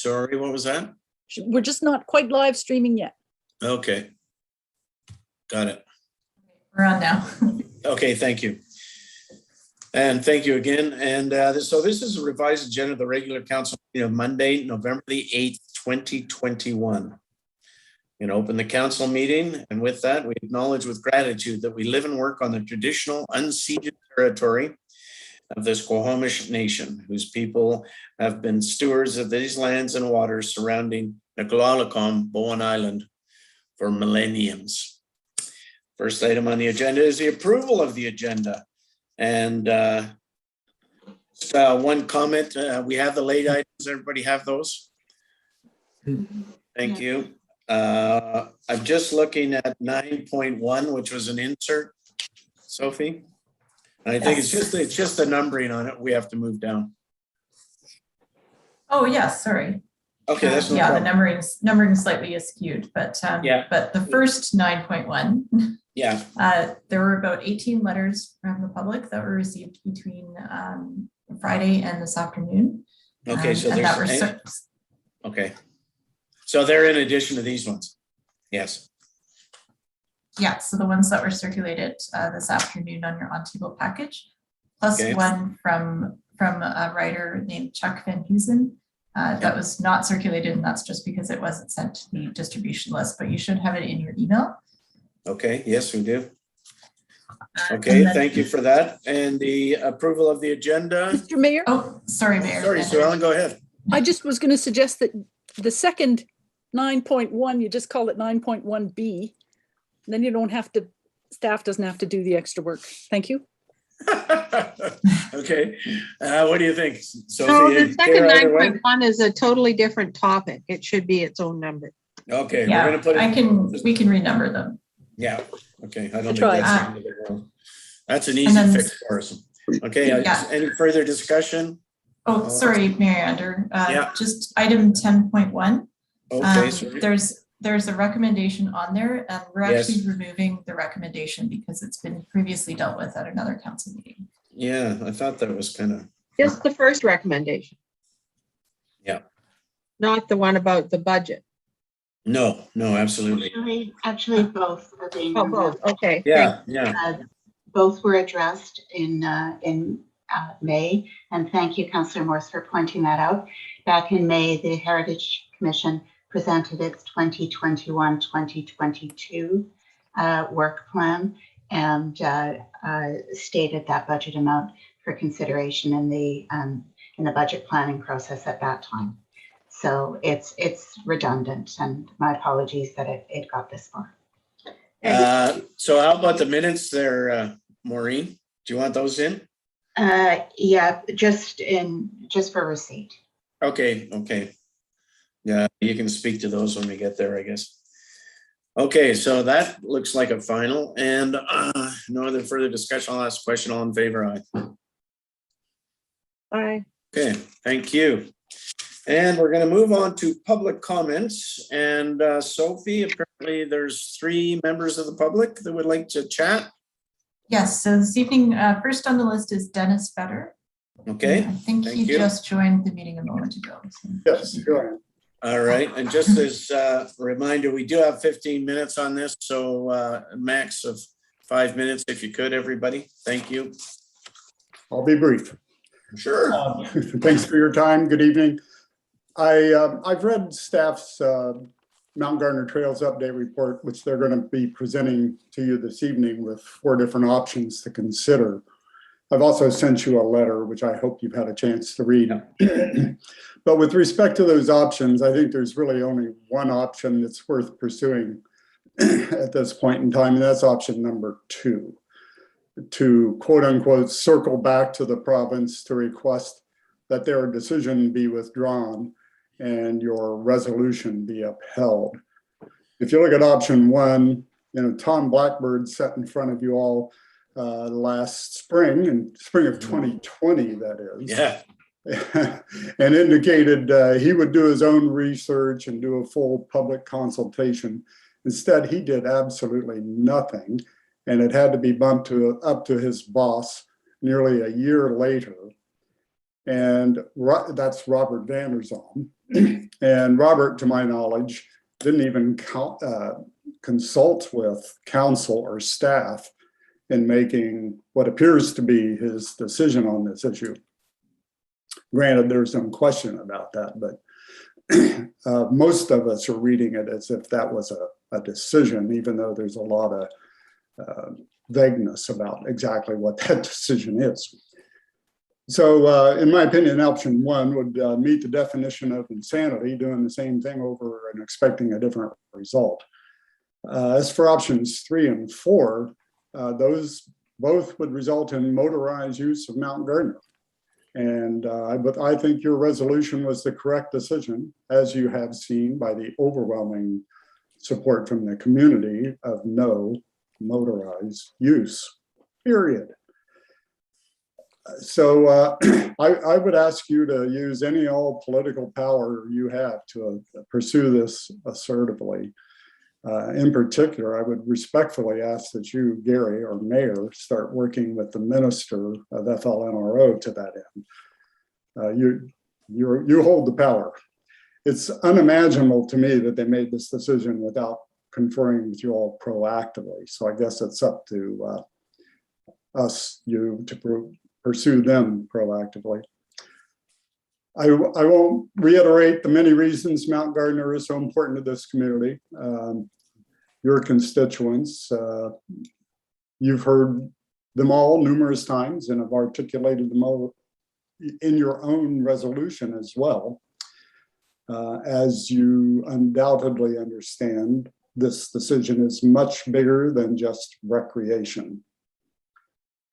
Sorry, what was that? We're just not quite live streaming yet. Okay. Got it. We're on now. Okay, thank you. And thank you again. And so this is a revised agenda of the regular council meeting of Monday, November the 8th, 2021. And open the council meeting. And with that, we acknowledge with gratitude that we live and work on the traditional unceded territory of the Squamish Nation, whose people have been stewards of these lands and waters surrounding Camp Bowen Island for millenniums. First item on the agenda is the approval of the agenda. And one comment, we have the late items. Everybody have those? Thank you. I'm just looking at 9.1, which was an insert, Sophie. And I think Yes. it's just the numbering on it. We have to move down. Oh, yes, sorry. Okay, that's no yeah, problem. the numbering slightly is skewed, but but the first 9.1, Yeah, there were about 18 letters from the public that were received between Friday and this afternoon. okay, so and that there's, were okay. So they're in addition to these ones. Yes. yeah, so the ones that were circulated this afternoon on your on-table package, plus Okay. one from a writer named Chuck Van Heusen. That was not circulated, and that's just because it wasn't sent to the distribution list, but you should have it in your email. Okay, yes, we do. Okay, thank you for that. And the approval of the agenda. Mr. Mayor, Oh, sorry, Mayor. Sorry, Sue Ellen, go ahead. I just was going to suggest that the second 9.1, you just call it 9.1B. Then you don't have to, staff doesn't have to do the extra work. Thank you. Okay, what do you think? So Sophie, the second either way? 9.1 is a totally different topic. It should be its own number. Okay, Yeah, we're gonna put it. we can renumber them. Yeah, okay, I don't think tried. that's the end of the world. That's an And easy then- fix for us. Okay, Yeah. any further discussion? Oh, sorry, Mary Ander. Yeah. Just item 10.1. Okay, sorry. There's a recommendation on there, and we're Yes. actually removing the recommendation because it's been previously dealt with at another council meeting. Yeah, I thought that was kind of, Just the first recommendation. Yeah. Not the one about the budget. no, absolutely. Actually, both are being Oh, removed. both. Okay. Yeah, yeah, Both were addressed in May, and thank you, Councillor Morse, for pointing that out. Back in May, the Heritage Commission presented its 2021-2022 work plan and stated that budget amount for consideration in the budget planning process at that time. So it's redundant, and my apologies that it got this far. so how about the minutes there, Maureen? Do you want those in? Yeah, just for receipt. Okay. Yeah, you can speak to those when we get there, I guess. Okay, so that looks like a final, and no other further discussion. I'll ask a question. All in favor, aye. Aye. Okay, thank you. And we're going to move on to public comments. And Sophie, apparently there's 3 members of the public that would like to chat. Yes, so this evening, first on the list is Dennis Fetter. Okay, I think thank he you. just joined the meeting a moment ago. So. Yes, sure. all right. And just as a reminder, we do have 15 minutes on this, so a max of 5 minutes if you could, everybody. Thank you. I'll be brief. Sure. Thanks for your time. Good evening. I've read staff's Mount Gardner Trails update report, which they're going to be presenting to you this evening with 4 different options to consider. I've also sent you a letter, which I hope you've had a chance to read. But with respect to those options, I think there's really only one option that's worth pursuing at this point in time, and that's option number 2. To quote unquote circle back to the province to request that their decision be withdrawn and your resolution be upheld. If you look at option 1, Tom Blackbird sat in front of you all last spring, in spring of 2020, that is. Yeah. And indicated he would do his own research and do a full public consultation. Instead, he did absolutely nothing, and it had to be bumped up to his boss nearly a year later. And that's Robert Van der Zalm. And Robert, to my knowledge, didn't even consult with council or staff in making what appears to be his decision on this issue. Granted, there's some question about that, but most of us are reading it as if that was a decision, even though there's a lot of vagueness about exactly what that decision is. So in my opinion, option one would meet the definition of insanity, doing the same thing over and expecting a different result. As for options 3 and 4, those both would result in motorized use of Mount Gardner. And but I think your resolution was the correct decision, as you have seen by the overwhelming support from the community of no motorized use, period. So I would ask you to use any all political power you have to pursue this assertively. In particular, I would respectfully ask that you, Gary, or Mayor, start working with the Minister of FLNRO to that end. You hold the power. It's unimaginable to me that they made this decision without conferring with you all proactively. So I guess it's up to you to pursue them proactively. I won't reiterate the many reasons Mount Gardner is so important to this community. Your constituents, you've heard them all numerous times and have articulated them all in your own resolution as well. As you undoubtedly understand, this decision is much bigger than just recreation.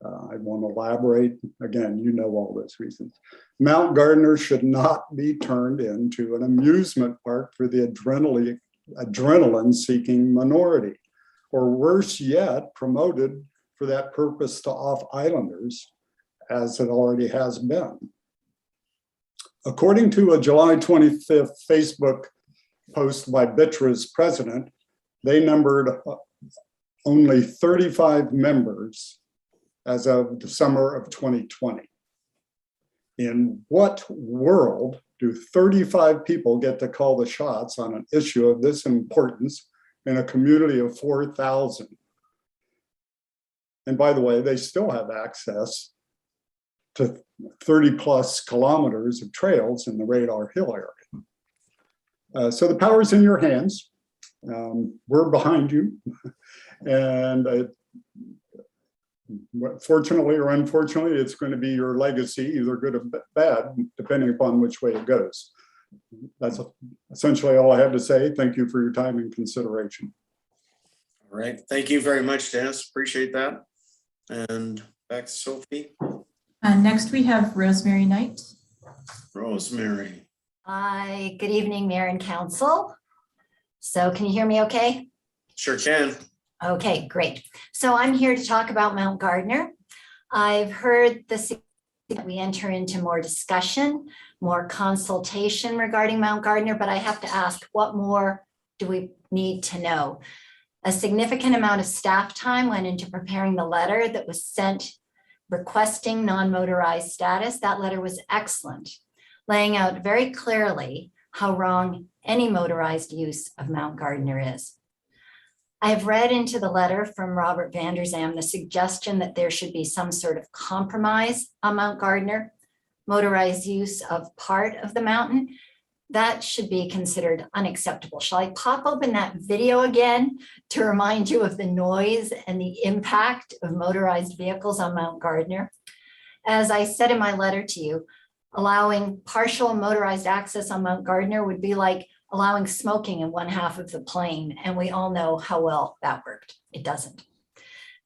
I won't elaborate. Again, you know all those reasons. Mount Gardner should not be turned into an amusement park for the adrenaline-seeking minority, or worse yet, promoted for that purpose to off-islanders, as it already has been. According to a July 25th Facebook post by BITRA's president, they numbered only 35 members as of the summer of 2020. In what world do 35 people get to call the shots on an issue of this importance in a community of 4,000? And by the way, they still have access to 30 plus kilometers of trails in the Radar Hill area. So the power's in your hands. We're behind you. And fortunately or unfortunately, it's going to be your legacy, either good or bad, depending upon which way it goes. That's essentially all I have to say. Thank you for your time and consideration. All right. Thank you very much, Dennis. Appreciate that. And back to Sophie. Next, we have Rosemary Knight. Rosemary. Hi, good evening, Mayor and Council. So can you hear me okay? Sure can. Okay, great. So I'm here to talk about Mount Gardner. I've heard that we enter into more discussion, more consultation regarding Mount Gardner, but I have to ask, what more do we need to know? A significant amount of staff time went into preparing the letter that was sent requesting non-motorized status. That letter was excellent, laying out very clearly how wrong any motorized use of Mount Gardner is. I have read into the letter from Robert van der Zam the suggestion that there should be some sort of compromise on Mount Gardner, motorized use of part of the mountain. That should be considered unacceptable. Shall I pop open that video again to remind you of the noise and the impact of motorized vehicles on Mount Gardner? As I said in my letter to you, allowing partial motorized access on Mount Gardner would be like allowing smoking in one half of the plain, and we all know how well that worked. It doesn't.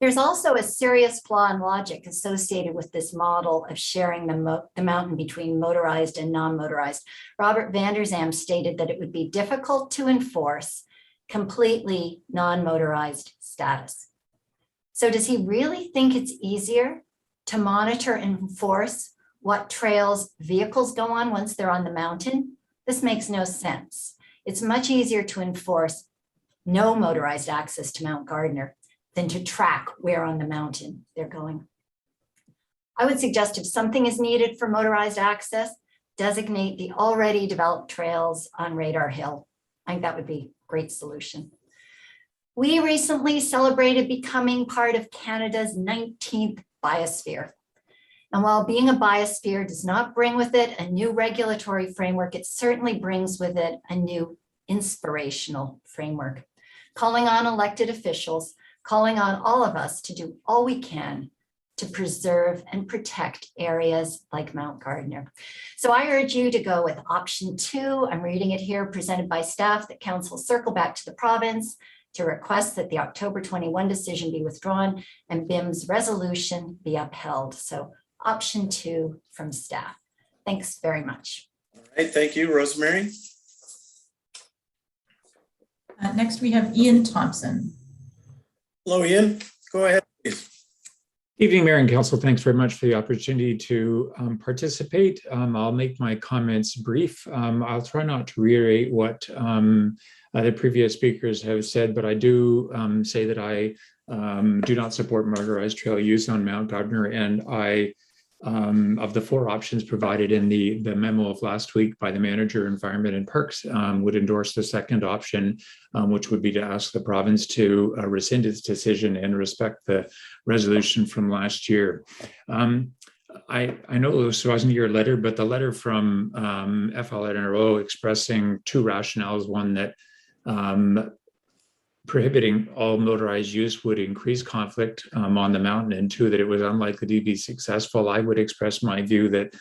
There's also a serious flaw in logic associated with this model of sharing the mountain between motorized and non-motorized. Robert van der Zam stated that it would be difficult to enforce completely non-motorized status. So does he really think it's easier to monitor and enforce what trails vehicles go on once they're on the mountain? This makes no sense. It's much easier to enforce no motorized access to Mount Gardner than to track where on the mountain they're going. I would suggest if something is needed for motorized access, designate the already developed trails on Radar Hill. I think that would be a great solution. We recently celebrated becoming part of Canada's 19th biosphere. And while being a biosphere does not bring with it a new regulatory framework, it certainly brings with it a new inspirational framework, calling on elected officials, calling on all of us to do all we can to preserve and protect areas like Mount Gardner. So I urge you to go with option 2. I'm reading it here, presented by staff, that council circle back to the province to request that the October 21 decision be withdrawn and BIM's resolution be upheld. So option 2 from staff. Thanks very much. All right, thank you, Rosemary. Next, we have Ian Thompson. Hello, Ian. Go ahead, please. Evening, Mayor and Council. Thanks very much for the opportunity to participate. I'll make my comments brief. I'll try not to reiterate what the previous speakers have said, but I do say that I do not support motorized trail use on Mount Gardner, and I, of the 4 options provided in the memo of last week by the Manager, Environment and Parks, would endorse the second option, which would be to ask the province to rescind its decision and respect the resolution from last year. I know this wasn't your letter, but the letter from FLNRO expressing 2 rationales: one, that prohibiting all motorized use would increase conflict on the mountain, and 2, that it was unlikely to be successful. I would express my view that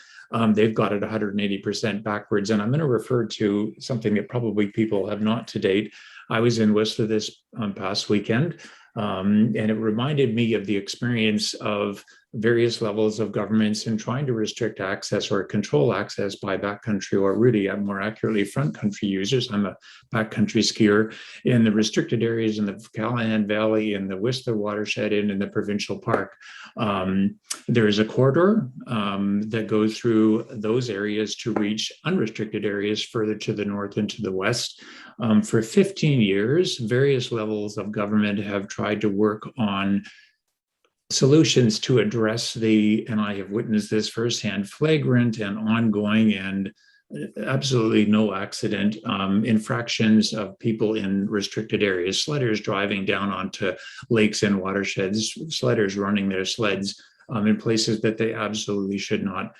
they've got it 180% backwards. And I'm going to refer to something that probably people have not to date. I was in Whistler this past weekend, and it reminded me of the experience of various levels of governments in trying to restrict access or control access by backcountry, or really more accurately front country users. I'm a backcountry skier in the restricted areas in the Callahan Valley, in the Whistler watershed, and in the provincial park. There is a corridor that goes through those areas to reach unrestricted areas further to the north and to the west. For 15 years, various levels of government have tried to work on solutions to address the, and I have witnessed this firsthand, flagrant and ongoing and absolutely no accident infractions of people in restricted areas. Sledders driving down onto lakes and watersheds, sledders running their sleds in places that they absolutely should not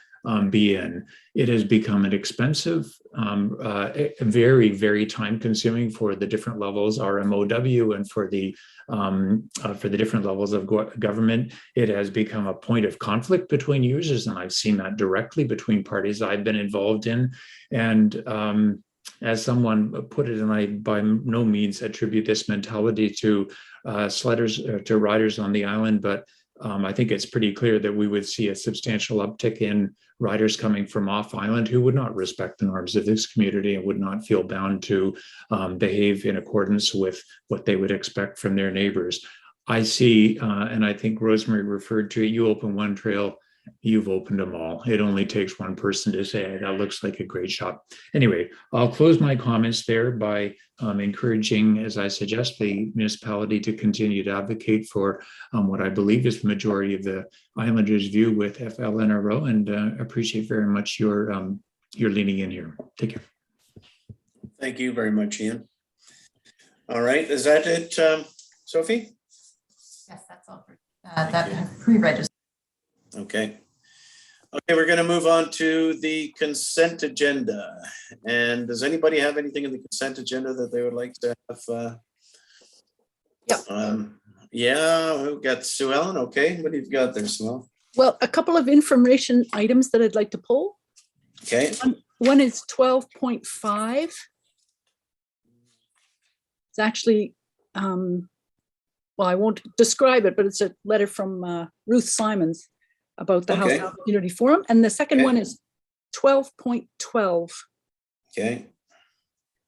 be in. It has become an expensive, very, very time consuming for the different levels, RMOW, and for the different levels of government. It has become a point of conflict between users, and I've seen that directly between parties I've been involved in. And as someone put it, and I by no means attribute this mentality to sledders, to riders on the island, but I think it's pretty clear that we would see a substantial uptick in riders coming from off island who would not respect the norms of this community and would not feel bound to behave in accordance with what they would expect from their neighbors. I see, and I think Rosemary referred to it, you open one trail, you've opened them all. It only takes one person to say, that looks like a great shop. Anyway, I'll close my comments there by encouraging, as I suggest, the municipality to continue to advocate for what I believe is the majority of the islanders' view with FLNRO, and appreciate very much your leaning in here. Take care. Thank you very much, Ian. All right, is that it, Sophie? Yes, that's all for that have pre-registered. Okay. Okay, we're going to move on to the consent agenda. And does anybody have anything in the consent agenda that they would like to have? Yeah, we've got Sue Ellen. Okay, what have you got there, Sue Ellen? Well, a couple of information items that I'd like to pull. Okay. One is 12.5. It's actually, well, I won't describe it, but it's a letter from Ruth Simons about the Okay. House Community Forum. And the second one is 12.12, Okay.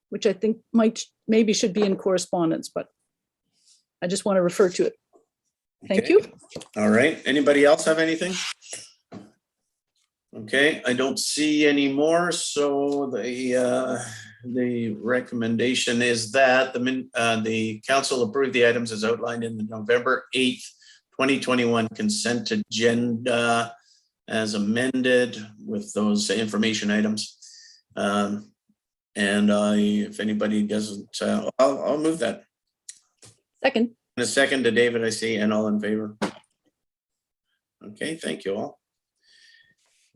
which I think maybe should be in correspondence, but I just want to refer to it. Thank Okay. you. All right. Anybody else have anything? Okay, I don't see any more. So the recommendation is that the council approve the items as outlined in the November 8th, 2021 consent agenda. as amended with those information items. And if anybody doesn't, I'll move that. Second. And a second to David, I see, and all in favor. Okay, thank you all.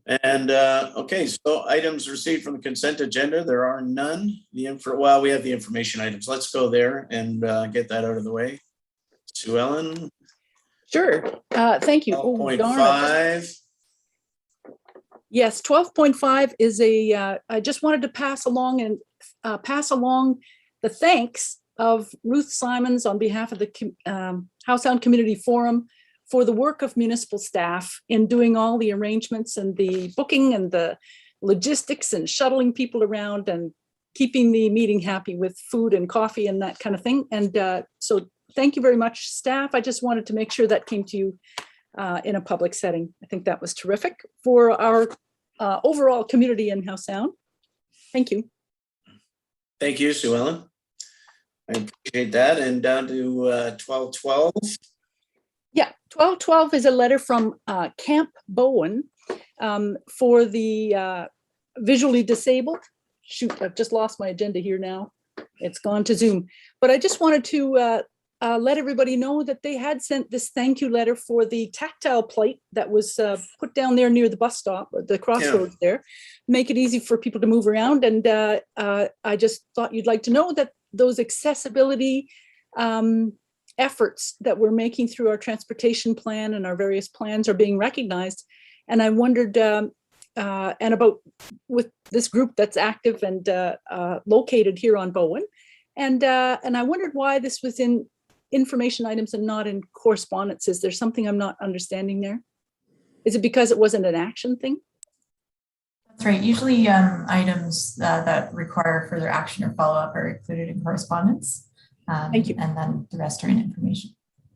And okay, so items received from the consent agenda, there are none. Well, we have the information items. Let's go there and get that out of the way. Sue Ellen. Sure. Thank you. Oh, darn, 12.5. Yes, 12.5 is I just wanted to pass along the thanks of Ruth Simons on behalf of the Howe Sound Community Forum for the work of municipal staff in doing all the arrangements and the booking and the logistics and shuttling people around and keeping the meeting happy with food and coffee and that kind of thing. And so thank you very much, staff. I just wanted to make sure that came to you in a public setting. I think that was terrific for our overall community in Howe Sound. Thank you. Thank you, Sue Ellen. I appreciate that. And down to 12.12. Yeah, 12.12 is a letter from Camp Bowen for the visually disabled. Shoot, I've just lost my agenda here now. It's gone to Zoom. But I just wanted to let everybody know that they had sent this thank you letter for the tactile plate that was put down there near the bus stop or the crossroads there, make it easy for people to move around. And I just thought you'd like to know that those accessibility efforts that we're making through our transportation plan and our various plans are being recognized. And I wondered, and about with this group that's active and located here on Bowen. And I wondered why this was in information items and not in correspondence. Is there something I'm not understanding there? Is it because it wasn't an action thing? That's right. Usually items that require further action or follow-up are included in correspondence. Thank you. And then the rest are in information.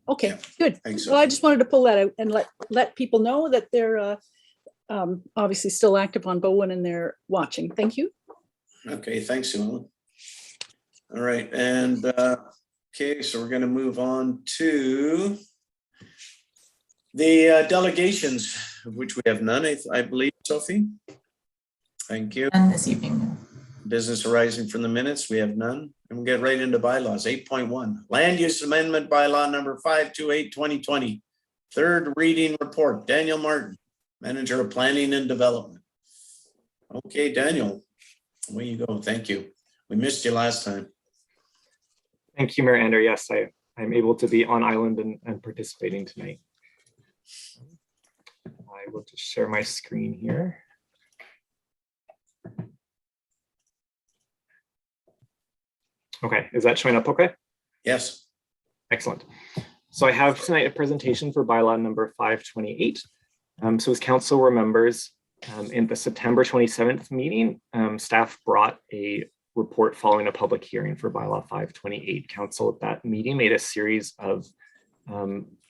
Okay, good. Thanks, Well, I just wanted to pull that out and let people know that they're obviously still active on Bowen and they're watching. Thank you. Okay, thanks, Sue Ellen. All right, and okay, so we're going to move on to the delegations, of which we have none, I believe, Sophie. Thank you. And this evening. Business arising from the minutes, we have none. And we'll get right into bylaws. 8.1, Land Use Amendment Bylaw number 528/2020. Third reading report. Daniel Martin, Manager of Planning and Development. Okay, Daniel, away you go. Thank you. We missed you last time. Thank you, Mayor Ander. Yes, I'm able to be on island and participating tonight. I will just share my screen here. Okay, is that showing up okay? Yes. Excellent. So I have tonight a presentation for bylaw number 528. So as council remembers, in the September 27th meeting, staff brought a report following a public hearing for bylaw 528. Council at that meeting made a series of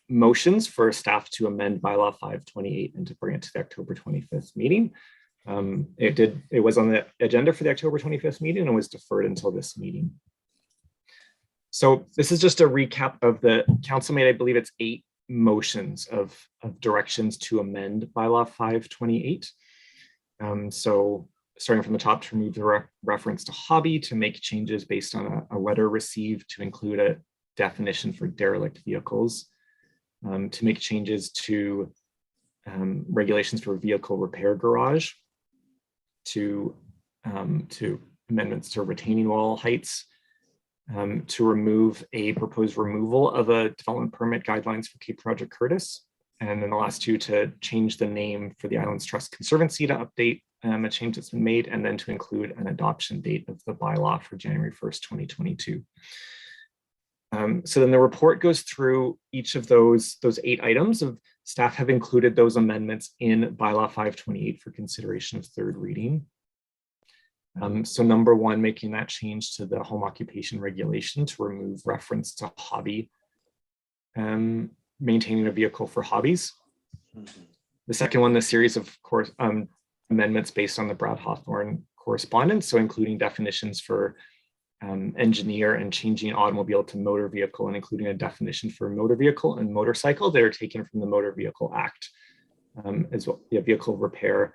motions for staff to amend bylaw 528 and to bring it to the October 25th meeting. It was on the agenda for the October 25th meeting and was deferred until this meeting. So this is just a recap of the council made, I believe it's 8 motions of directions to amend bylaw 528. So starting from the top, to remove the reference to hobby, to make changes based on a letter received, to include a definition for derelict vehicles, to make changes to regulations for vehicle repair garage, to amendments to retaining wall heights, to remove a proposed removal of a development permit guidelines for Cape Project Curtis. And then the last 2 to change the name for the Islands Trust Conservancy to update a change that's been made, and then to include an adoption date of the bylaw for January 1st, 2022. So then the report goes through each of those 8 items. Of staff have included those amendments in bylaw 528 for consideration of third reading. So number 1, making that change to the home occupation regulation to remove reference to hobby, maintaining a vehicle for hobbies. The second one, the series of course amendments based on the Brad Hawthorne correspondence, so including definitions for engineer and changing automobile to motor vehicle, and including a definition for motor vehicle and motorcycle that are taken from the Motor Vehicle Act. as well, yeah, vehicle repair,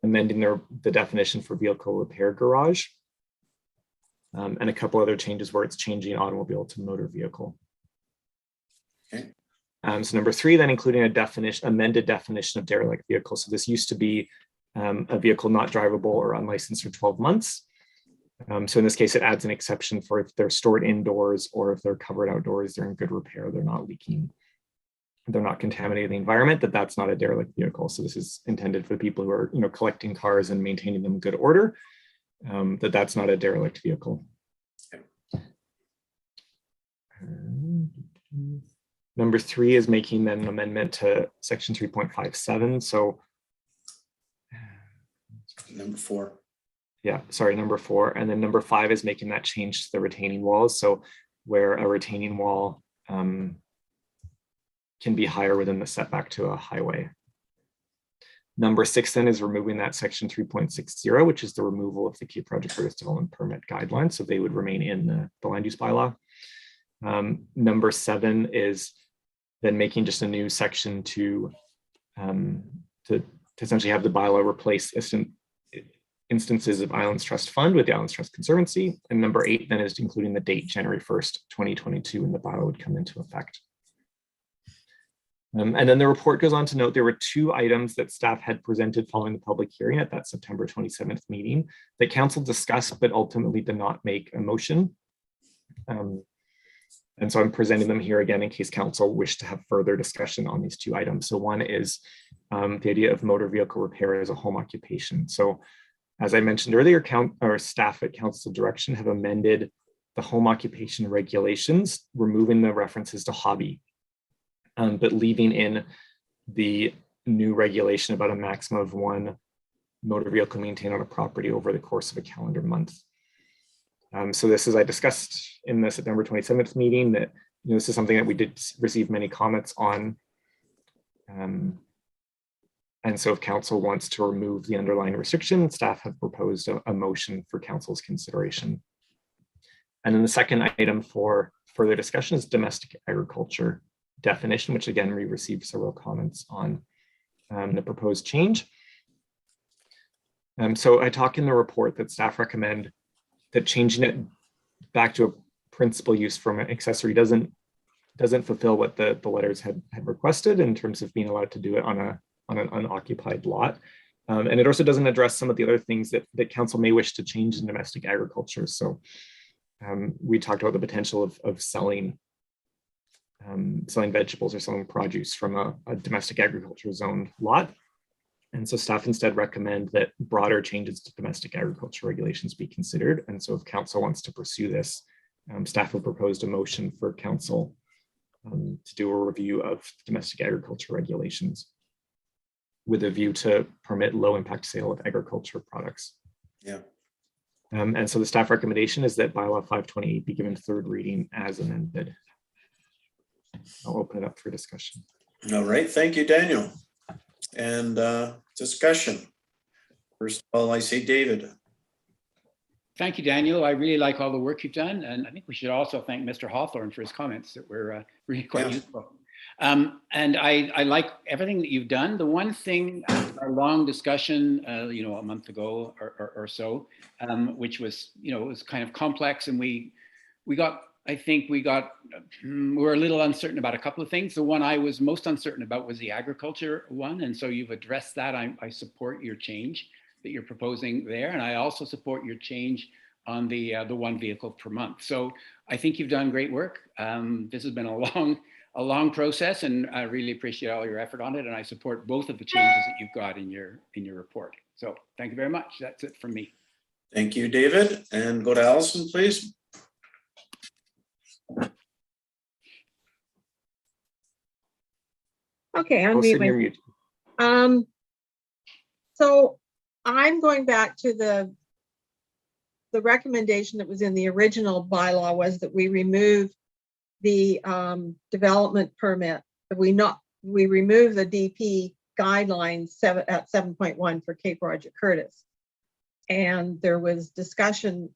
amending the definition for vehicle repair garage, and a couple other changes where it's changing automobile to motor vehicle. Okay. So number 3, then including a amended definition of derelict vehicle. So this used to be a vehicle not drivable or unlicensed for 12 months. So in this case, it adds an exception for if they're stored indoors or if they're covered outdoors, they're in good repair, they're not leaking, they're not contaminating the environment, that's not a derelict vehicle. So this is intended for people who are, collecting cars and maintaining them in good order, that's not a derelict vehicle. Number 3 is making then an amendment to section 3.57. So Number 4. Yeah, sorry, number 4. And then number 5 is making that change to the retaining walls. So where a retaining wall can be higher within the setback to a highway. Number 6 then is removing that section 3.60, which is the removal of the key project Curtis development permit guidelines. So they would remain in the land use bylaw. Number 7 is then making just a new section to essentially have the bylaw replace instances of Islands Trust Fund with the Islands Trust Conservancy. And number 8 then is including the date January 1st, 2022, when the bylaw would come into effect. And then the report goes on to note there were 2 items that staff had presented following the public hearing at that September 27th meeting that council discussed, but ultimately did not make a motion. And so I'm presenting them here again in case council wished to have further discussion on these 2 items. So one is the idea of motor vehicle repair as a home occupation. So as I mentioned earlier, our staff at council direction have amended the home occupation regulations, removing the references to hobby, but leaving in the new regulation about a maximum of 1 motor vehicle maintained on a property over the course of a calendar month. So this, as I discussed in the September 27th meeting, that this is something that we did receive many comments on. And so if council wants to remove the underlying restriction, staff have proposed a motion for council's consideration. And then the second item for further discussion is domestic agriculture definition, which again, we received several comments on the proposed change. So I talk in the report that staff recommend that changing it back to a principal use from an accessory doesn't fulfill what the letters had requested in terms of being allowed to do it on an unoccupied lot. And it also doesn't address some of the other things that council may wish to change in domestic agriculture. So we talked about the potential of selling vegetables or selling produce from a domestic agriculture zoned lot. And so staff instead recommend that broader changes to domestic agriculture regulations be considered. And so if council wants to pursue this, staff have proposed a motion for council to do a review of domestic agriculture regulations with a view to permit low impact sale of agriculture products. Yeah. And so the staff recommendation is that bylaw 528 be given 3rd reading as amended. I'll open it up for discussion. All right, thank you, Daniel. And discussion. First of all, I see David. Thank you, Daniel. I really like all the work you've done. And I think we should also thank Mr. Hawthorne for his comments that were really quite useful. And I like everything that you've done. The one thing, our long discussion, a month ago or so, which was, it was kind of complex, and we were a little uncertain about a couple of things. The one I was most uncertain about was the agriculture one. And so you've addressed that. I support your change that you're proposing there. And I also support your change on the 1 vehicle per month. So I think you've done great work. This has been a long process, and I really appreciate all your effort on it. And I support both of the changes that you've got in your report. So thank you very much. That's it from me. Thank you, David. And go to Allison, please. Okay, Allison, you're muted. So I'm going back to the recommendation that was in the original bylaw was that we remove the development permit. We remove the DP guidelines at 7.1 for Cape Roger Curtis. And there was discussion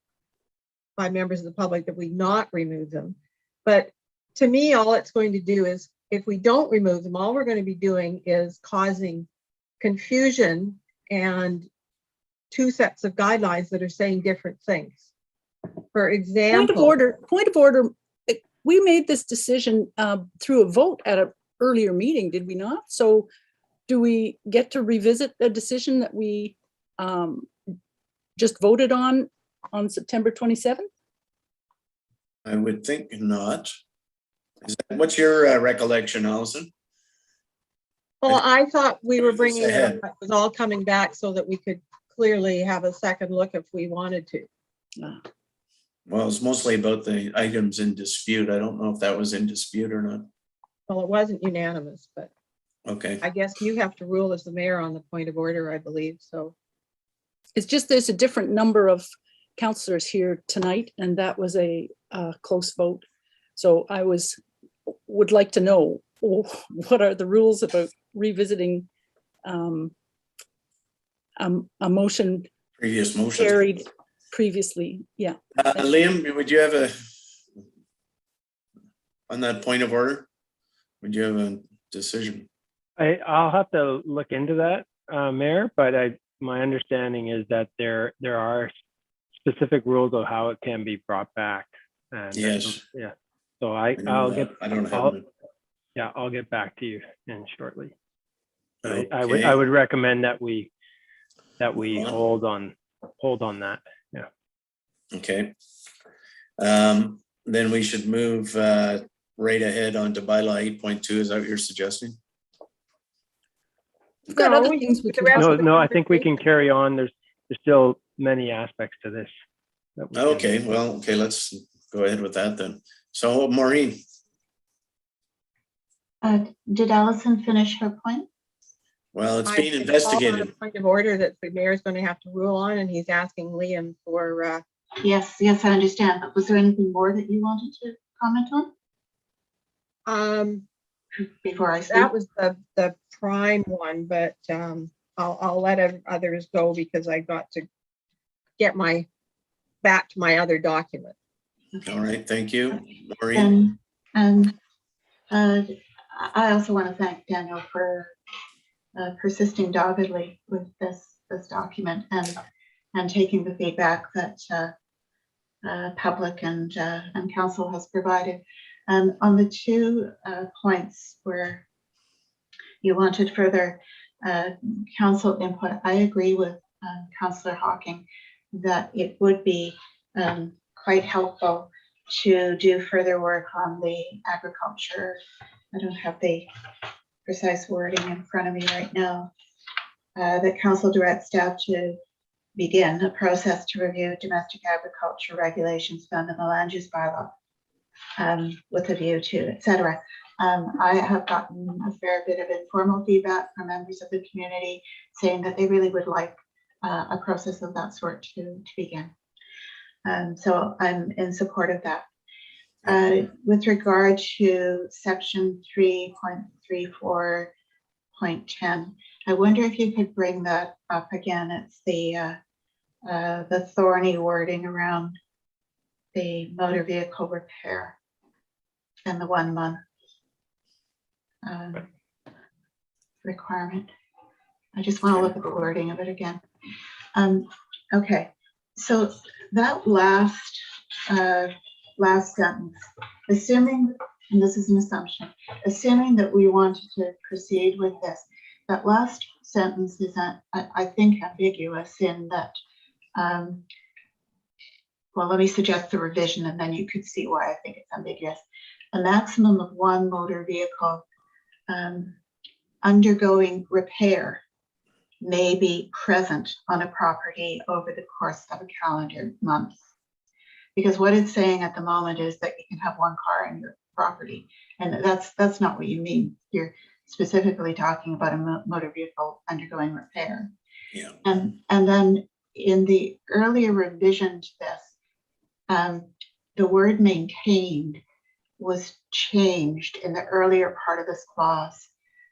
by members of the public that we not remove them. But to me, all it's going to do is if we don't remove them, all we're going to be doing is causing confusion and two sets of guidelines that are saying different things. For example. Point of order. We made this decision through a vote at an earlier meeting, did we not? So do we get to revisit a decision that we just voted on September 27th? I would think not. What's your recollection, Allison? Well, I thought we were bringing it ahead. up. It was all coming back so that we could clearly have a second look if we wanted to. Well, it's mostly about the items in dispute. I don't know if that was in dispute or not. Well, it wasn't unanimous, but Okay. I guess you have to rule as the mayor on the point of order, I believe. So It's just there's a different number of councillors here tonight, and that was a close vote. So I would like to know what are the rules about revisiting a motion Previous motion. carried previously. Yeah. Liam, would you have on that point of order, would you have a decision? I'll have to look into that, Mayor, but my understanding is that there are specific rules of how it can be brought back. And Yes. yeah. So I'll get back to you shortly. Okay. I would recommend that we hold on that. Yeah. Okay. Then we should move right ahead onto bylaw 8.2. Is that what you're suggesting? We've got other things we can. No, I think we can carry on. There's still many aspects to this. Okay, well, okay, let's go ahead with that then. So Maureen. Did Allison finish her point? Well, it's I being think it's all on investigated. a point of order that the mayor's going to have to rule on, and he's asking Liam for. Yes, I understand. But was there anything more that you wanted to comment on? Before I speak? That was the prime one, but I'll let others go because I got to get back to my other document. All right, thank you, Maureen. And I also want to thank Daniel for persisting doggedly with this document and taking the feedback that public and council has provided. On the two points where you wanted further council input, I agree with Councillor Hawking that it would be quite helpful to do further work on the agriculture. I don't have the precise wording in front of me right now. That council directs staff to begin a process to review domestic agriculture regulations found in the land use bylaw with a view to, etc. I have gotten a fair bit of informal feedback from members of the community saying that they really would like a process of that sort to begin. So I'm in support of that. With regard to section 3.34.10, I wonder if you could bring that up again. It's the thorny wording around the motor vehicle repair and the 1 month requirement. I just want to look at the wording of it again. Okay, so that last sentence, assuming, and this is an assumption, assuming that we wanted to proceed with this, that last sentence is, I think, ambiguous in that, well, let me suggest the revision and then you could see why I think it's ambiguous. A maximum of 1 motor vehicle undergoing repair may be present on a property over the course of a calendar month. Because what it's saying at the moment is that you can have 1 car in your property, and that's not what you mean. You're specifically talking about a motor vehicle undergoing repair. Yeah. And then in the earlier revision to this, the word maintained was changed in the earlier part of this clause.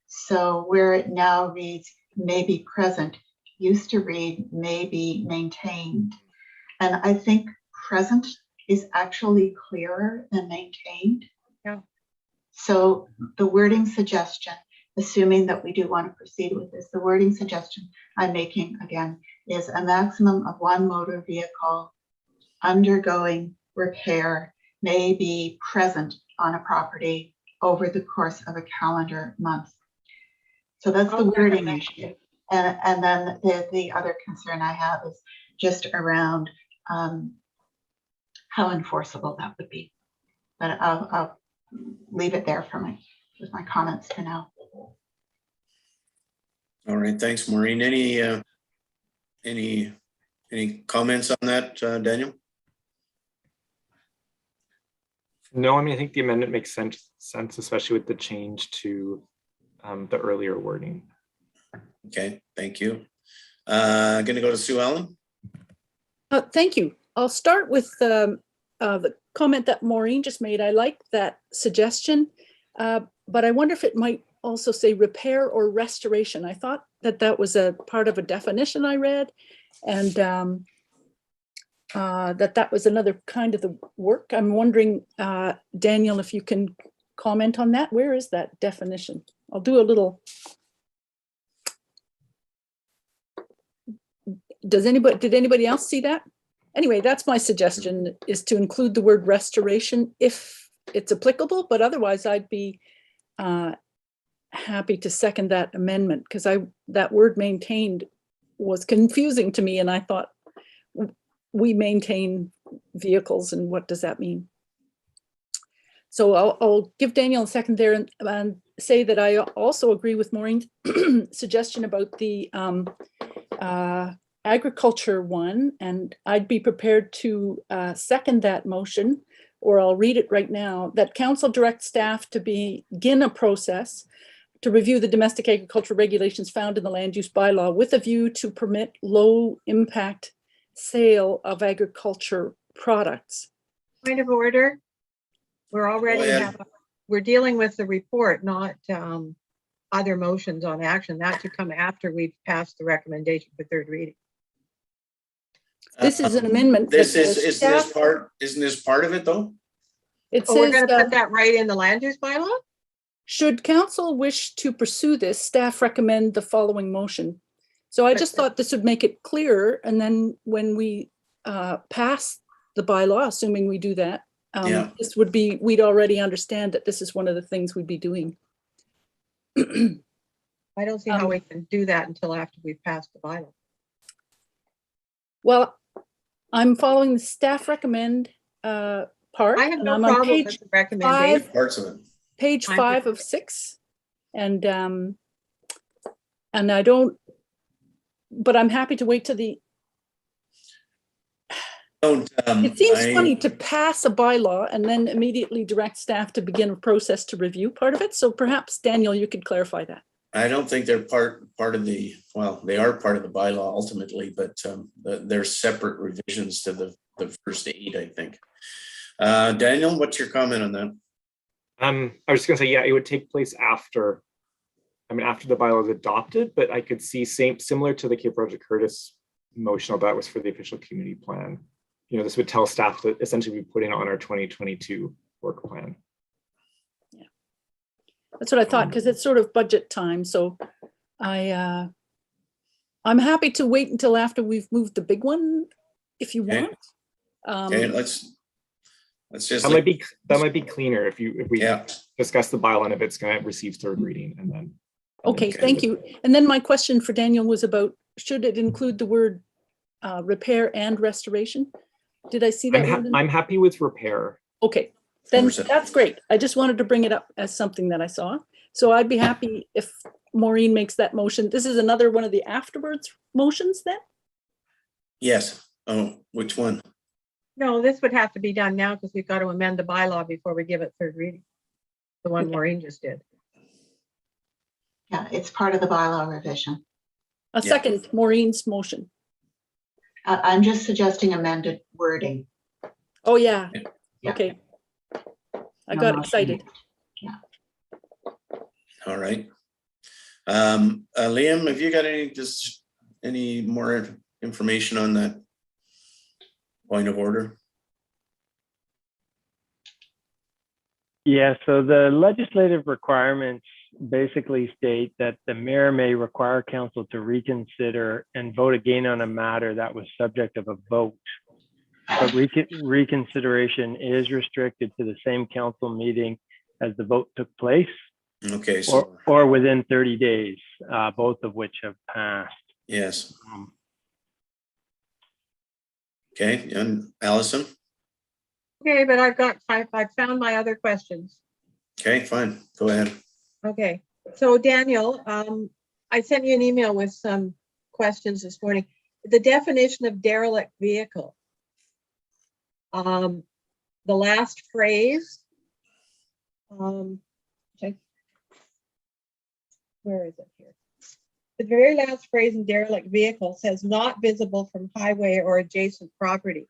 So where it now reads may be present, used to read may be maintained. And I think present is actually clearer than maintained. Yeah. So the wording suggestion, assuming that we do want to proceed with this, the wording suggestion I'm making again is a maximum of one motor vehicle undergoing repair may be present on a property over the course of a calendar month. So that's the wording issue. And then the other concern I have is just around how enforceable that would be. But I'll leave it there for with my comments for now. All right, thanks, Maureen. Any comments on that, Daniel? No, I mean, I think the amendment makes sense, especially with the change to the earlier wording. Okay, thank you. Going to go to Sue Ellen. Thank you. I'll start with the comment that Maureen just made. I like that suggestion, but I wonder if it might also say repair or restoration. I thought that that was a part of a definition I read, and that was another kind of the work. I'm wondering, Daniel, if you can comment on that. Where is that definition? I'll do a little. Did anybody else see that? Anyway, that's my suggestion, is to include the word restoration if it's applicable, but otherwise I'd be happy to second that amendment, because that word maintained was confusing to me, and I thought we maintain vehicles, and what does that mean? So I'll give Daniel a second there and say that I also agree with Maureen's suggestion about the agriculture one, and I'd be prepared to second that motion, or I'll read it right now, that council directs staff to begin a process to review the domestic agriculture regulations found in the land use bylaw with a view to permit low impact sale of agriculture products. Point of order. We're already we're dealing with the report, not other motions on action. That should come after we've passed the recommendation for third reading. This is an amendment. Isn't this part of it though? It Oh, we're says, going to put that right in the land use bylaw? should council wish to pursue this, staff recommend the following motion. So I just thought this would make it clearer, and then when we pass the bylaw, assuming we do that, this would be, we'd already understand that this is one of the things we'd be doing. I don't see how we can do that until after we've passed the bylaw. Well, I'm following the staff recommend part. I have no and I'm on problem with the recommendation. Parts of it. Page 5 of 6, and I don't, but I'm happy to wait till the. It seems funny to pass a bylaw and then immediately direct staff to begin a process to review part of it. So perhaps Daniel, you could clarify that. I don't think they're part of the, well, they are part of the bylaw ultimately, but they're separate revisions to the first 8, I think. Daniel, what's your comment on that? I was just gonna say, yeah, it would take place after, after the bylaw is adopted, but I could see similar to the Cape Project Curtis motion, that was for the official community plan. You know, this would tell staff to essentially be putting on our 2022 work plan. Yeah, that's what I thought, because it's sort of budget time. So I'm happy to wait until after we've moved the big one, if you want. Okay, let's just. That might be cleaner if we discuss the bylaw and if it's going to receive third reading, and then. Okay, thank you. And then my question for Daniel was about, should it include the word repair and restoration? Did I see that? I'm happy with repair. Okay, then that's great. I just wanted to bring it up as something that I saw. So I'd be happy if Maureen makes that motion. This is another one of the afterwards motions then? Yes. Oh, which one? No, this would have to be done now because we've got to amend the bylaw before we give it third reading. The one Maureen just did. Yeah, it's part of the bylaw revision. A second Maureen's motion. I'm just suggesting amended wording. Oh, yeah. Yeah. Okay. I got excited. Yeah. All right. Liam, have you got any more information on that point of order? Yeah, so the legislative requirements basically state that the mayor may require council to reconsider and vote again on a matter that was subject of a vote. But reconsideration is restricted to the same council meeting as the vote took place, Okay, so, or within 30 days, both of which have passed. yes. Okay, and Allison? Okay, but I've found my other questions. Okay, fine, go ahead. Okay, so Daniel, I sent you an email with some questions this morning. The definition of derelict vehicle. The last phrase. Okay. Where is it here? The very last phrase in derelict vehicle says not visible from highway or adjacent property.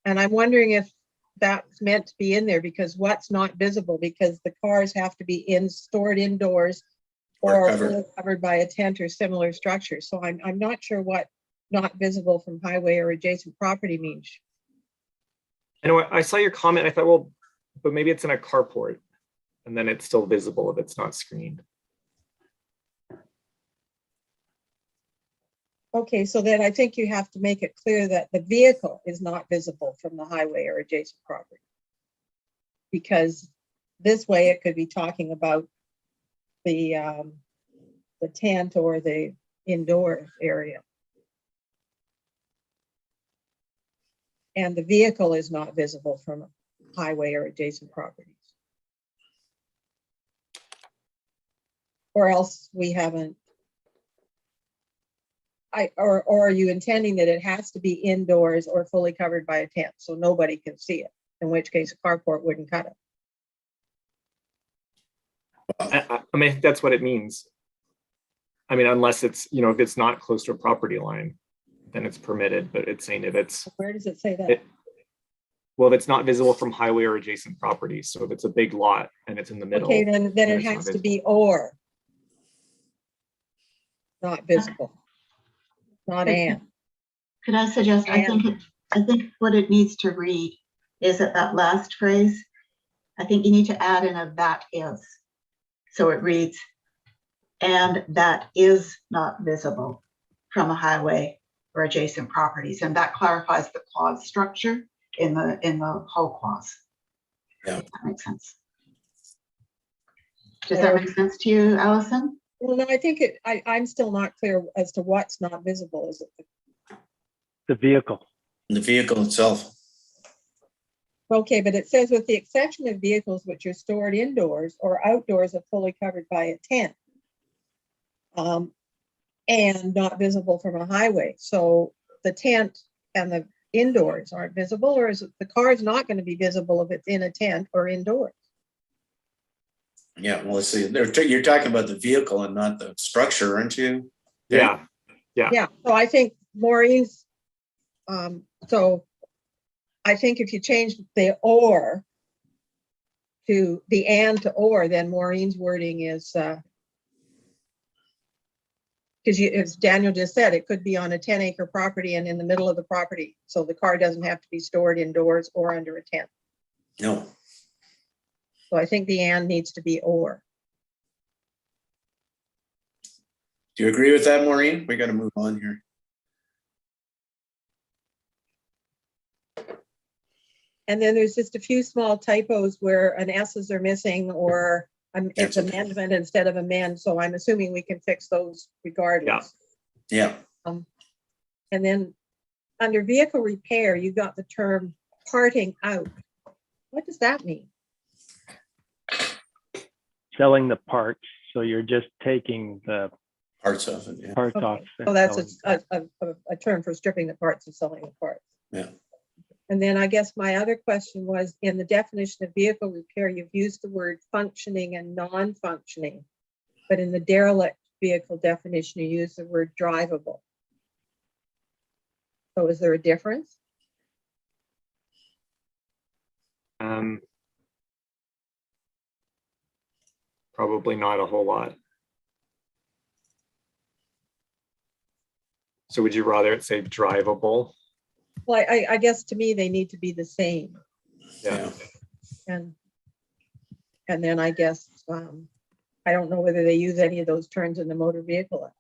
And I'm wondering if that's meant to be in there, because what's not visible, because the cars have to be stored indoors or covered by a tent or similar structure. So I'm not sure what not visible from highway or adjacent property means. I know I saw your comment. I thought, well, but maybe it's in a carport and then it's still visible if it's not screened. Okay, so then I think you have to make it clear that the vehicle is not visible from the highway or adjacent property. Because this way it could be talking about the tent or the indoor area. And the vehicle is not visible from highway or adjacent properties. Or else we haven't. Or are you intending that it has to be indoors or fully covered by a tent so nobody can see it? In which case a carport wouldn't cut it. I mean, that's what it means. I mean, unless it's, you know, if it's not close to a property line, then it's permitted, but it's saying if it's. Where does it say that? Well, if it's not visible from highway or adjacent properties. So if it's a big lot and it's in the middle. Okay, then it has to be or. Not visible. Not and. Could I suggest, I think what it needs to read is that last phrase, I think you need to add in a that is. So it reads, and that is not visible from a highway or adjacent properties. And that clarifies the clause structure in the whole clause. Yeah. If that makes sense. Does that make sense to you, Allison? Well, no, I think I'm still not clear as to what's not visible. Is it The vehicle. The vehicle itself. okay, but it says with the exception of vehicles which are stored indoors or outdoors are fully covered by a tent. And not visible from a highway. So the tent and the indoors aren't visible, or is it the car is not going to be visible if it's in a tent or indoors? Yeah, well, let's see. You're talking about the vehicle and not the structure, aren't you? Yeah. Yeah. So I think Maureen's. So I think if you change the or to the and to or, then Maureen's wording is. Because as Daniel just said, it could be on a 10-acre property and in the middle of the property. So the car doesn't have to be stored indoors or under a tent. No. So I think the and needs to be or. Do you agree with that, Maureen? We got to move on here. And then there's just a few small typos where an S's are missing or it's amendment instead of amend. So I'm assuming we can fix those regardless. Yeah. And then under vehicle repair, you got the term parting out. What does that mean? Selling the parts. So you're just taking the Parts of it. Yeah. parts Okay. off. So that's a term for stripping the parts and selling the parts. Yeah. And then I guess my other question was in the definition of vehicle repair, you've used the word functioning and non-functioning, but in the derelict vehicle definition, you use the word drivable. So is there a difference? Probably not a whole lot. So would you rather it say drivable? Well, I guess to me, they need to be the same. Yeah. And And then I guess, I don't know whether they use any of those terms in the motor vehicle act.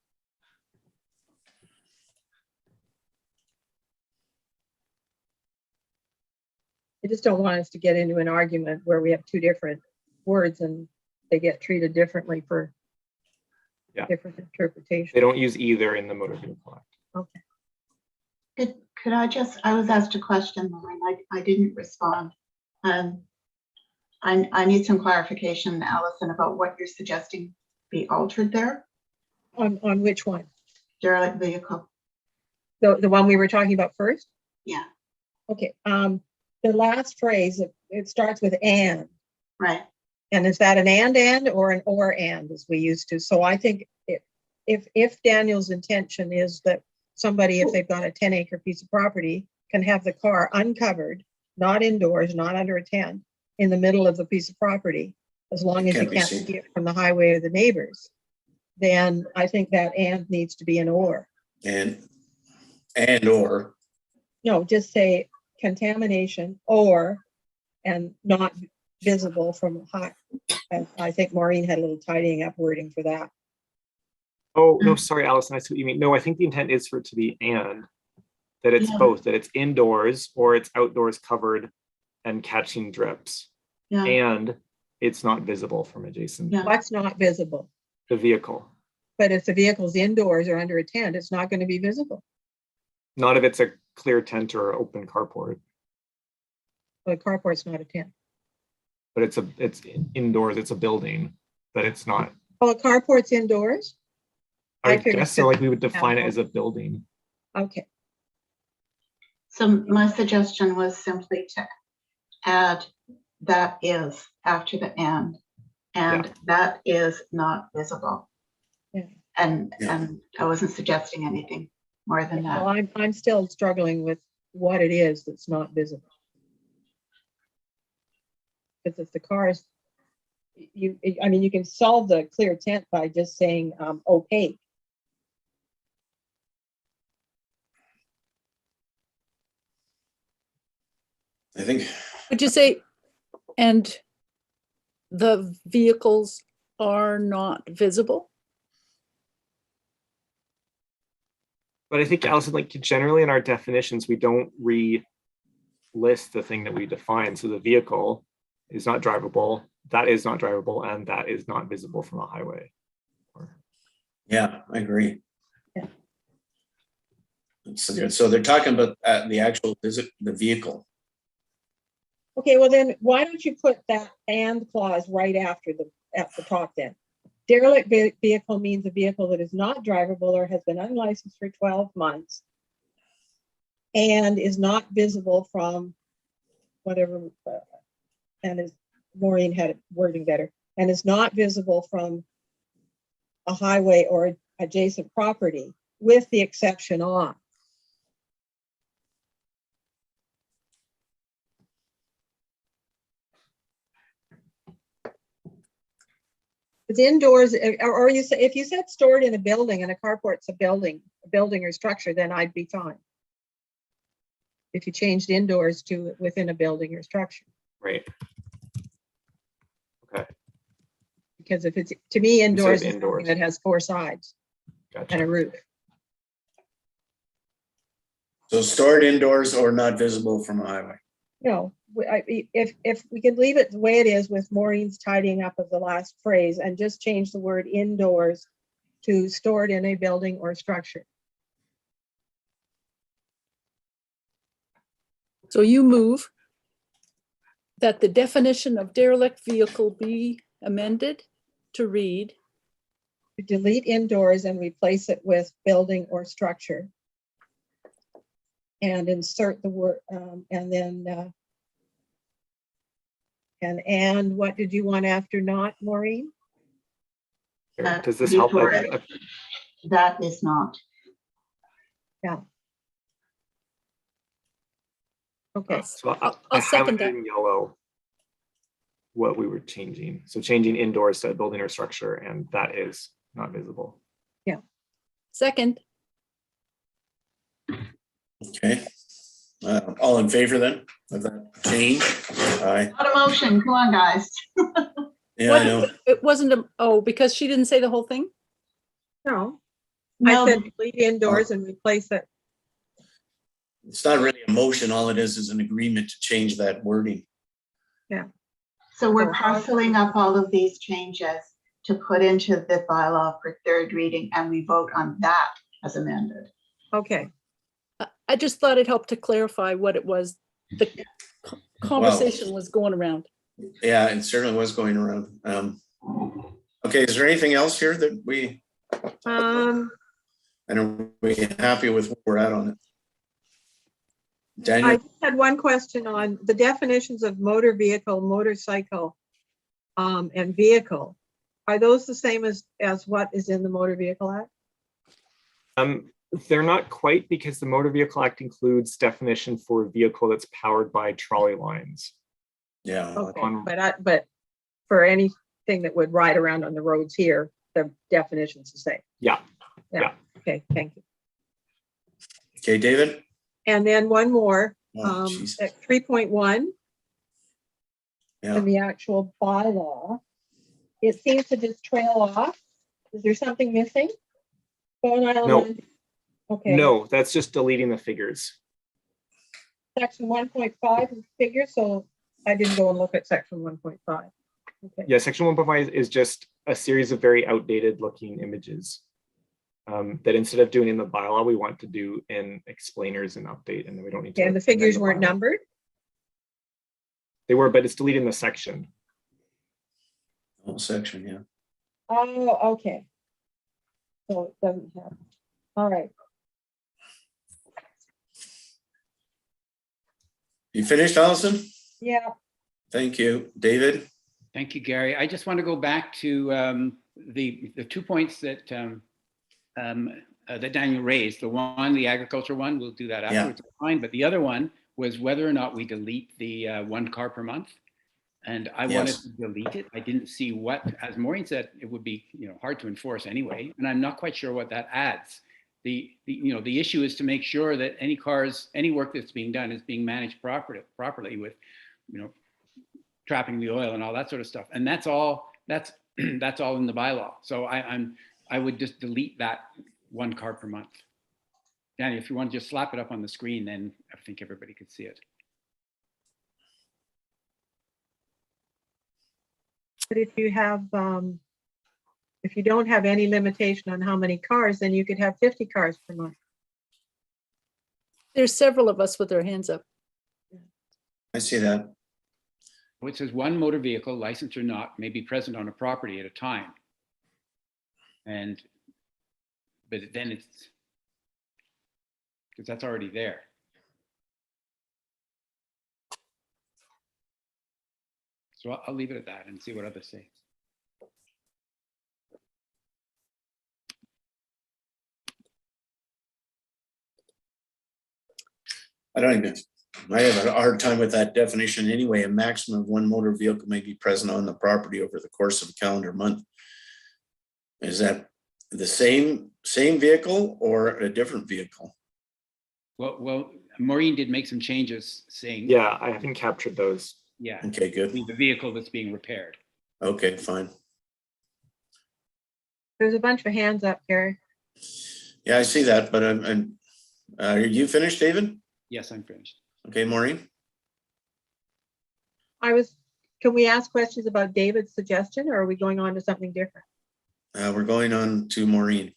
I just don't want us to get into an argument where we have two different words and they get treated differently for different interpretations. They don't use either in the Motor Vehicle Act. Okay. Could I just, I was asked a question, Lauren, I didn't respond. I need some clarification, Allison, about what you're suggesting be altered there. On which one? Derelict vehicle. The one we were talking about first? Yeah. Okay, the last phrase, it starts with and. Right. And is that an and or an or and as we used to? So I think if Daniel's intention is that somebody, if they've got a 10-acre piece of property, can have the car uncovered, not indoors, not under a tent, in the middle of the piece of property, as long as you can't see it from the highway or the neighbors, then I think that and needs to be an or. And or. No, just say contamination or, and not visible from high. And I think Maureen had a little tidying up wording for that. Oh, no, sorry, Allison, I see what you mean. No, I think the intent is for it to be and, that it's both, that it's indoors or it's outdoors covered and catching drips. Yeah. And it's not visible from adjacent. Yeah. What's not visible? The vehicle. But if the vehicle's indoors or under a tent, it's not going to be visible. Not if it's a clear tent or open carport, Well, a carport's not a tent. but it's indoors, it's a building, but it's not. Oh, a carport's indoors? I figured guess so, like we would it's define it as a building. Okay. So my suggestion was simply to add that is after the and that is not visible. Yeah. And I wasn't suggesting anything more than that. Well, I'm still struggling with what it is that's not visible. Because if the car is, I mean, you can solve the clear tent by just saying opaque. I think, Would you say, and the vehicles are not visible? But I think, Allison, like generally in our definitions, we don't list the thing that we define. So the vehicle is not drivable, that is not drivable, and that is not visible from a highway. yeah, I agree. Yeah. So they're talking about the actual the vehicle. Okay, well then, why don't you put that and clause right after at the top then? Derelict vehicle means a vehicle that is not drivable or has been unlicensed for 12 months and is not visible from whatever, and is, Maureen had it wording better, and is not visible from a highway or adjacent property, with the exception of. It's indoors, or you say, if you said stored in a building and a carport's a building or structure, then I'd be fine. If you changed indoors to within a building or structure. Right. Okay. Because if it's, to me, indoors is indoors. something that has 4 sides Gotcha. and a roof. So stored indoors or not visible from a highway. No, if we could leave it the way it is with Maureen's tidying up of the last phrase and just change the word indoors to stored in a building or structure. So you move that the definition of derelict vehicle be amended to read. Delete indoors and replace it with building or structure. And insert the word, and then, and what did you want after not, Maureen? Does this help? That is not. Yeah. Okay. So I'll second that. in yellow what we were changing. So changing indoors to building or structure, and that is not visible. Yeah. Second. Okay. All in favor then of that change? Aye. Not a motion, come on, guys. Yeah, I know. It wasn't because she didn't say the whole thing? No, No, I said delete indoors and replace it. It's not really a motion. All it is an agreement to change that wording. so we're So how- parceling up all of these changes to put into the bylaw for third reading, and we vote on that as amended. Okay, I just thought it helped to clarify what it was. The conversation was going around. Yeah, it certainly was going around. Okay, is there anything else here that and are we happy with where we're at on it? I Daniel? just had one question on the definitions of motor vehicle, motorcycle, and vehicle. Are those the same as what is in the Motor Vehicle Act? They're not quite, because the Motor Vehicle Act includes definition for a vehicle that's powered by trolley lines. Yeah. Okay, but for anything that would ride around on the roads here, the definition's the same. Yeah. Okay, thank you. Okay, David? And then one more, Oh, Jesus. at 3.1, Yeah. in the actual bylaw, it seems to just trail off. Is there something missing? Bowen Island. No. Okay. No, that's just deleting the figures. Section 1.5 is figure, so I didn't go and look at section 1.5. Okay. Yeah, section 1.5 is just a series of very outdated looking images that instead of doing in the bylaw, we want to do in explainers and update, and then we don't need to. And the figures amend weren't bylaw. numbered? They were, but it's deleting the section. Whole section, yeah. Oh, okay. So it doesn't have, all right. You finished, Allison? Yeah, Thank you. David? Thank you, Gary. I just want to go back to the 2 points that that Daniel raised. The one, the agriculture one, we'll do that afterwards. Fine. But the other one was whether or not we delete the 1 car per month. And I wanted to delete it. I didn't see what, as Maureen said, it would be hard to enforce anyway. And I'm not quite sure what that adds. The issue is to make sure that any work that's being done is being managed properly with, trapping the oil and all that sort of stuff. And that's all in the bylaw. So I would just delete that 1 car per month. Danny, if you want to just slap it up on the screen, then I think everybody could see it. but if you have, if you don't have any limitation on how many cars, then you could have 50 cars per month. There's several of us with their hands up. I see that. It says 1 motor vehicle, licensed or not, may be present on a property at a time. But then it's, because that's already there. So I'll leave it at that and see what others say. I don't even, I have a hard time with that definition anyway. A maximum of 1 motor vehicle may be present on the property over the course of a calendar month. Is that the same vehicle or a different vehicle? Well, Maureen did make some changes saying. Yeah, I haven't captured those. Yeah. Okay, good. The vehicle that's being repaired. Okay, fine. There's a bunch of hands up, Gary. Yeah, I see that, but are you finished, David? Yes, I'm finished. Okay, Maureen? Can we ask questions about David's suggestion, or are we going on to something different? We're going on to Maureen.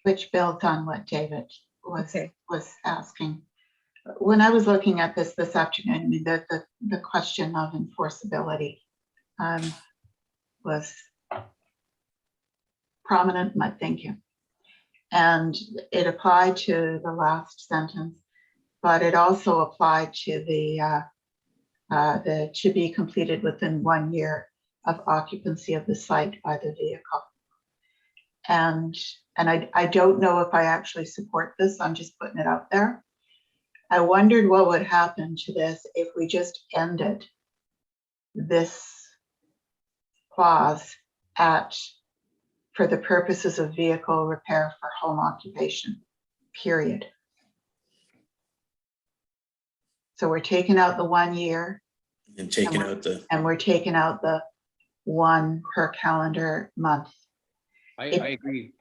Which builds on what David Okay. was asking. When I was looking at this afternoon, I mean, the question of enforceability was prominent in my thinking. And it applied to the last sentence, but it also applied to the to be completed within 1 year of occupancy of the site by the vehicle. And I don't know if I actually support this. I'm just putting it out there. I wondered what would happen to this if we just ended this clause at, for the purposes of vehicle repair for home occupation, period. So we're taking out the 1 year And taking out the, And we're taking out the one per calendar month. I agree.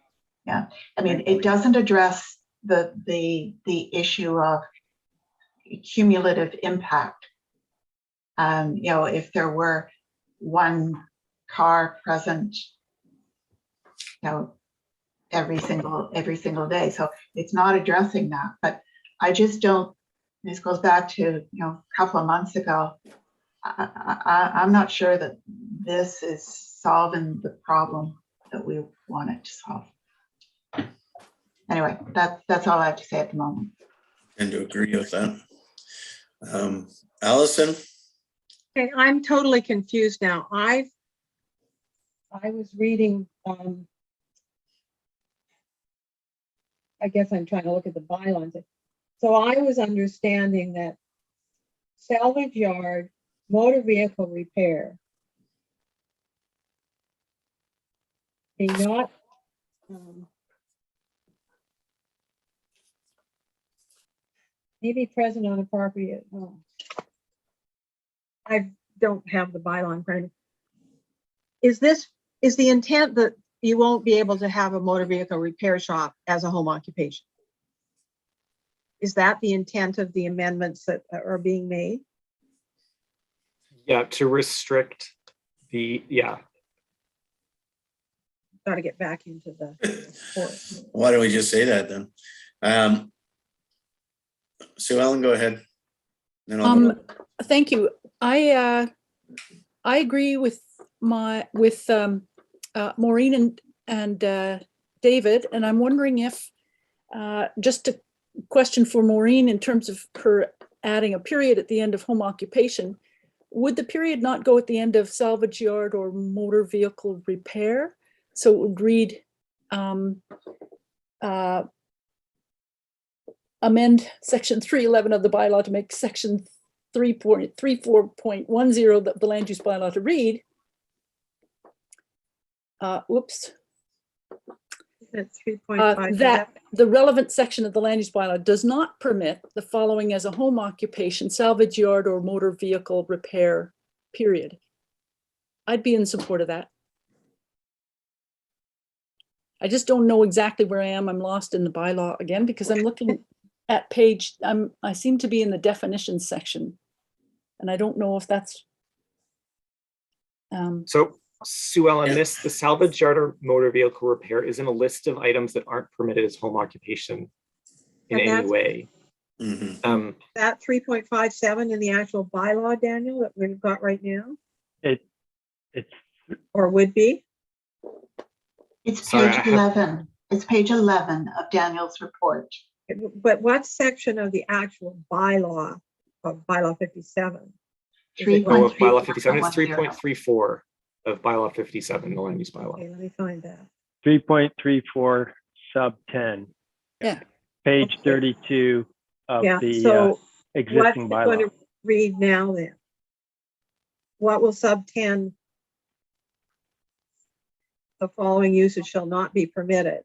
I mean, it doesn't address the issue of cumulative impact. You know, if there were one car present, you know, every single day. So it's not addressing that, but I just don't, this goes back to, you know, a couple of months ago. I'm not sure that this is solving the problem that we want it to solve. Anyway, that's all I have to say at the moment. and to agree with that. Allison? Okay, I'm totally confused now. I was reading, I guess I'm trying to look at the bylaws. So I was understanding that salvage yard, motor vehicle repair may not maybe present on a property at home. I don't have the bylaw in front of me. Is the intent that you won't be able to have a motor vehicle repair shop as a home occupation? Is that the intent of the amendments that are being made? Yeah, to restrict the, yeah. Got to get back into the report. Why don't we just say that then? Sue Ellen, go ahead. Then I'll go. Thank you. I agree with Maureen and David, and I'm wondering if just a question for Maureen in terms of her adding a period at the end of home occupation. Would the period not go at the end of salvage yard or motor vehicle repair? So it would read amend section 311 of the bylaw to make section 3.34.10 of the land use bylaw to read. Whoops. That's 3.5. That the relevant section of the land use bylaw does not permit the following as a home occupation, salvage yard or motor vehicle repair, period. I'd be in support of that. I just don't know exactly where I am. I'm lost in the bylaw again because I'm looking at page, I seem to be in the definitions section. And I don't know if that's. So Sue Ellen, the salvage yard or motor vehicle repair is in a list of items that aren't permitted as home occupation in any way. Mm-hmm. That 3.57 in the actual bylaw, Daniel, that we've got right now? It's or would be? It's page 11. It's page 11 of Daniel's report. But what section of the actual bylaw of bylaw 57? Oh, of bylaw 57, it's 3.34 of bylaw 57, the land use bylaw. Okay, let me find that. 3.34 sub 10. Yeah. Page 32 of the existing bylaw. What's going to read now then? What will sub 10? The following uses shall not be permitted.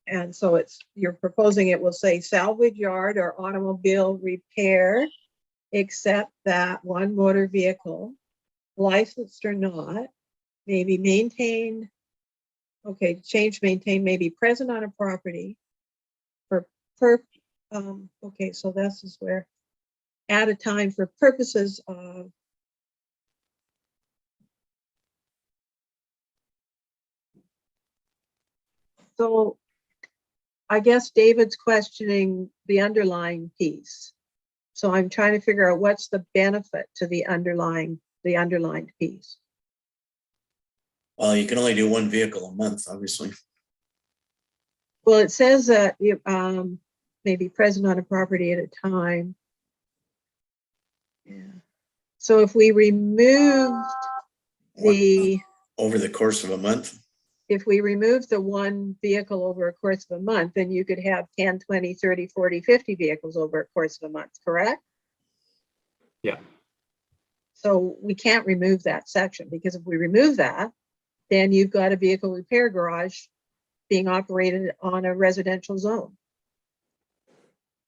And so it's, you're proposing it will say salvage yard or automobile repair, except that one motor vehicle, licensed or not, may be maintained. Okay, change maintained may be present on a property for okay, so this is where at a time for purposes of so I guess David's questioning the underlying piece. So I'm trying to figure out what's the benefit to the underlined piece. Well, you can only do one vehicle a month, obviously. Well, it says that you may be present on a property at a time. Yeah. So if we removed over the course of a month. If we remove the one vehicle over a course of a month, then you could have 10, 20, 30, 40, 50 vehicles over a course of a month, correct? Yeah. So we can't remove that section because if we remove that, then you've got a vehicle repair garage being operated on a residential zone.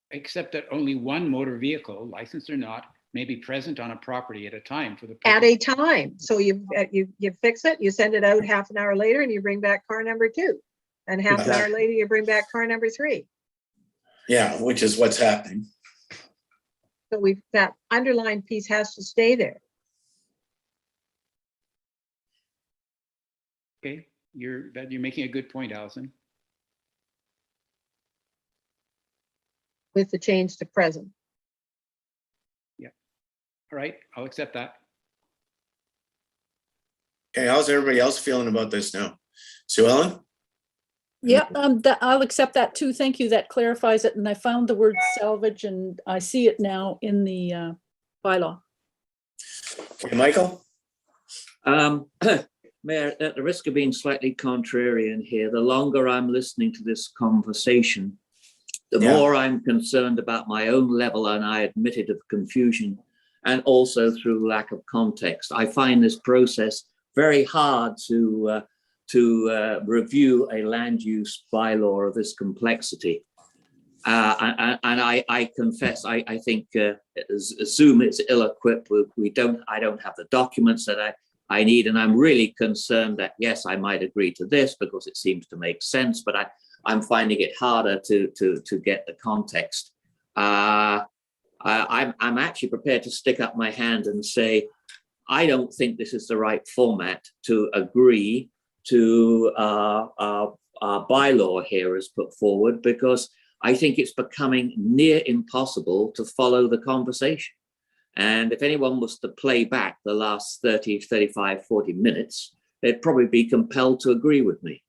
Except that only one motor vehicle, licensed or not, may be present on a property at a time for the. At a time. So you fix it, you send it out half an hour later and you bring back car number 2. And half an hour later, you bring back car number 3. Yeah, which is what's happening. So that underlined piece has to stay there. Okay, you're making a good point, Allison. With the change to present. All right, I'll accept that. Okay, how's everybody else feeling about this now? Sue Ellen? Yeah, I'll accept that too. Thank you. That clarifies it. And I found the word salvage and I see it now in the bylaw. Okay, Michael? Mayor, at the risk of being slightly contrarian here, the longer I'm listening to this conversation, the more I'm concerned about my own level, and I admit it, of confusion, and also through lack of context. I find this process very hard to review a land use bylaw of this complexity. And I confess, I think Zoom is ill-equipped. I don't have the documents that I need, and I'm really concerned that, yes, I might agree to this because it seems to make sense, but I'm finding it harder to get the context. I'm actually prepared to stick up my hand and say, I don't think this is the right format to agree to our bylaw here as put forward, because I think it's becoming near impossible to follow the conversation. And if anyone was to play back the last 30, 35, 40 minutes, they'd probably be compelled to agree with me.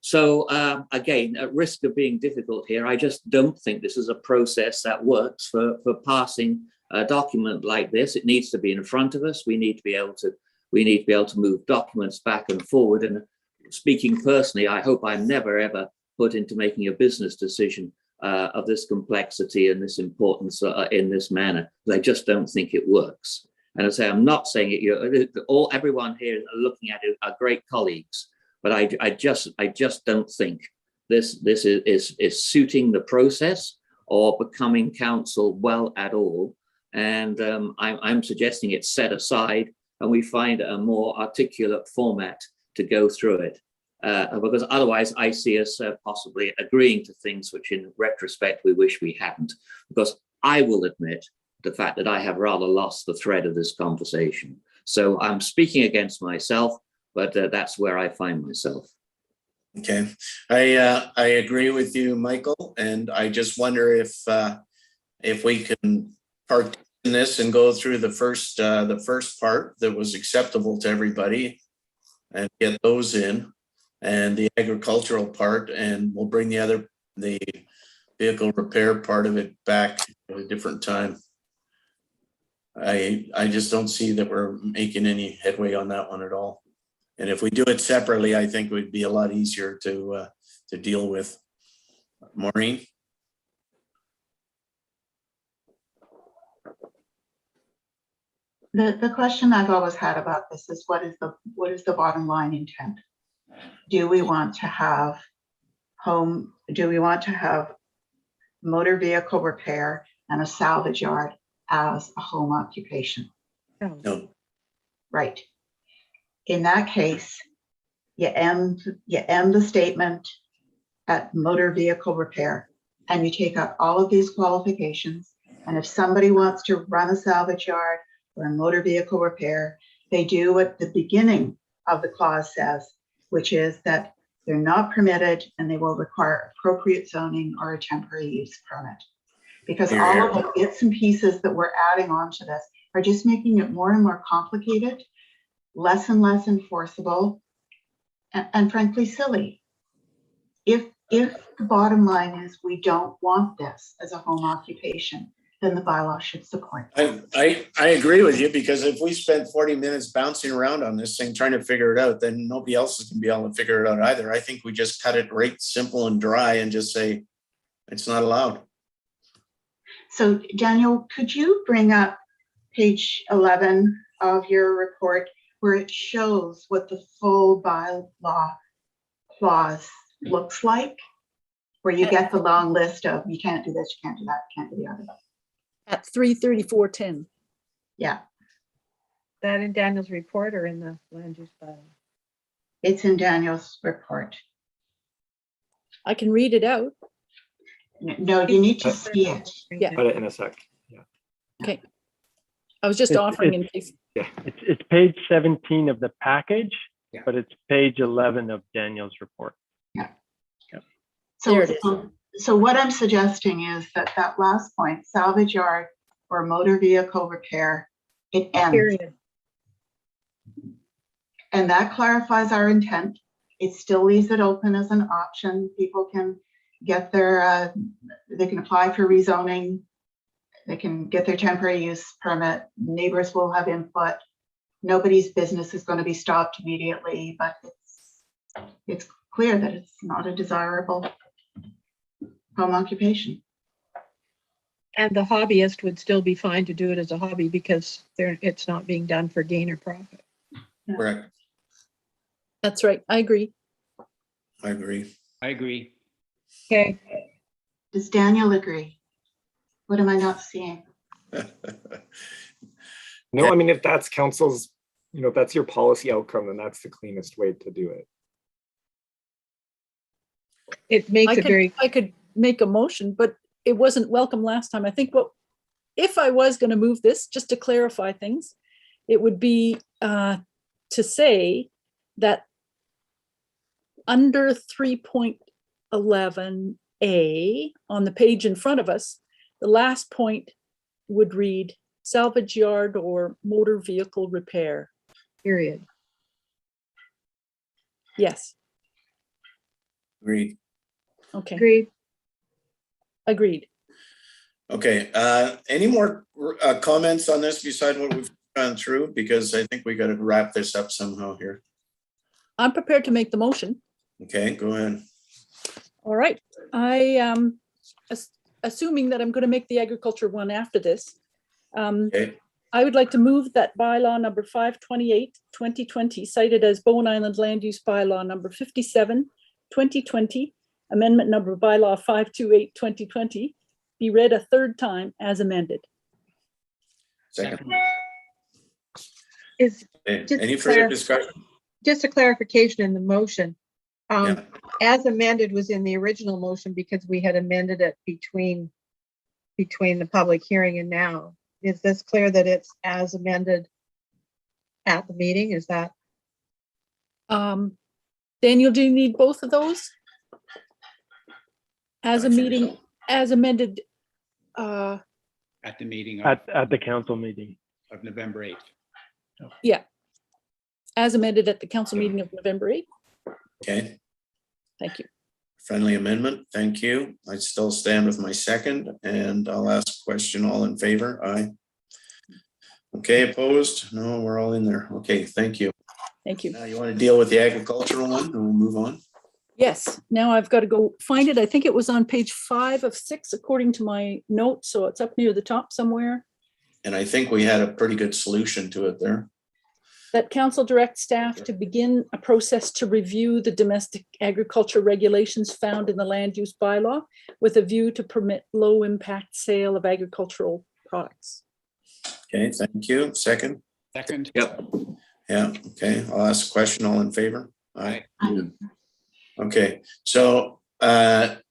So again, at risk of being difficult here, I just don't think this is a process that works for passing a document like this. It needs to be in front of us. We need to be able to move documents back and forward. And speaking personally, I hope I'm never ever put into making a business decision of this complexity and this importance in this manner. I just don't think it works. And I say, I'm not saying it. Everyone here looking at it are great colleagues. But I just don't think this is suiting the process or becoming council well at all. And I'm suggesting it's set aside and we find a more articulate format to go through it. Because otherwise I see us possibly agreeing to things which in retrospect we wish we hadn't. Because I will admit the fact that I have rather lost the thread of this conversation. So I'm speaking against myself. But that's where I find myself. Okay, I agree with you, Michael, and I just wonder if we can part in this and go through the first part that was acceptable to everybody, and get those in, and the agricultural part, and we'll bring the vehicle repair part of it back at a different time. I just don't see that we're making any headway on that one at all. And if we do it separately, I think it would be a lot easier to deal with. Maureen? The question I've always had about this is what is the bottom line intent? Do we want to have motor vehicle repair and a salvage yard as a home occupation? No. Right. In that case, you end the statement at motor vehicle repair and you take out all of these qualifications. And if somebody wants to run a salvage yard or a motor vehicle repair, they do what the beginning of the clause says, which is that they're not permitted and they will require appropriate zoning or a temporary use permit. Because all of the bits and pieces that we're adding on to this are just making it more and more complicated, less and less enforceable, and frankly silly. If the bottom line is we don't want this as a home occupation, then the bylaw should support that. I agree with you, because if we spend 40 minutes bouncing around on this thing trying to figure it out, then nobody else is going to be able to figure it out either. I think we just cut it right simple and dry and just say it's not allowed. So Daniel, could you bring up page 11 of your report, where it shows what the full bylaw clause looks like, where you get the long list of you can't do this, you can't do that, you can't do the other. At 33410. Yeah, That in Daniel's report or in the land use bylaw? it's in Daniel's report. I can read it out. No, you need to see it. Yeah. Got it in a sec. Yeah. Okay. I was just It's- offering in case. It's page 17 of the package, Yeah. but it's page 11 of Daniel's report. There So, it is. so what I'm suggesting is that last point, salvage yard or motor vehicle repair, it ends. Period. And that clarifies our intent. It still leaves it open as an option. People can get their, they can apply for rezoning. They can get their temporary use permit. Neighbors will have input. Nobody's business is going to be stopped immediately, but it's clear that it's not a desirable home occupation. And the hobbyist would still be fine to do it as a hobby because it's not being done for gain or profit. Correct. That's right. I agree. I agree. I agree. Okay, Does Daniel agree? What am I not seeing? No, I mean, if that's council's, if that's your policy outcome, then that's the cleanest way to do it. it makes it very, I could make a motion, but it wasn't welcome last time. I think if I was going to move this, just to clarify things, it would be to say that under 3.11A on the page in front of us, the last point would read salvage yard or motor vehicle repair. period. Yes. Agreed. Okay. Agreed. Agreed. Okay, any more comments on this beside what we've gone through? Because I think we got to wrap this up somehow here. I'm prepared to make the motion. Okay, go ahead. All right. I assuming that I'm going to make the agriculture one after this. Okay, I would like to move that bylaw number 528, 2020, cited as Bowen Island Land Use Bylaw number 57, 2020, amendment number bylaw 528, 2020, be read a third time as amended. second. Is Okay, Just any further clar- discussion? just a clarification in the motion. Yeah. As amended was in the original motion because we had amended it between the public hearing and now. Is this clear that it's as amended at the meeting? Is that? Daniel, do you need both of those? As a I think meeting, as amended, At the meeting At the council meeting. of November 8th. as amended at the council meeting of November 8th. Okay, Thank you. friendly amendment, thank you. I still stand with my second, and I'll ask a question. All in favor? Aye. Okay, opposed? No, we're all in there. Okay, thank you. Thank you. Now you want to deal with the agricultural one, and we'll move on? Yes, now I've got to go find it. I think it was on page 5 of 6, according to my notes, so it's up near the top somewhere. And I think we had a pretty good solution to it there. That council directs staff to begin a process to review the domestic agriculture regulations found in the land use bylaw with a view to permit low impact sale of agricultural products. Okay, thank you. Second? Second. Yep. Yeah, okay, I'll ask a question. All in favor? Aye. Aye. Okay, so the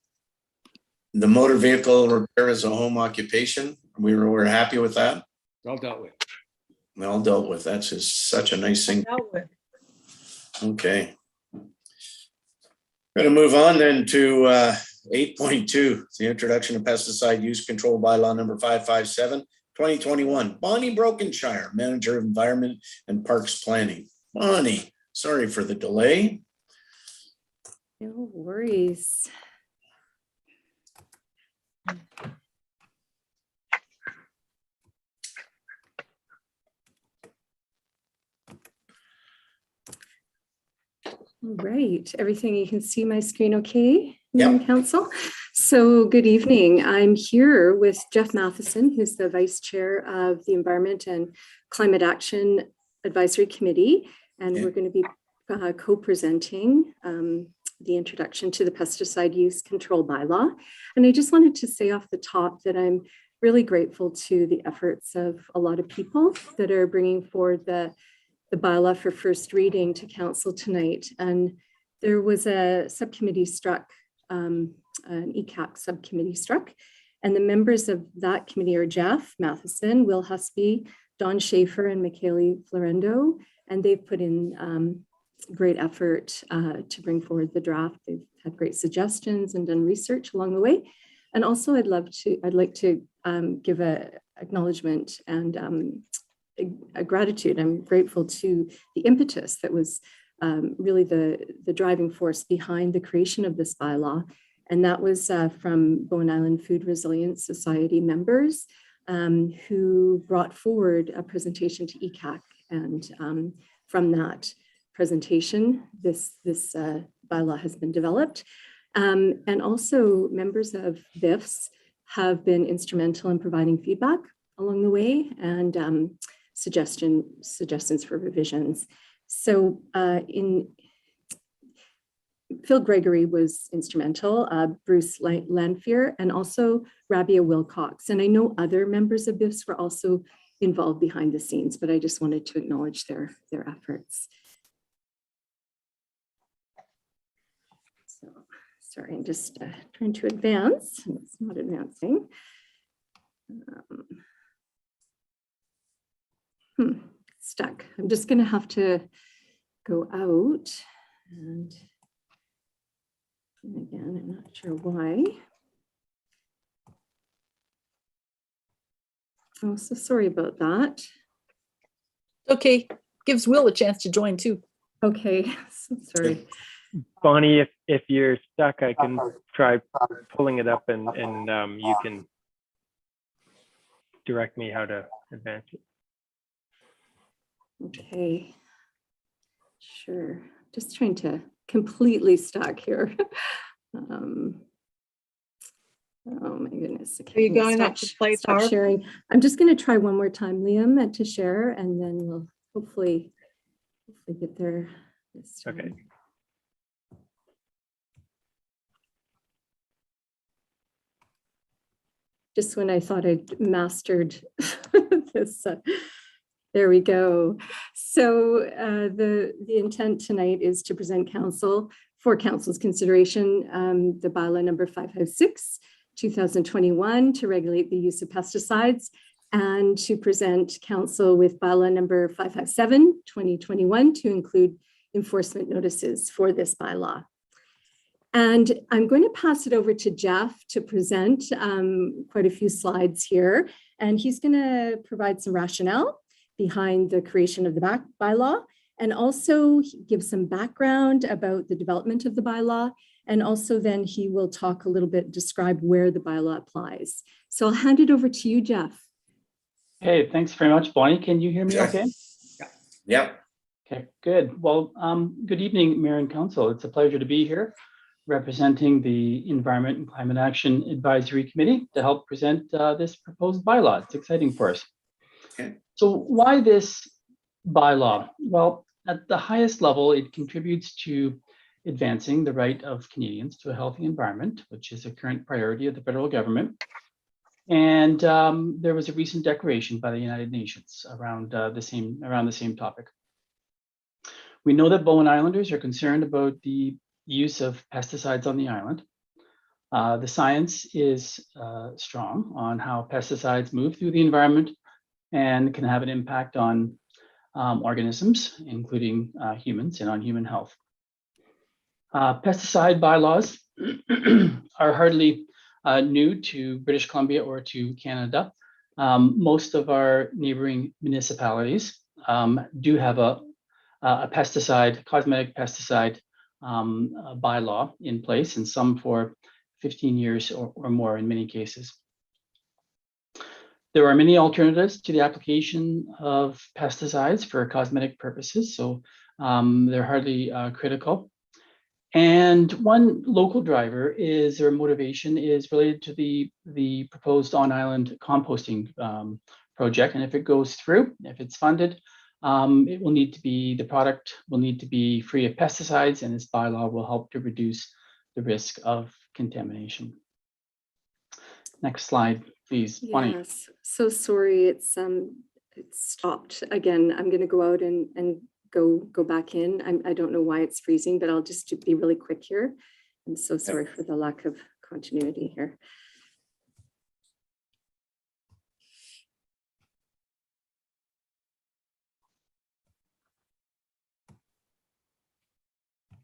motor vehicle repair is a home occupation. We're happy with that. Well dealt with. Well dealt with. That's just such a nice thing. Dealt with. Okay. Going to move on then to 8.2, the introduction of pesticide use control bylaw number 557, 2021. Bonnie Brokenshire, Manager of Environment and Parks Planning. Bonnie, sorry for the delay. No worries. All right, everything, you can see my screen okay, Yep. Council? So good evening. I'm here with Jeff Matheson, who's the Vice Chair of the Environment and Climate Action Advisory Committee, and Okay. we're going to be co-presenting the introduction to the pesticide use control bylaw. And I just wanted to say off the top that I'm really grateful to the efforts of a lot of people that are bringing forward the bylaw for first reading to council tonight. And there was a subcommittee struck, an ECAC subcommittee struck, and the members of that committee are Jeff Matheson, Will Husby, Don Schaefer, and Michaeli Florendo, and they've put in great effort to bring forward the draft. They've had great suggestions and done research along the way. And also I'd like to give a acknowledgement and a gratitude. I'm grateful to the impetus that was really the driving force behind the creation of this bylaw. And that was from Bowen Island Food Resilience Society members who brought forward a presentation to ECAC. And from that presentation, this bylaw has been developed. And also members of BIFs have been instrumental in providing feedback along the way and suggestions for revisions. So Phil Gregory was instrumental, Bruce Lanfear, and also Rabia Wilcox. And I know other members of BIFs were also involved behind the scenes, but I just wanted to acknowledge their efforts. So, sorry, I'm just trying to advance. It's not advancing. Stuck. I'm just going to have to go out. And again, I'm not sure why. Oh, so sorry about that. Okay, gives Will a chance to join too. Okay, so sorry. Bonnie, if you're stuck, I can try pulling it up and you can direct me how to advance it. Okay, sure. Just trying to completely stuck here. Oh my goodness. Are you going up to play stop sharing? I'm just going to try one more time, Liam, to share, and then we'll hopefully get there this time. Okay. Just when I thought I'd mastered this, there we go. So the intent tonight is to present for council's consideration, the bylaw number 556, 2021 to regulate the use of pesticides, and to present council with bylaw number 557, 2021 to include enforcement notices for this bylaw. And I'm going to pass it over to Jeff to present quite a few slides here. And he's going to provide some rationale behind the creation of the bylaw, and also give some background about the development of the bylaw. And also then he will talk a little bit, describe where the bylaw applies. So I'll hand it over to you, Jeff. Hey, thanks very much, Bonnie. Can you hear me okay? Yep. Okay, good. Well, good evening, Mayor and Council. It's a pleasure to be here representing the Environment and Climate Action Advisory Committee to help present this proposed bylaw. It's exciting for us. Okay. So why this bylaw? Well, at the highest level, it contributes to advancing the right of Canadians to a healthy environment, which is a current priority of the federal government. And there was a recent declaration by the United Nations around the same topic. We know that Bowen Islanders are concerned about the use of pesticides on the island. The science is strong on how pesticides move through the environment and can have an impact on organisms, including humans, and on human health. Pesticide bylaws are hardly new to British Columbia or to Canada. Most of our neighboring municipalities do have a cosmetic pesticide bylaw in place, and some for 15 years or more in many cases. There are many alternatives to the application of pesticides for cosmetic purposes, so they're hardly critical. And one local driver or motivation is related to the proposed on-island composting project. And if it goes through, if it's funded, the product will need to be free of pesticides, and this bylaw will help to reduce the risk of contamination. Next slide, please, Bonnie. Yes, so sorry, it's stopped again. I'm going to go out and go back in. I don't know why it's freezing, but I'll just be really quick here. I'm so sorry for the lack of continuity here.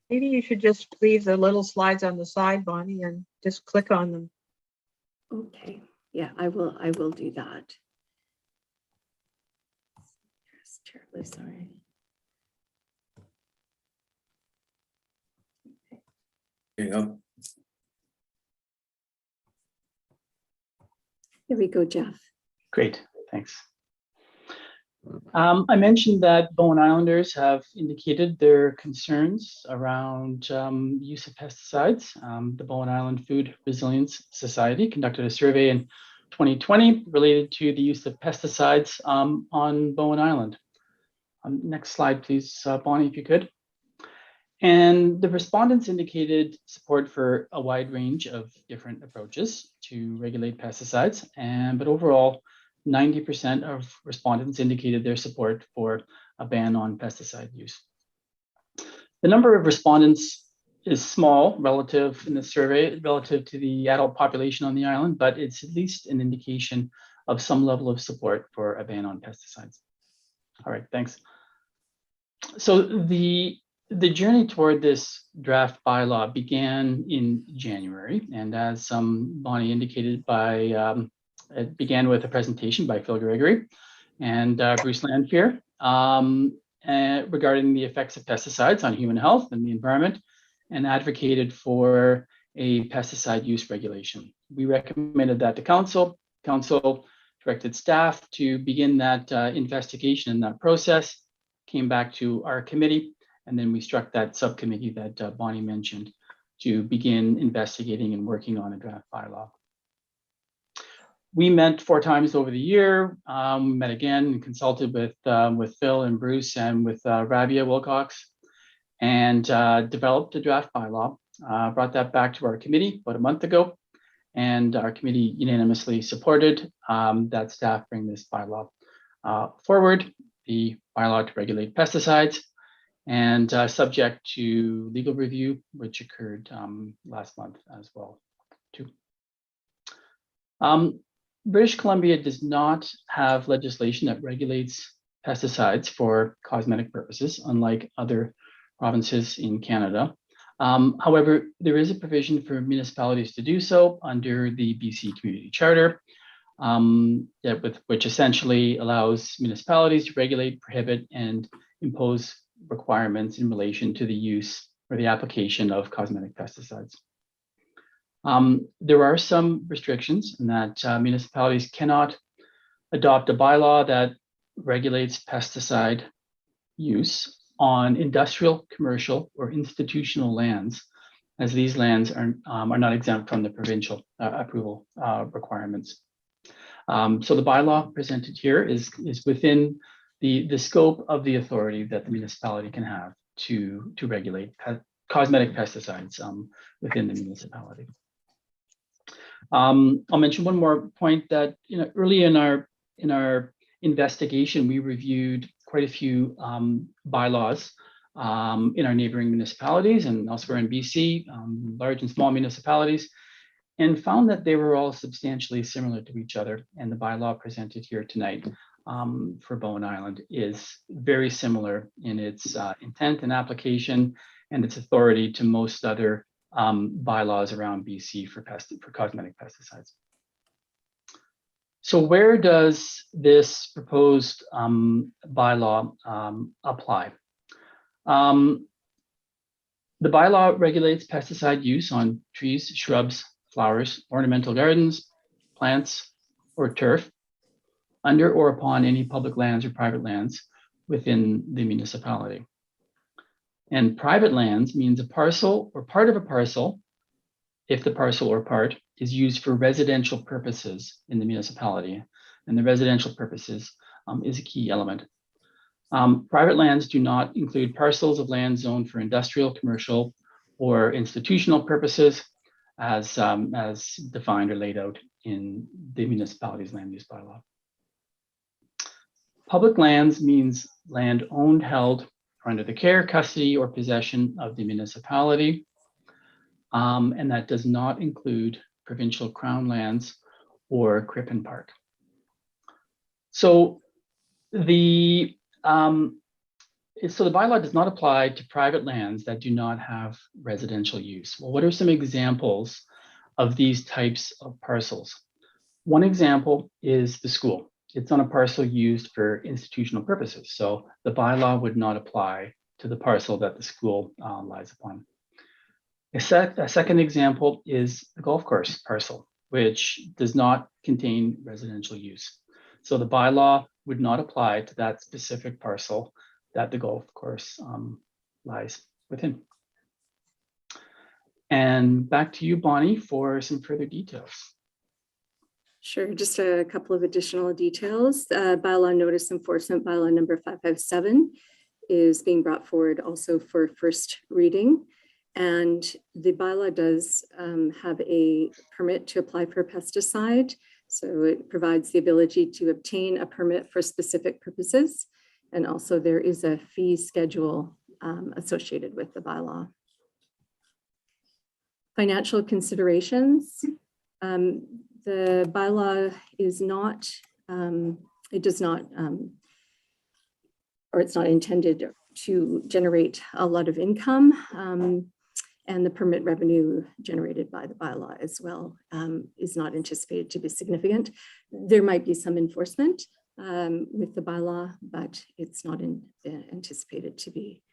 Maybe you should just leave the little slides on the side, Bonnie, and just click on them. Okay, yeah, I will do that. Terribly sorry. There you go. Here we go, Jeff. Great, thanks. I mentioned that Bowen Islanders have indicated their concerns around use of pesticides. The Bowen Island Food Resilience Society conducted a survey in 2020 related to the use of pesticides on Bowen Island. Next slide, please, Bonnie, if you could. And the respondents indicated support for a wide range of different approaches to regulate pesticides, but overall, 90% of respondents indicated their support for a ban on pesticide use. The number of respondents is small relative in the survey, relative to the adult population on the island, but it's at least an indication of some level of support for a ban on pesticides. All right, thanks. So the journey toward this draft bylaw began in January, and as Bonnie indicated, it began with a presentation by Phil Gregory and Bruce Lanphier regarding the effects of pesticides on human health and the environment, and advocated for a pesticide use regulation. We recommended that to council. Council directed staff to begin that investigation and that process, came back to our committee, and then we struck that subcommittee that Bonnie mentioned to begin investigating and working on a draft bylaw. We met 4 times over the year. We met again and consulted with Phil and Bruce and with Rabia Wilcox, and developed a draft bylaw. Brought that back to our committee about a month ago, and our committee unanimously supported that staff bring this bylaw forward, the bylaw to regulate pesticides, and subject to legal review, which occurred last month as well, too. British Columbia does not have legislation that regulates pesticides for cosmetic purposes, unlike other provinces in Canada. However, there is a provision for municipalities to do so under the BC Community Charter, which essentially allows municipalities to regulate, prohibit, and impose requirements in relation to the use or the application of cosmetic pesticides. There are some restrictions in that municipalities cannot adopt a bylaw that regulates pesticide use on industrial, commercial, or institutional lands, as these lands are not exempt from the provincial approval requirements. So the bylaw presented here is within the scope of the authority that the municipality can have to regulate cosmetic pesticides within the municipality. I'll mention one more point that early in our investigation, we reviewed quite a few bylaws in our neighboring municipalities and elsewhere in BC, large and small municipalities, and found that they were all substantially similar to each other. And the bylaw presented here tonight for Bowen Island is very similar in its intent and application and its authority to most other bylaws around BC for cosmetic pesticides. So where does this proposed bylaw apply? The bylaw regulates pesticide use on trees, shrubs, flowers, ornamental gardens, plants, or turf under or upon any public lands or private lands within the municipality. And private lands means a parcel or part of a parcel, if the parcel or part is used for residential purposes in the municipality. And the residential purposes is a key element. Private lands do not include parcels of land zoned for industrial, commercial, or institutional purposes, as defined or laid out in the municipality's land use bylaw. Public lands means land owned, held, or under the care, custody, or possession of the municipality. And that does not include provincial crown lands or Crippen Park. So the bylaw does not apply to private lands that do not have residential use. Well, what are some examples of these types of parcels? One example is the school. It's on a parcel used for institutional purposes. So the bylaw would not apply to the parcel that the school lies upon. A second example is the golf course parcel, which does not contain residential use. So the bylaw would not apply to that specific parcel that the golf course lies within. And back to you, Bonnie, for some further details. Sure, just a couple of additional details. Bylaw notice enforcement, bylaw number 557 is being brought forward also for first reading. And the bylaw does have a permit to apply for pesticide. So it provides the ability to obtain a permit for specific purposes. And also there is a fee schedule associated with the bylaw. Financial considerations. The bylaw is not, it does not, or it's not intended to generate a lot of income. And the permit revenue generated by the bylaw as well is not anticipated to be significant. There might be some enforcement with the bylaw, but it's not anticipated to be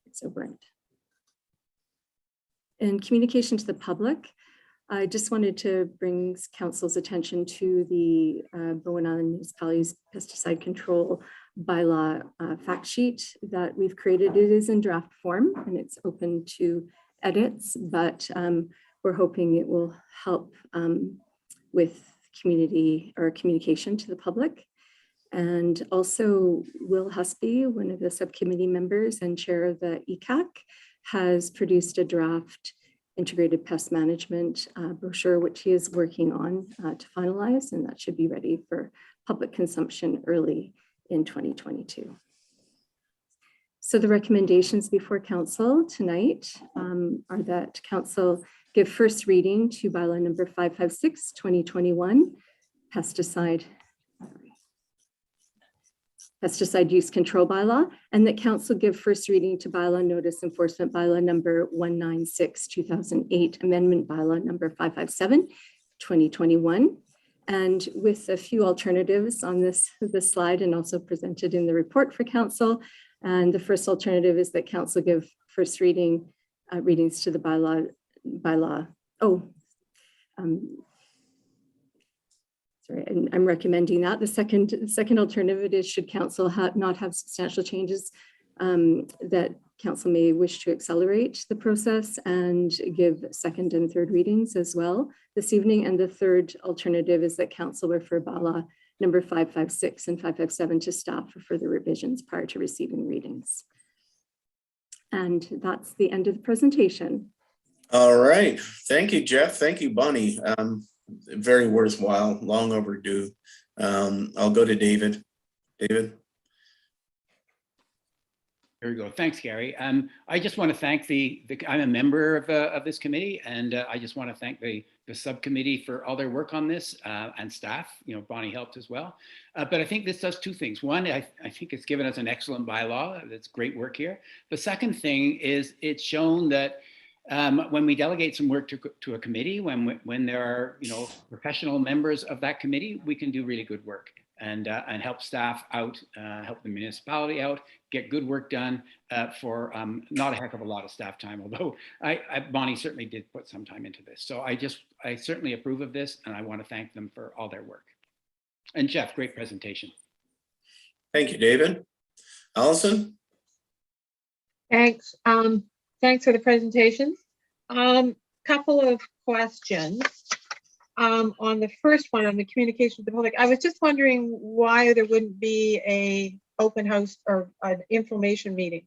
exorbitant. In communication to the public, I just wanted to bring council's attention to the Bowenan Municipality's pesticide control bylaw fact sheet that we've created. It is in draft form and it's open to edits, but we're hoping it will help with community or communication to the public. And also Will Husby, one of the subcommittee members and chair of the ECAC, has produced a draft integrated pest management brochure, which he is working on to finalize, and that should be ready for public consumption early in 2022. So the recommendations before council tonight are that council give first reading to bylaw number 556, 2021, pesticide use control bylaw, and that council give first reading to bylaw notice enforcement bylaw number 196, 2008, amendment bylaw number 557, 2021. And with a few alternatives on this slide and also presented in the report for council. And the first alternative is that council give first reading readings to the bylaw. Sorry, and I'm recommending that. The second alternative is should council not have substantial changes that council may wish to accelerate the process and give second and third readings as well this evening. And the third alternative is that council refer bylaw number 556 and 557 to staff for further revisions prior to receiving readings. And that's the end of the presentation. All right. Thank you, Jeff. Thank you, Bonnie. Very worthwhile, long overdue. I'll go to David. David. There we go. Thanks, Gary. I just want to thank I'm a member of this committee, and I just want to thank the subcommittee for all their work on this and staff. You know, Bonnie helped as well. But I think this does two things. One, I think it's given us an excellent bylaw. That's great work here. The second thing is it's shown that when we delegate some work to a committee, when there are professional members of that committee, we can do really good work and help staff out, help the municipality out, get good work done for not a heck of a lot of staff time. Although Bonnie certainly did put some time into this, so I certainly approve of this, and I want to thank them for all their work. And Jeff, great presentation. Thank you, David. Allison. Thanks. Thanks for the presentation. Couple of questions. On the first one, on the communication with the public, I was just wondering why there wouldn't be a open house or an information meeting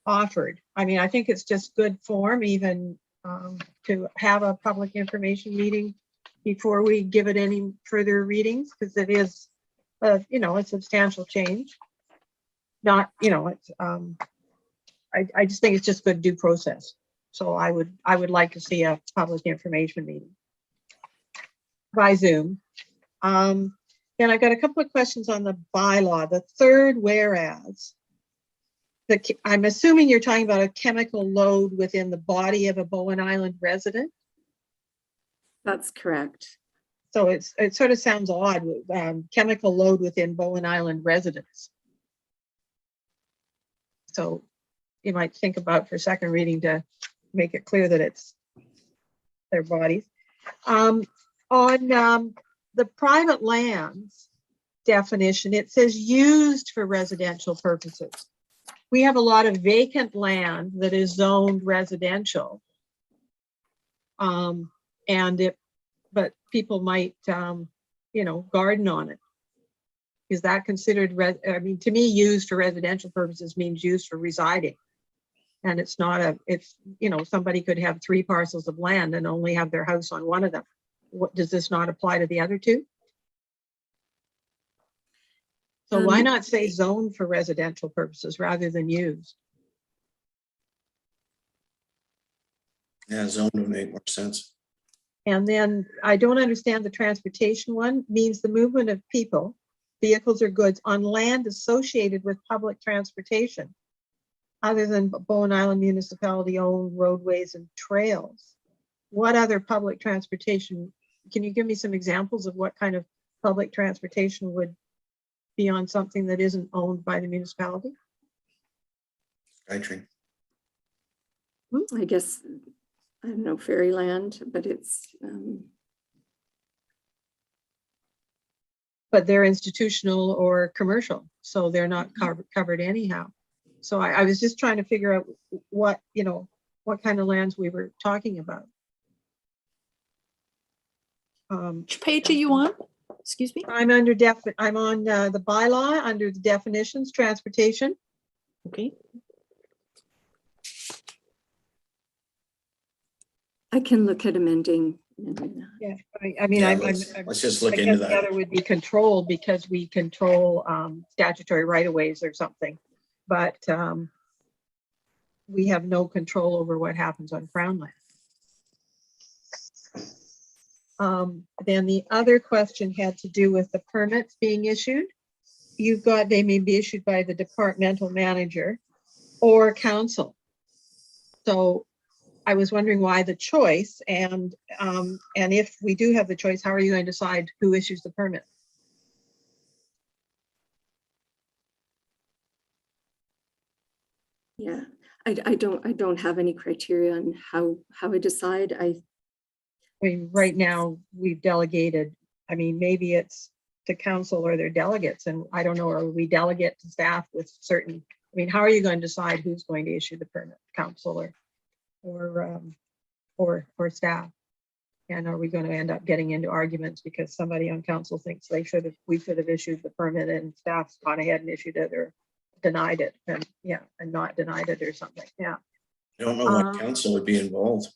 offered. I mean, I think it's just good form, even to have a public information meeting before we give it any further readings, because it is, you know, a substantial change. Not, you know, it's, I just think it's just good due process. So I would like to see a public information meeting by Zoom. And I've got a couple of questions on the bylaw. The third whereas, I'm assuming you're talking about a chemical load within the body of a Bowen Island resident. That's correct. So it sort of sounds odd, chemical load within Bowen Island residents. So you might think about for second reading to make it clear that it's their bodies. On the private lands definition, it says used for residential purposes. We have a lot of vacant land that is zoned residential. But people might, you know, garden on it. Is that considered, I mean, to me, used for residential purposes means used for residing. And it's not it's, you know, somebody could have 3 parcels of land and only have their house on one of them. What, does this not apply to the other 2? So why not say zoned for residential purposes rather than used? Yeah, zone would make more sense. And then I don't understand the transportation one. Means the movement of people, vehicles or goods on land associated with public transportation other than Bowen Island municipality owned roadways and trails. What other public transportation? Can you give me some examples of what kind of public transportation would be on something that isn't owned by the municipality? SkyTrain. I guess, I don't know, Fairyland, but it's. But they're institutional or commercial, so they're not covered anyhow. So I was just trying to figure out what, you know, what kind of lands we were talking about. Which page are you on? Excuse me? I'm on the bylaw under the definitions, transportation. Okay. I can look at amending. Yeah, I mean, Yeah, I'm let's just look I into guess that. the other would be controlled because we control statutory right-of-ways or something. But we have no control over what happens on Crown land. Then the other question had to do with the permits being issued. You've got, they may be issued by the departmental manager or council. So I was wondering why the choice, and if we do have the choice, how are you going to decide who issues the permit? Yeah, I don't have any criteria on how I decide. I mean, right now we've delegated, I mean, maybe it's to council or their delegates, and I don't know, or we delegate to staff with certain, I mean, how are you going to decide who's going to issue the permit, council or staff? And are we going to end up getting into arguments because somebody on council thinks we should have issued the permit and staff's gone ahead and issued it or denied it, and not denied it or something. Yeah. I don't know what council would be involved.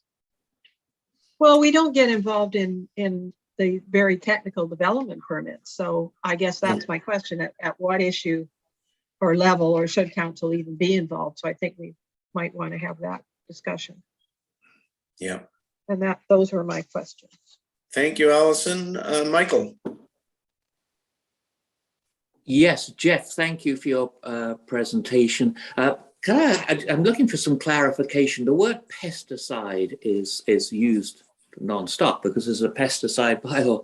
Well, we don't get involved in the very technical development permits. So I guess that's my question, at what issue or level, or should council even be involved? So I think we might want to have that discussion. Yeah. And those were my questions. Thank you, Allison. Michael. Yes, Jeff, thank you for your presentation. I'm looking for some clarification. The word pesticide is used non-stop because there's a pesticide bylaw.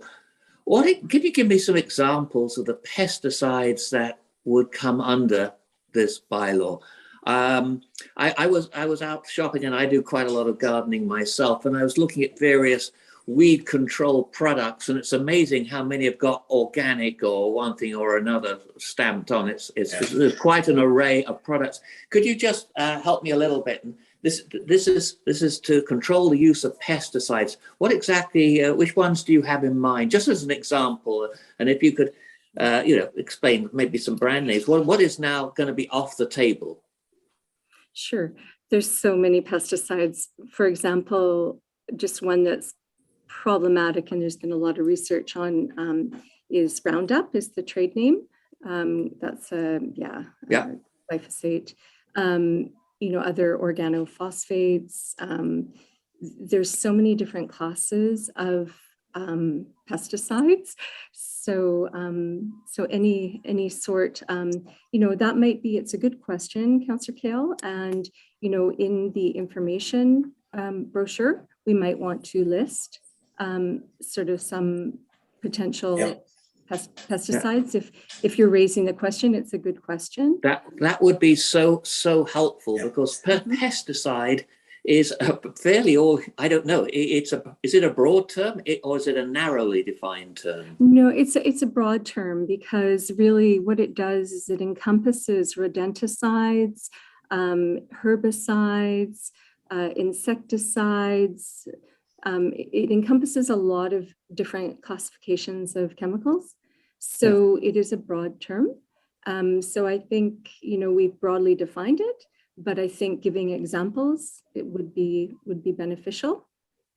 Can you give me some examples of the pesticides that would come under this bylaw? I was out shopping, and I do quite a lot of gardening myself, and I was looking at various weed control products, and it's amazing how many have got organic or one thing or another stamped on it. There's quite an array of products. Could you just help me a little bit? This is to control the use of pesticides. What exactly, which ones do you have in mind? Just as an example, and if you could, explain maybe some brand names. What is now going to be off the table? Sure. There's so many pesticides. For example, just one that's problematic and there's been a lot of research on is Roundup is the trade name. That's glyphosate. Other organophosphates. There's so many different classes of pesticides. So any sort, that might be, it's a good question, Councillor Kale. And, in the information brochure, we might want to list sort of some potential pesticides. If you're raising the question, it's a good question. That would be so helpful because pesticide is a fairly, or I don't know, is it a broad term or is it a narrowly defined term? No, it's a broad term because really what it does is it encompasses rodenticides, herbicides, insecticides. It encompasses a lot of different classifications of chemicals. So it is a broad term. So I think, we've broadly defined it, but I think giving examples, it would be beneficial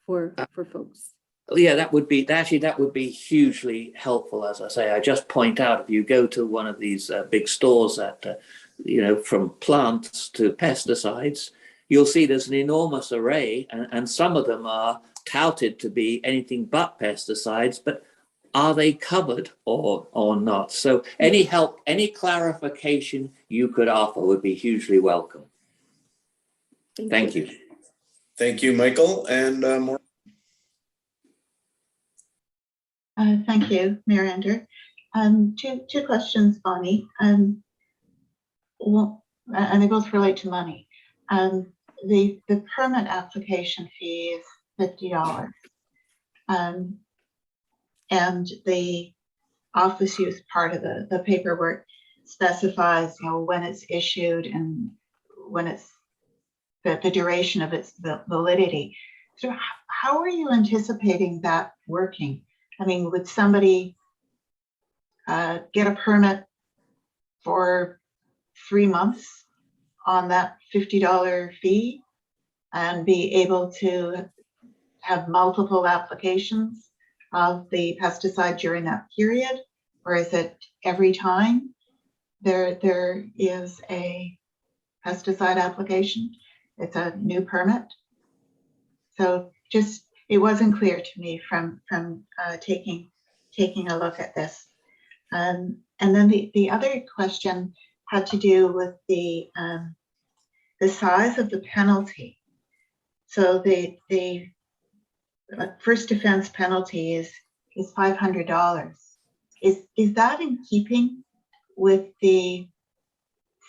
for folks. Yeah, that would be hugely helpful. As I say, I just point out if you go to one of these big stores that, from plants to pesticides, you'll see there's an enormous array and some of them are touted to be anything but pesticides, but are they covered or not? So any help, any clarification you could offer would be hugely welcome. Thank you. Thank you, Michael. And more. Thank you, Mayor Ender. Two questions, Bonnie. Well, and they both relate to money. The permit application fee is $50. And the office use part of the paperwork specifies, when it's issued and when it's the duration of its validity. So how are you anticipating that working? I mean, would somebody get a permit for 3 months on that $50 fee and be able to have multiple applications of the pesticide during that period? Or is it every time there is a pesticide application, it's a new permit? So just, it wasn't clear to me from taking a look at this. And then the other question had to do with the size of the penalty. So the first offense penalty is $500. Is that in keeping with the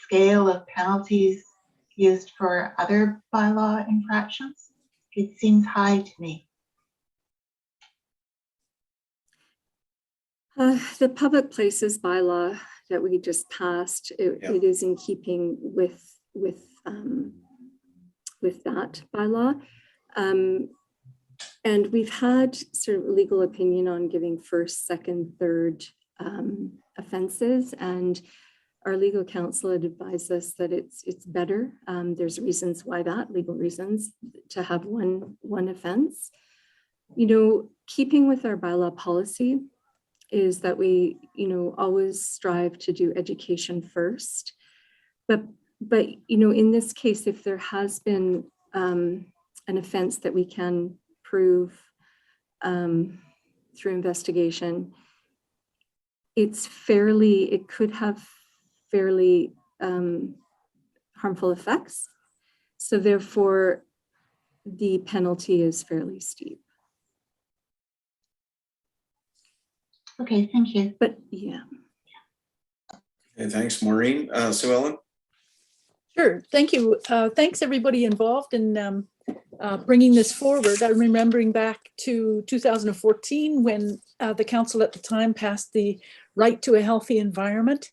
scale of penalties used for other bylaw infractions? It seems high to me. The public places bylaw that we just passed, it is in keeping with that bylaw. And we've had sort of legal opinion on giving first, second, third offenses, and our legal counsel had advised us that it's better. There's reasons why that, legal reasons, to have one offense. Keeping with our bylaw policy is that we, always strive to do education first. But in this case, if there has been an offense that we can prove through investigation, it could have fairly harmful effects. So therefore, the penalty is fairly steep. Okay, thank you. But yeah. Okay, thanks, Maureen. Sue Ellen? Sure, thank you. Thanks everybody involved in bringing this forward. I'm remembering back to 2014 when the council at the time passed the Right to a Healthy Environment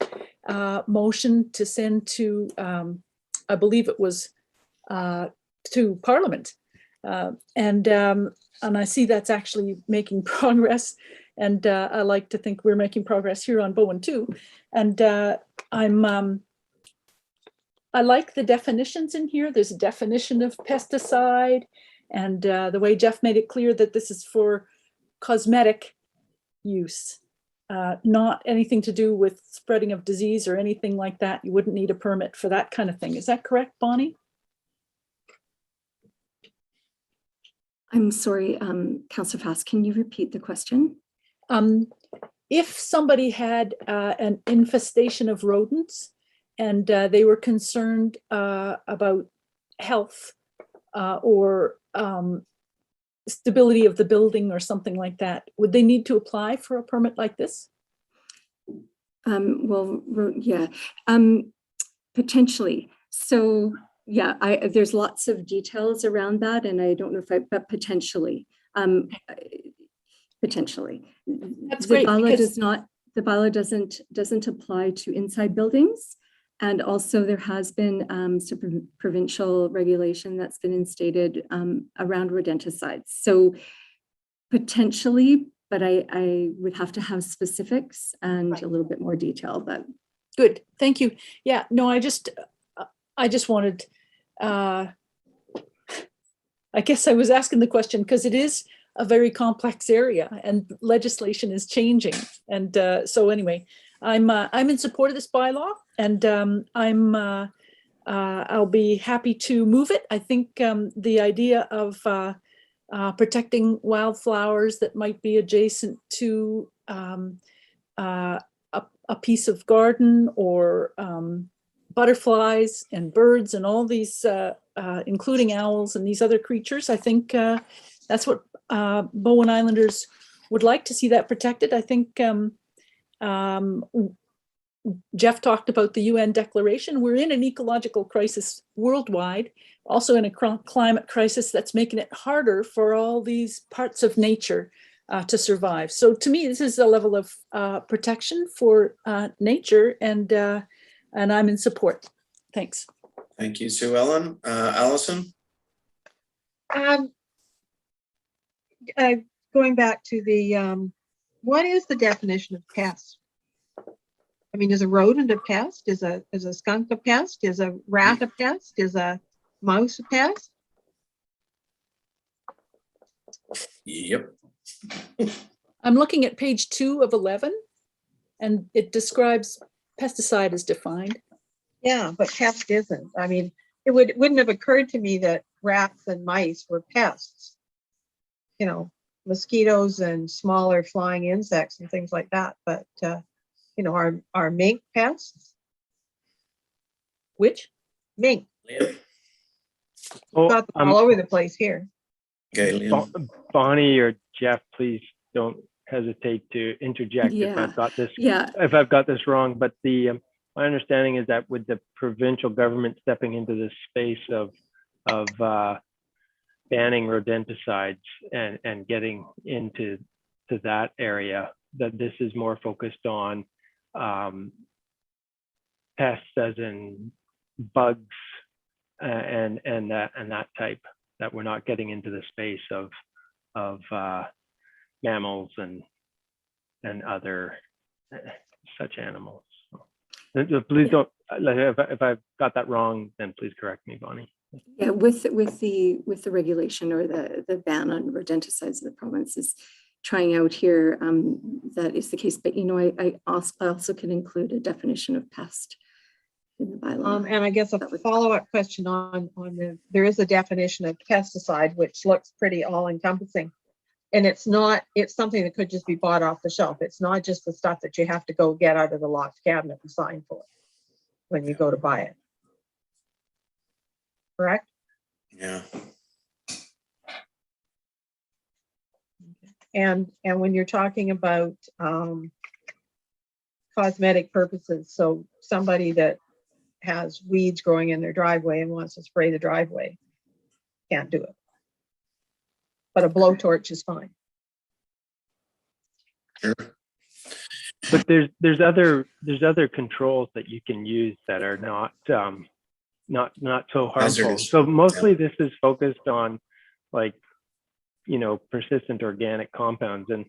motion to send to, I believe it was to Parliament. And I see that's actually making progress. And I like to think we're making progress here on Bowen too. And I'm I like the definitions in here. There's a definition of pesticide, and the way Jeff made it clear that this is for cosmetic use, not anything to do with spreading of disease or anything like that. You wouldn't need a permit for that kind of thing. Is that correct, Bonnie? I'm sorry, Councillor Fast, can you repeat the question? If somebody had an infestation of rodents and they were concerned about health or stability of the building or something like that, would they need to apply for a permit like this? Yeah, potentially. So yeah, there's lots of details around that, and I don't know if but potentially. Potentially. That's the great. Bylaw does not. The bylaw doesn't apply to inside buildings, and also there has been some provincial regulation that's been instated around rodenticides. So potentially, but I would have to have specifics and a little bit more detail. But good, thank you. Yeah, no, I just wanted. I guess I was asking the question because it is a very complex area and legislation is changing. And so anyway, I'm in support of this bylaw, and I'll be happy to move it. I think the idea of protecting wildflowers that might be adjacent to a piece of garden, or butterflies and birds and all these, including owls and these other creatures, I think that's what Bowen Islanders would like to see that protected. I think Jeff talked about the UN declaration. We're in an ecological crisis worldwide, also in a climate crisis that's making it harder for all these parts of nature to survive. So to me, this is a level of protection for nature, and I'm in support. Thanks. Thank you, Sue Ellen. Allison? Going back to the, what is the definition of pest? I mean, is a rodent a pest? Is a skunk a pest? Is a rat a pest? Is a mouse a pest? Yep. I'm looking at page 2 of 11, and it describes pesticide as defined. Yeah, but pest isn't. I mean, it wouldn't have occurred to me that rats and mice were pests. You know, mosquitoes and smaller flying insects and things like that. But you know, are mink pests? Which? Mink. Oh, Got them all over the place here. Okay, Bonnie or Jeff, please don't hesitate to interject if I've got this. Yeah. If I've got this wrong, but the my understanding is that with the provincial government stepping into this space of banning rodenticides and getting into that area, that this is more focused on pests, as in bugs and that type. That we're not getting into the space of mammals and other such animals. So please don't. If I've got that wrong, then please correct me, Bonnie. Yeah, with the regulation or the ban on rodenticides in the province is trying out here, that is the case. But you know, I also can include a definition of pest in the bylaw. And I guess a follow-up question on there is a definition of pesticide, which looks pretty all-encompassing. And it's something that could just be bought off the shelf. It's not just the stuff that you have to go get out of the locked cabinet and sign for when you go to buy it. Correct? Yeah. And when you're talking about cosmetic purposes, so somebody that has weeds growing in their driveway and wants to spray the driveway can't do it. But a blowtorch is fine. Sure. But there's other controls that you can use that are not so harmful. Hazardous. So mostly this is focused on, like, you know, persistent organic compounds. And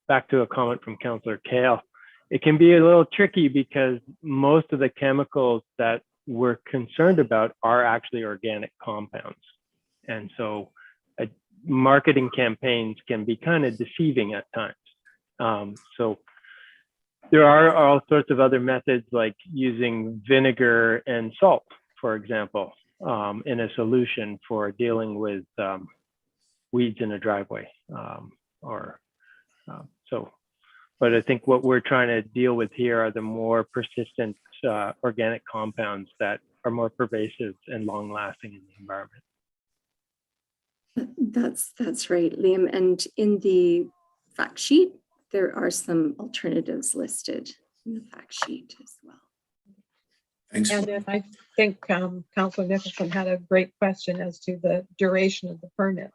back to a comment from Councillor Kale, it can be a little tricky because most of the chemicals that we're concerned about are actually organic compounds. And so marketing campaigns can be kind of deceiving at times. So there are all sorts of other methods like using vinegar and salt, for example, in a solution for dealing with weeds in a driveway. But I think what we're trying to deal with here are the more persistent organic compounds that are more pervasive and long lasting in the environment. That's right, Liam. And in the fact sheet, there are some alternatives listed in the fact sheet as well. Thanks. And then I think Councilor Nicholson had a great question as to the duration of the permit.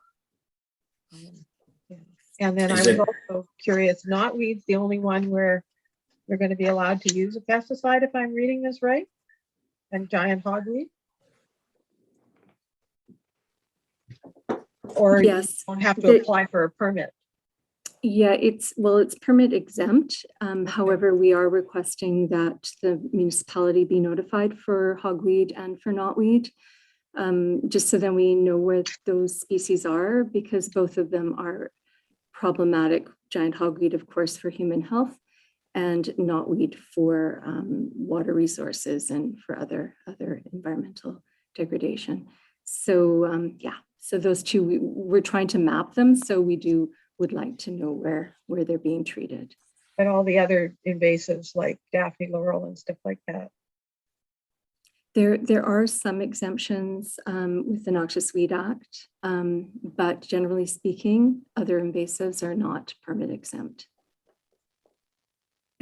Yeah. And then I was also curious, knotweed's the only one where we're going to be allowed to use a pesticide, if I'm reading this right? And giant hogweed? Or yes, you don't have to apply for a permit? Yeah, it's permit exempt. However, we are requesting that the municipality be notified for hogweed and for knotweed, just so then we know where those species are, because both of them are problematic. Giant hogweed, of course, for human health, and knotweed for water resources and for other environmental degradation. So yeah, so those two, we're trying to map them, so we would like to know where they're being treated. And all the other invasives like Daphne laurel and stuff like that. There are some exemptions with the Noxious Weed Act, but generally speaking, other invasives are not permit exempt.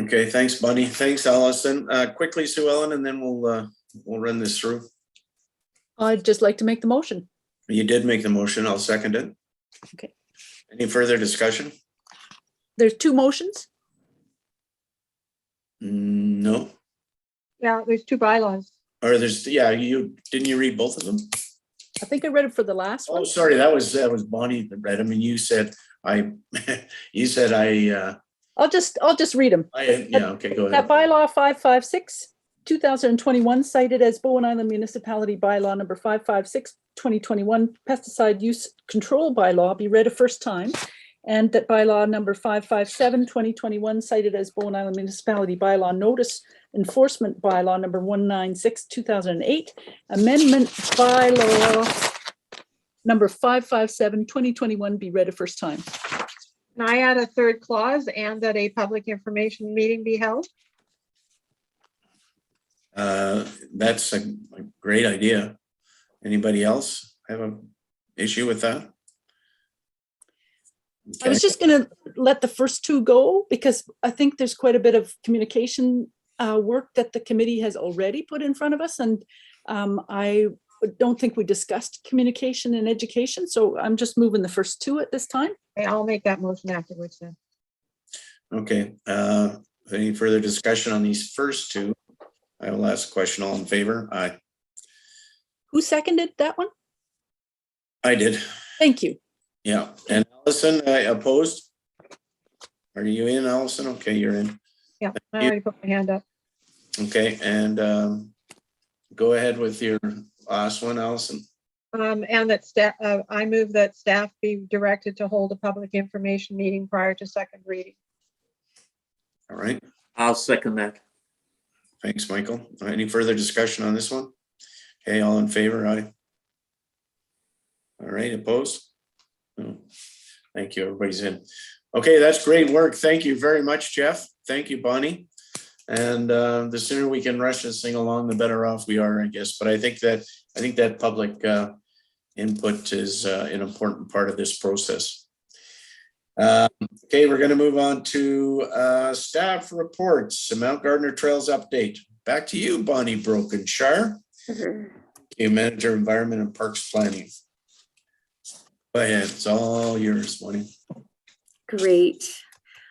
Okay, thanks, Bunny. Thanks, Allison. Quickly, Sue Ellen, and then we'll run this through. I'd just like to make the motion. You did make the motion. I'll second it. Okay. Any further discussion? There's two motions. No. Yeah, there's two bylaws. Or didn't you read both of them? I think I read it for the last one. Oh, sorry, that was Bonnie that read. I mean, you said I. I'll just read them. Yeah, okay, go ahead. That bylaw 556, 2021, cited as Bowen Island Municipality Bylaw number 556, 2021, Pesticide Use Control Bylaw be read a first time, and that bylaw number 557, 2021, cited as Bowen Island Municipality Bylaw Notice Enforcement Bylaw number 196, 2008, Amendment Bylaw number 557, 2021 be read a first time. And I add a third clause, and that a public information meeting be held. That's a great idea. Anybody else have an issue with that? Okay. I was just going to let the first two go because I think there's quite a bit of communication work that the committee has already put in front of us. And I don't think we discussed communication and education. So I'm just moving the first two at this time. Okay, I'll make that motion afterwards then. Okay. Any further discussion on these first two? I will ask a question. All in favor? Aye. Who seconded that one? I did. Thank you. Yeah. And Allison, opposed? Are you in, Allison? Okay, you're in. Yeah, I already put my hand up. Okay, and go ahead with your last one, Allison. And that staff, I move that staff be directed to hold a public information meeting prior to second reading. All right. I'll second that. Thanks, Michael. Any further discussion on this one? Okay, all in favor? Aye. All right, opposed? No. Thank you, everybody's in. Okay, that's great work. Thank you very much, Jeff. Thank you, Bonnie. And the sooner we can rush this thing along, the better off we are, I guess. But I think that public input is an important part of this process. Okay, we're going to move on to staff reports. The Mount Gardner Trails update. Back to you, Bonnie Brokenshire. Okay, Manager, Environment and Parks Planning. Go ahead, it's all yours, Bonnie. Great.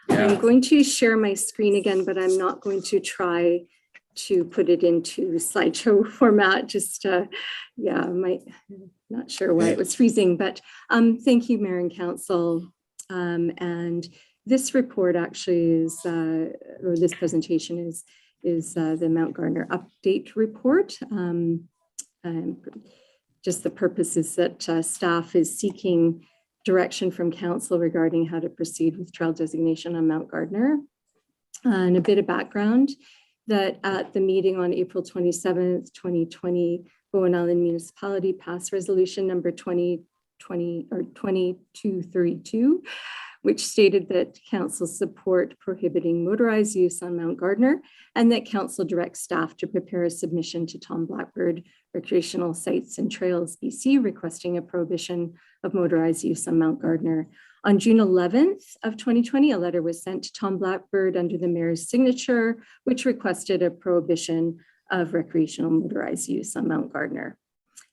Yeah. I'm going to share my screen again, but I'm not going to try to put it into slideshow format. Just, yeah, not sure why it was freezing, but thank you, Mayor and Council. And this report actually is, or this presentation is the Mount Gardner update report. Just the purpose is that staff is seeking direction from council regarding how to proceed with trail designation on Mount Gardner. And a bit of background, that at the meeting on April 27th, 2020, Bowenan Municipality passed resolution number 2232, which stated that council support prohibiting motorized use on Mount Gardner, and that council directs staff to prepare a submission to Tom Blackbird Recreational Sites and Trails BC requesting a prohibition of motorized use on Mount Gardner. On June 11th of 2020, a letter was sent to Tom Blackbird under the mayor's signature, which requested a prohibition of recreational motorized use on Mount Gardner.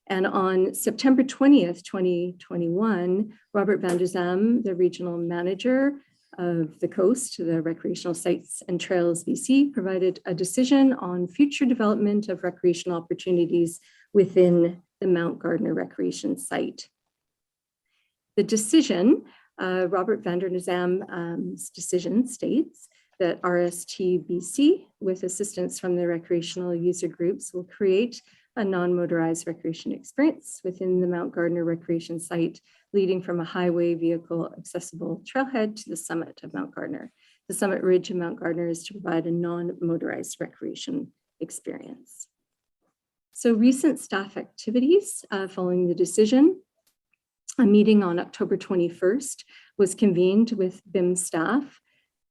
And on September 20th, 2021, Robert Van der Zam, the regional manager of the coast, the Recreational Sites and Trails BC, provided a decision on future development of recreational opportunities within the Mount Gardner recreation site. The decision, Robert Van der Zam's decision states that RSTBC, with assistance from the recreational user groups, will create a non-motorized recreation experience within the Mount Gardner recreation site, leading from a highway vehicle accessible trailhead to the summit of Mount Gardner. The summit ridge of Mount Gardner is to provide a non-motorized recreation experience. So recent staff activities following the decision. A meeting on October 21st was convened with BIM staff,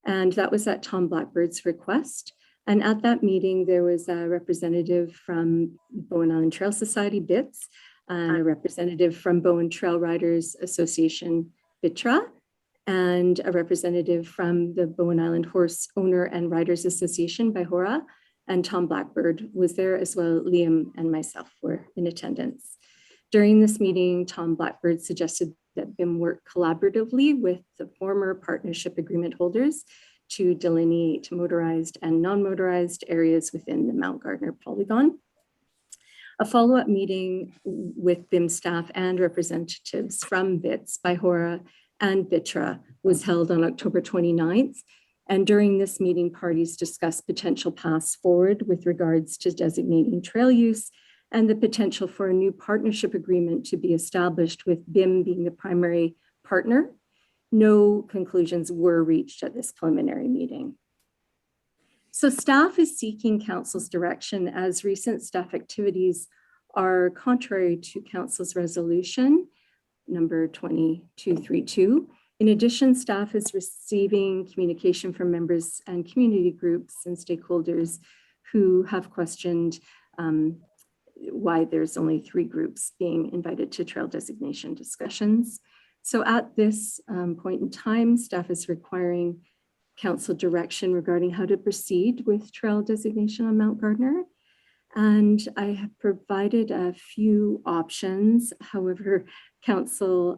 and that was at Tom Blackbird's request. And at that meeting, there was a representative from Bowenan Trail Society, BITS, and a representative from Bowen Trail Riders Association, BITRA, and a representative from the Bowen Island Horse Owner and Riders Association, BIHORA, and Tom Blackbird was there as well. Liam and myself were in attendance. During this meeting, Tom Blackbird suggested that BIM work collaboratively with the former partnership agreement holders to delineate motorized and non-motorized areas within the Mount Gardner polygon. A follow-up meeting with BIM staff and representatives from BITS, BIHORA, and BITRA was held on October 29th. And during this meeting, parties discussed potential paths forward with regards to designating trail use and the potential for a new partnership agreement to be established with BIM being the primary partner. No conclusions were reached at this preliminary meeting. So staff is seeking council's direction as recent staff activities are contrary to council's resolution number 2232. In addition, staff is receiving communication from members and community groups and stakeholders who have questioned why there's only 3 groups being invited to trail designation discussions. So at this point in time, staff is requiring council direction regarding how to proceed with trail designation on Mount Gardner. And I have provided a few options. However, council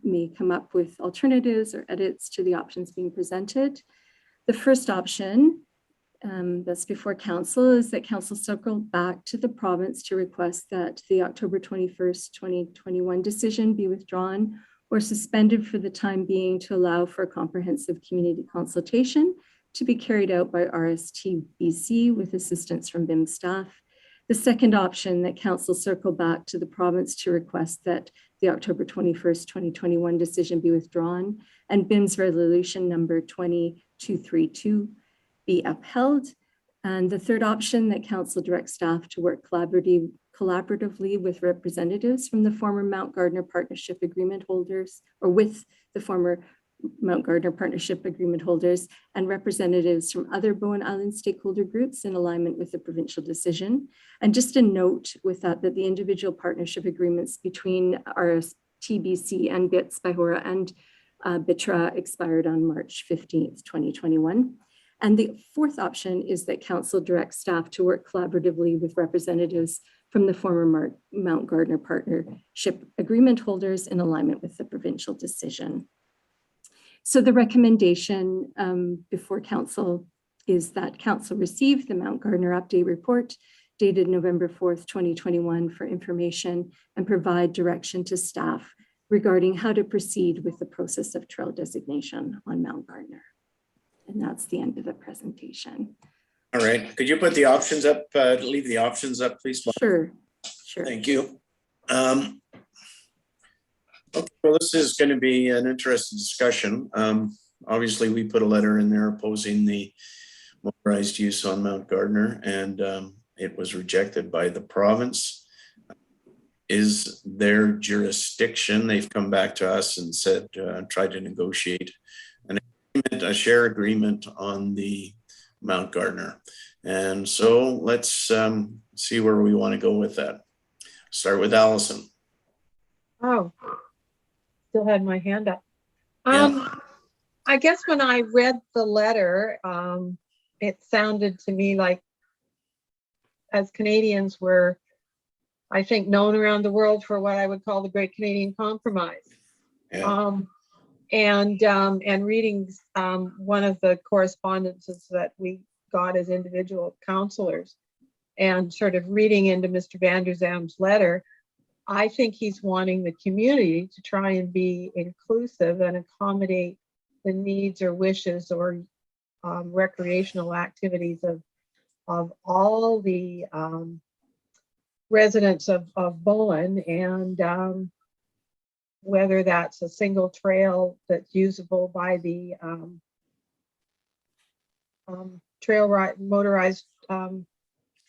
may come up with alternatives or edits to the options being presented. The first option that's before council is that council circle back to the province to request that the October 21st, 2021 decision be withdrawn or suspended for the time being to allow for comprehensive community consultation to be carried out by RSTBC with assistance from BIM staff. The second option, that council circle back to the province to request that the October 21st, 2021 decision be withdrawn and BIM's resolution number 2232 be upheld. And the third option, that council directs staff to work collaboratively with representatives from the former Mount Gardner Partnership Agreement holders, or with the former Mount Gardner Partnership Agreement holders and representatives from other Bowen Island stakeholder groups in alignment with the provincial decision. And just a note with that the individual partnership agreements between RSTBC and BITS, BIHORA, and BITRA expired on March 15th, 2021. And the fourth option is that council directs staff to work collaboratively with representatives from the former Mount Gardner Partnership Agreement holders in alignment with the provincial decision. So the recommendation before council is that council receive the Mount Gardner update report dated November 4th, 2021 for information and provide direction to staff regarding how to proceed with the process of trail designation on Mount Gardner. And that's the end of the presentation. All right, could you put the options up, leave the options up, please? Bob? Sure, sure. Thank you. Okay, well, this is going to be an interesting discussion. Obviously, we put a letter in there opposing the motorized use on Mount Gardner, and it was rejected by the province. Is their jurisdiction? They've come back to us and said, tried to negotiate an agreement, a share agreement on the Mount Gardner. And so let's see where we want to go with that. Start with Allison. Oh, still had my hand up. Yeah. I guess when I read the letter, it sounded to me like, as Canadians, were, I think, known around the world for what I would call the Great Canadian Compromise. Yeah. And reading one of the correspondences that we got as individual councillors, and sort of reading into Mr. Van der Zam's letter, I think he's wanting the community to try and be inclusive and accommodate the needs or wishes or recreational activities of all the residents of Bowen, and whether that's a single trail that's usable by the trail ride, motorized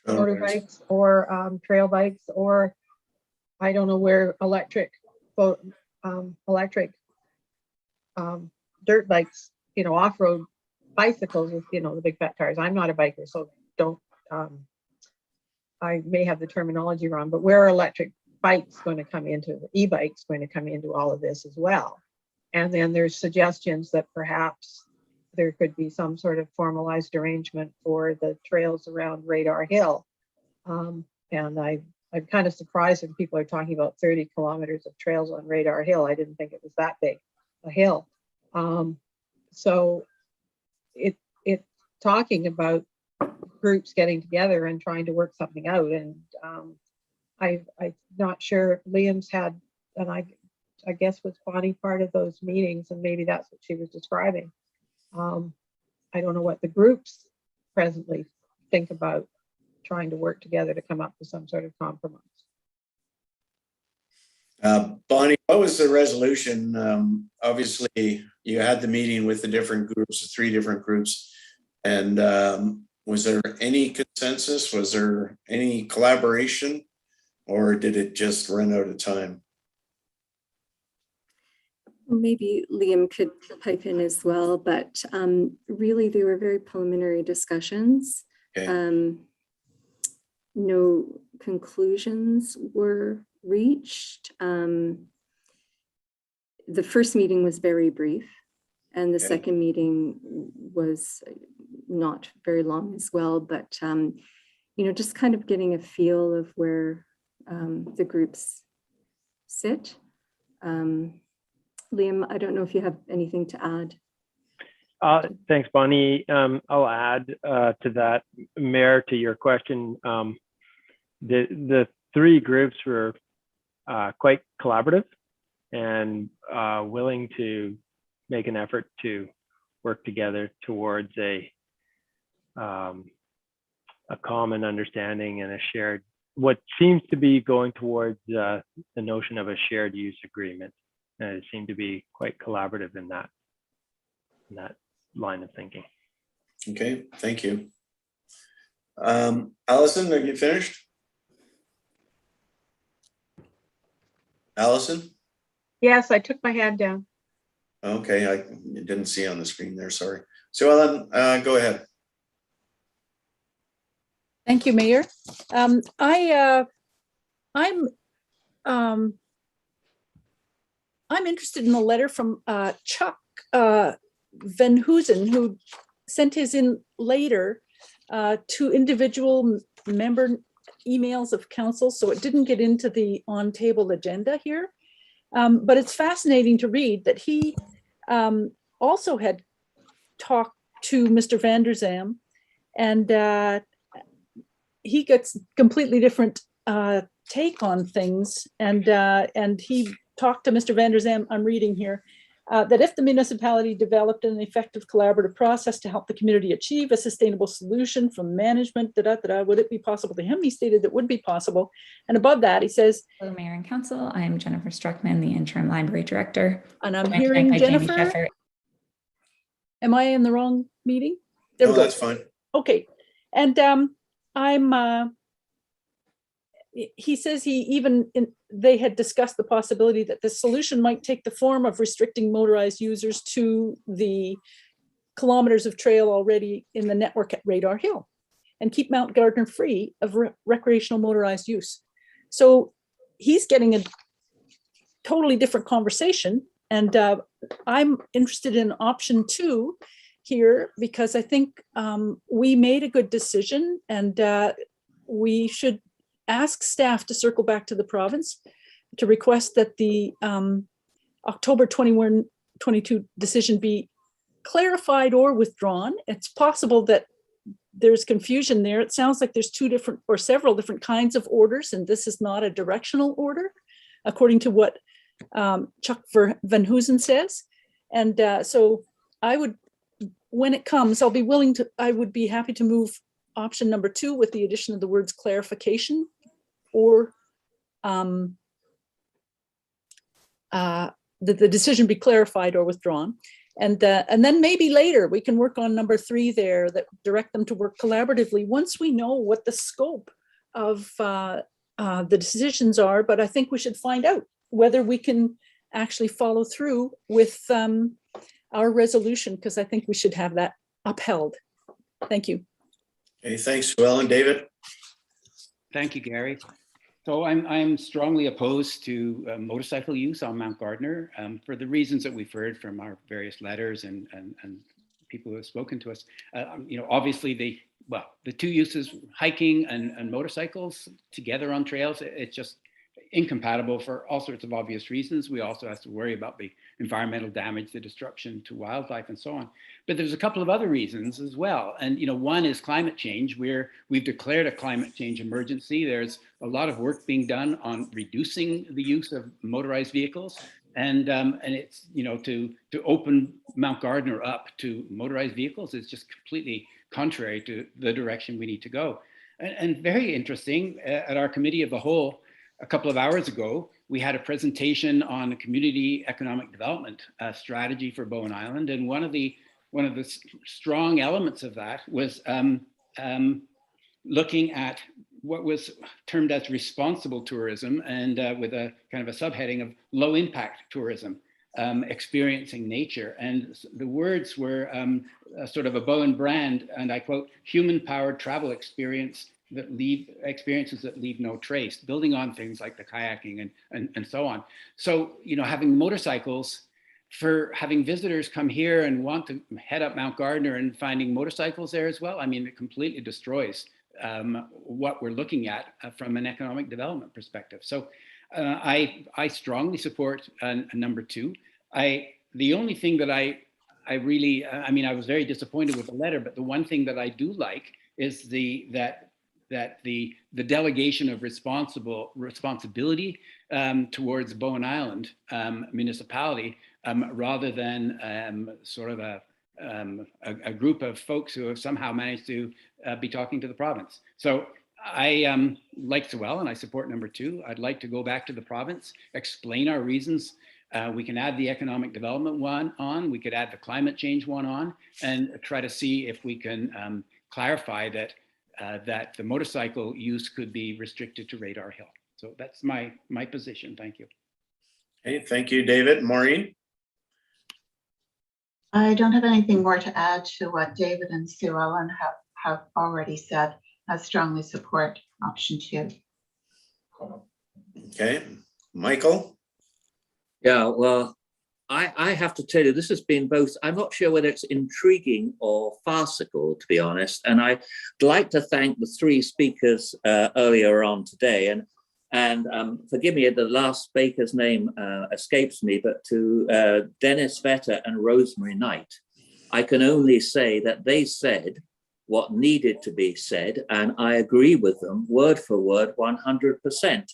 motorbikes, or trail bikes, or I don't know where electric dirt bikes, off-road bicycles with, the big fat tires. I'm not a biker, so don't, I may have the terminology wrong, but where are electric bikes going to come into, the e-bikes going to come into all of this as well? And then there's suggestions that perhaps there could be some sort of formalized arrangement for the trails around Radar Hill. And I'm kind of surprised when people are talking about 30 kilometers of trails on Radar Hill. I didn't think it was that big a hill. So it's talking about groups getting together and trying to work something out. And I'm not sure, Liam's had, and I guess was Bonnie part of those meetings, and maybe that's what she was describing. I don't know what the groups presently think about trying to work together to come up with some sort of compromise. Bonnie, what was the resolution? Obviously, you had the meeting with the different groups, the 3 different groups, and was there any consensus? Was there any collaboration, or did it just run out of time? Maybe Liam could pipe in as well, but really they were very preliminary discussions. Okay. No conclusions were reached. The first meeting was very brief, and the second meeting was not very long as well, but just kind of getting a feel of where the groups sit. Liam, I don't know if you have anything to add. Thanks, Bonnie. I'll add to that, Mayor, to your question. The 3 groups were quite collaborative and willing to make an effort to work together towards a common understanding and a shared, what seems to be going towards the notion of a shared use agreement. And it seemed to be quite collaborative in that line of thinking. Okay, thank you. Allison, are you finished? Allison? Yes, I took my hand down. Okay, I didn't see on the screen there, sorry. So Ellen, go ahead. Thank you, Mayor. I'm interested in the letter from Chuck Van Hoosen, who sent his in later to individual member emails of council, so it didn't get into the on-table agenda here. But it's fascinating to read that he also had talked to Mr. Van der Zam, and he gets completely different take on things, and he talked to Mr. Van der Zam, I'm reading here, that if the municipality developed an effective collaborative process to help the community achieve a sustainable solution from management, would it be possible to him? He stated it would be possible. And above that, he says, hello, Mayor and Council. I'm Jennifer Struckman, the interim library director. and I'm Joined tonight hearing by Jamie Jennifer. Sheffer. Am I in the wrong meeting? There we No, go. that's fine. Okay. And he says they had discussed the possibility that the solution might take the form of restricting motorized users to the kilometers of trail already in the network at Radar Hill and keep Mount Gardner free of recreational motorized use. So he's getting a totally different conversation. And I'm interested in option 2 here because I think we made a good decision, and we should ask staff to circle back to the province to request that the October 21-22 decision be clarified or withdrawn. It's possible that there's confusion there. It sounds like there's several different kinds of orders, and this is not a directional order, according to what Chuck Van Hoosen says. And so I would, when it comes, I would be happy to move option number 2 with the addition of the words clarification or the decision be clarified or withdrawn. And then maybe later we can work on number 3 there, that direct them to work collaboratively once we know what the scope of the decisions are. But I think we should find out whether we can actually follow through with our resolution, because I think we should have that upheld. Thank you. Okay, thanks, Sue Ellen. David? Thank you, Gary. So I'm strongly opposed to motorcycle use on Mount Gardner for the reasons that we've heard from our various letters and people who have spoken to us. Obviously the 2 uses, hiking and motorcycles together on trails, it's just incompatible for all sorts of obvious reasons. We also have to worry about the environmental damage, the disruption to wildlife and so on. But there's a couple of other reasons as well. And, one is climate change, where we've declared a climate change emergency. There's a lot of work being done on reducing the use of motorized vehicles. And it's, to open Mount Gardner up to motorized vehicles is just completely contrary to the direction we need to go. And very interesting, at our committee of the whole, a couple of hours ago, we had a presentation on a community economic development strategy for Bowen Island. And one of the strong elements of that was looking at what was termed as responsible tourism, and with a kind of a subheading of low impact tourism, experiencing nature. And the words were sort of a Bowen brand, and I quote, human powered travel experiences that leave no trace, building on things like the kayaking and so on. So, having motorcycles, for having visitors come here and want to head up Mount Gardner and finding motorcycles there as well, I mean, it completely destroys what we're looking at from an economic development perspective. So I strongly support number 2. The only thing that I really, I was very disappointed with the letter, but the one thing that I do like is that the delegation of responsibility towards Bowen Island municipality, rather than sort of a group of folks who have somehow managed to be talking to the province. So I like Sue Ellen, I support number 2. I'd like to go back to the province, explain our reasons. We can add the economic development one on, we could add the climate change one on, and try to see if we can clarify that the motorcycle use could be restricted to Radar Hill. So that's my position. Thank you. Okay, thank you, David. Maureen? I don't have anything more to add to what David and Sue Ellen have already said. I strongly support option 2. Okay, Michael? Yeah, well, I have to tell you, this has been both, I'm not sure whether it's intriguing or farcical, to be honest. And I'd like to thank the 3 speakers earlier on today. And forgive me, the last speaker's name escapes me, but to Dennis Vetter and Rosemary Knight, I can only say that they said what needed to be said, and I agree with them word for word, 100%.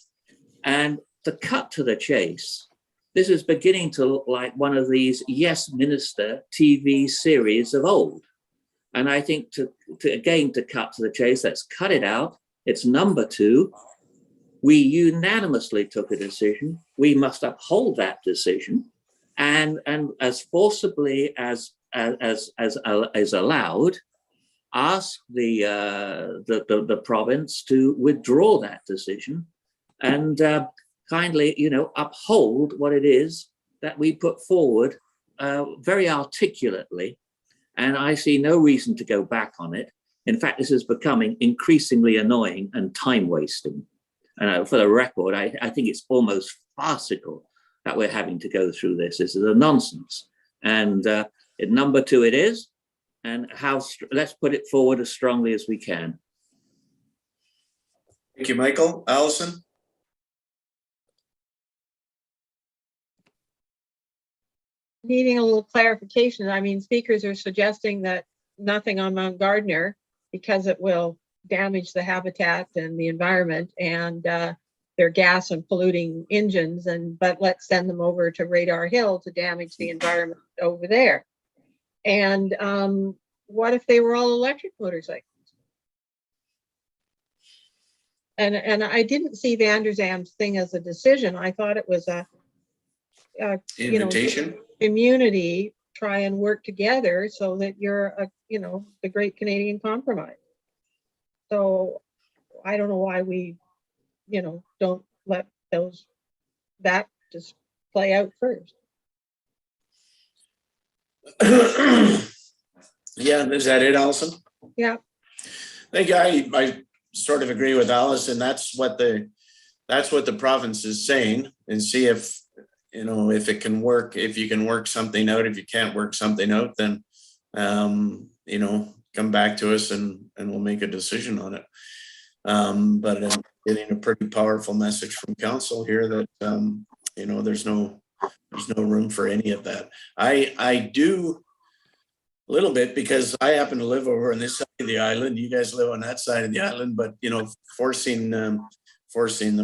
And to cut to the chase, this is beginning to look like one of these Yes Minister TV series of old. And I think to cut to the chase, let's cut it out. It's number 2. We unanimously took a decision. We must uphold that decision, and as forcibly as allowed, ask the province to withdraw that decision, and kindly, uphold what it is that we put forward very articulately. And I see no reason to go back on it. In fact, this is becoming increasingly annoying and time wasting. And for the record, I think it's almost farcical that we're having to go through this. This is a nonsense. And at number 2 it is. And let's put it forward as strongly as we can. Thank you, Michael. Allison? Needing a little clarification. I mean, speakers are suggesting that nothing on Mount Gardner because it will damage the habitat and the environment and their gas and polluting engines, but let's send them over to Radar Hill to damage the environment over there. And what if they were all electric motorcycles? And I didn't see Vanderzam's thing as a decision. I thought it was a invitation. Community try and work together so that you're the Great Canadian Compromise. So I don't know why we don't let that just play out first. Yeah, is that it, Allison? Yeah. I think I sort of agree with Allison. That's what the province is saying, and see if it can work. If you can work something out, if you can't work something out, then come back to us and we'll make a decision on it. But I'm getting a pretty powerful message from council here that there's no room for any of that. I do a little bit because I happen to live over on this side of the island. You guys live on that side of the island, but forcing the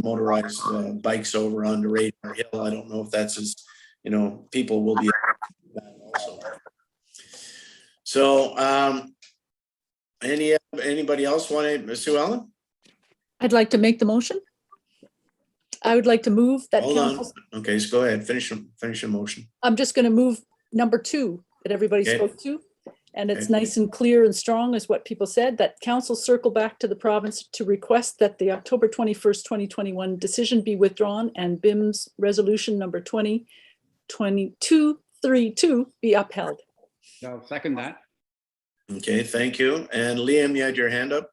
motorized bikes over onto Radar Hill, I don't know if that's as people will be that also. So anybody else want to, Sue Ellen? I'd like to make the motion. I would like to move that. Hold on. Okay, so go ahead. Finish the motion. I'm just going to move number 2 that everybody spoke to. And it's nice and clear and strong as what people said, that council circle back to the province to request that the October 21st, 2021 decision be withdrawn and BIM's resolution number 2022-32 be upheld. I'll second that. Okay, thank you. And Liam, you had your hand up.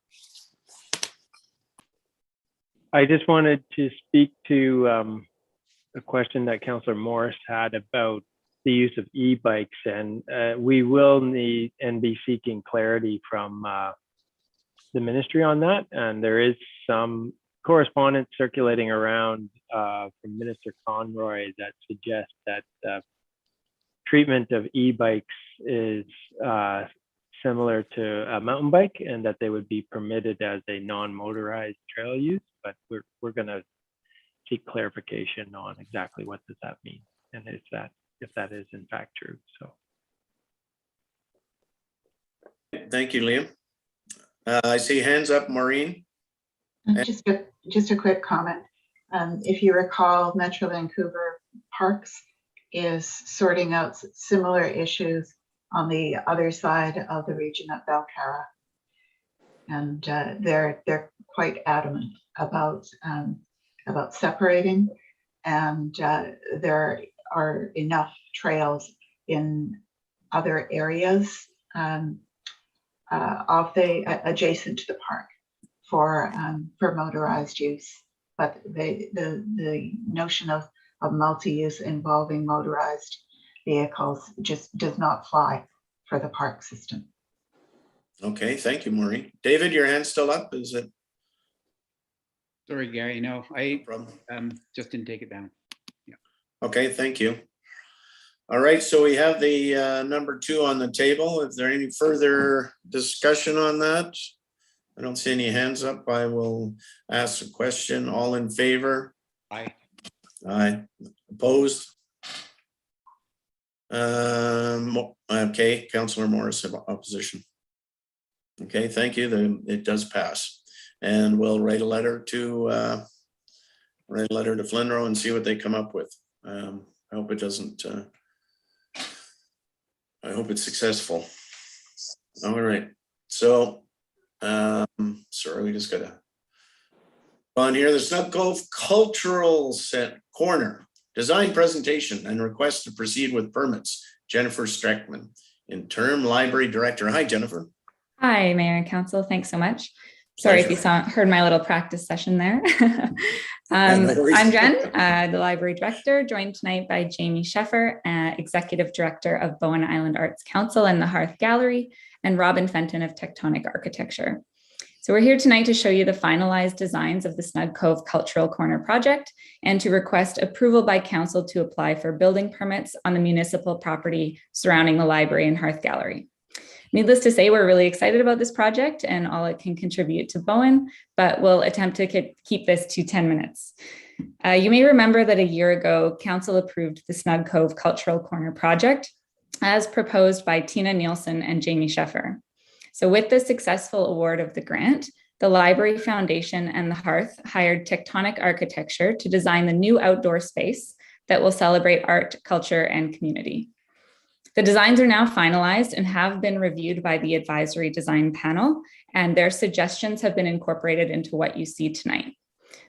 I just wanted to speak to a question that Councillor Morris had about the use of e-bikes, and we will need and be seeking clarity from the ministry on that. And there is some correspondence circulating around from Minister Conroy that suggests that treatment of e-bikes is similar to a mountain bike, and that they would be permitted as a non-motorized trail use. But we're going to seek clarification on exactly what does that mean, and if that is in fact true. So thank you, Liam. I see hands up, Maureen. Just a quick comment. If you recall, Metro Vancouver Parks is sorting out similar issues on the other side of the region of Belcara, and they're quite adamant about separating, and there are enough trails in other areas adjacent to the park for motorized use, but the notion of multi-use involving motorized vehicles just does not fly for the park system. Okay, thank you, Maureen. David, your hand's still up, is it? Sorry, Gary, no, I just didn't take it down. Yeah. Okay, thank you. All right, so we have the number 2 on the table. Is there any further discussion on that? I don't see any hands up. I will ask a question. All in favor? Aye. Aye. Opposed? Okay, Councillor Morris, opposition. Okay, thank you. Then it does pass. And we'll write a letter to Flindrow and see what they come up with. I hope it doesn't, I hope it's successful. All right, so, sorry, we just gotta on here, the Snug Cove Cultural Corner, design presentation and request to proceed with permits. Jennifer Streckman, interim library director. Hi, Jennifer. Hi, Mayor and Council. Thanks so much. Sorry if you heard my little practice session there. I'm Jen, the library director, joined tonight by Jamie Sheffer, executive director of Bowen Island Arts Council and the Hearth Gallery, and Robin Fenton of Tectonic Architecture. So we're here tonight to show you the finalized designs of the Snug Cove Cultural Corner project and to request approval by council to apply for building permits on the municipal property surrounding the library and Hearth Gallery. Needless to say, we're really excited about this project and all it can contribute to Bowen, but we'll attempt to keep this to 10 minutes. You may remember that a year ago, council approved the Snug Cove Cultural Corner project as proposed by Tina Nielsen and Jamie Sheffer. So with the successful award of the grant, the Library Foundation and the Hearth hired Tectonic Architecture to design the new outdoor space that will celebrate art, culture, and community. The designs are now finalized and have been reviewed by the advisory design panel, and their suggestions have been incorporated into what you see tonight.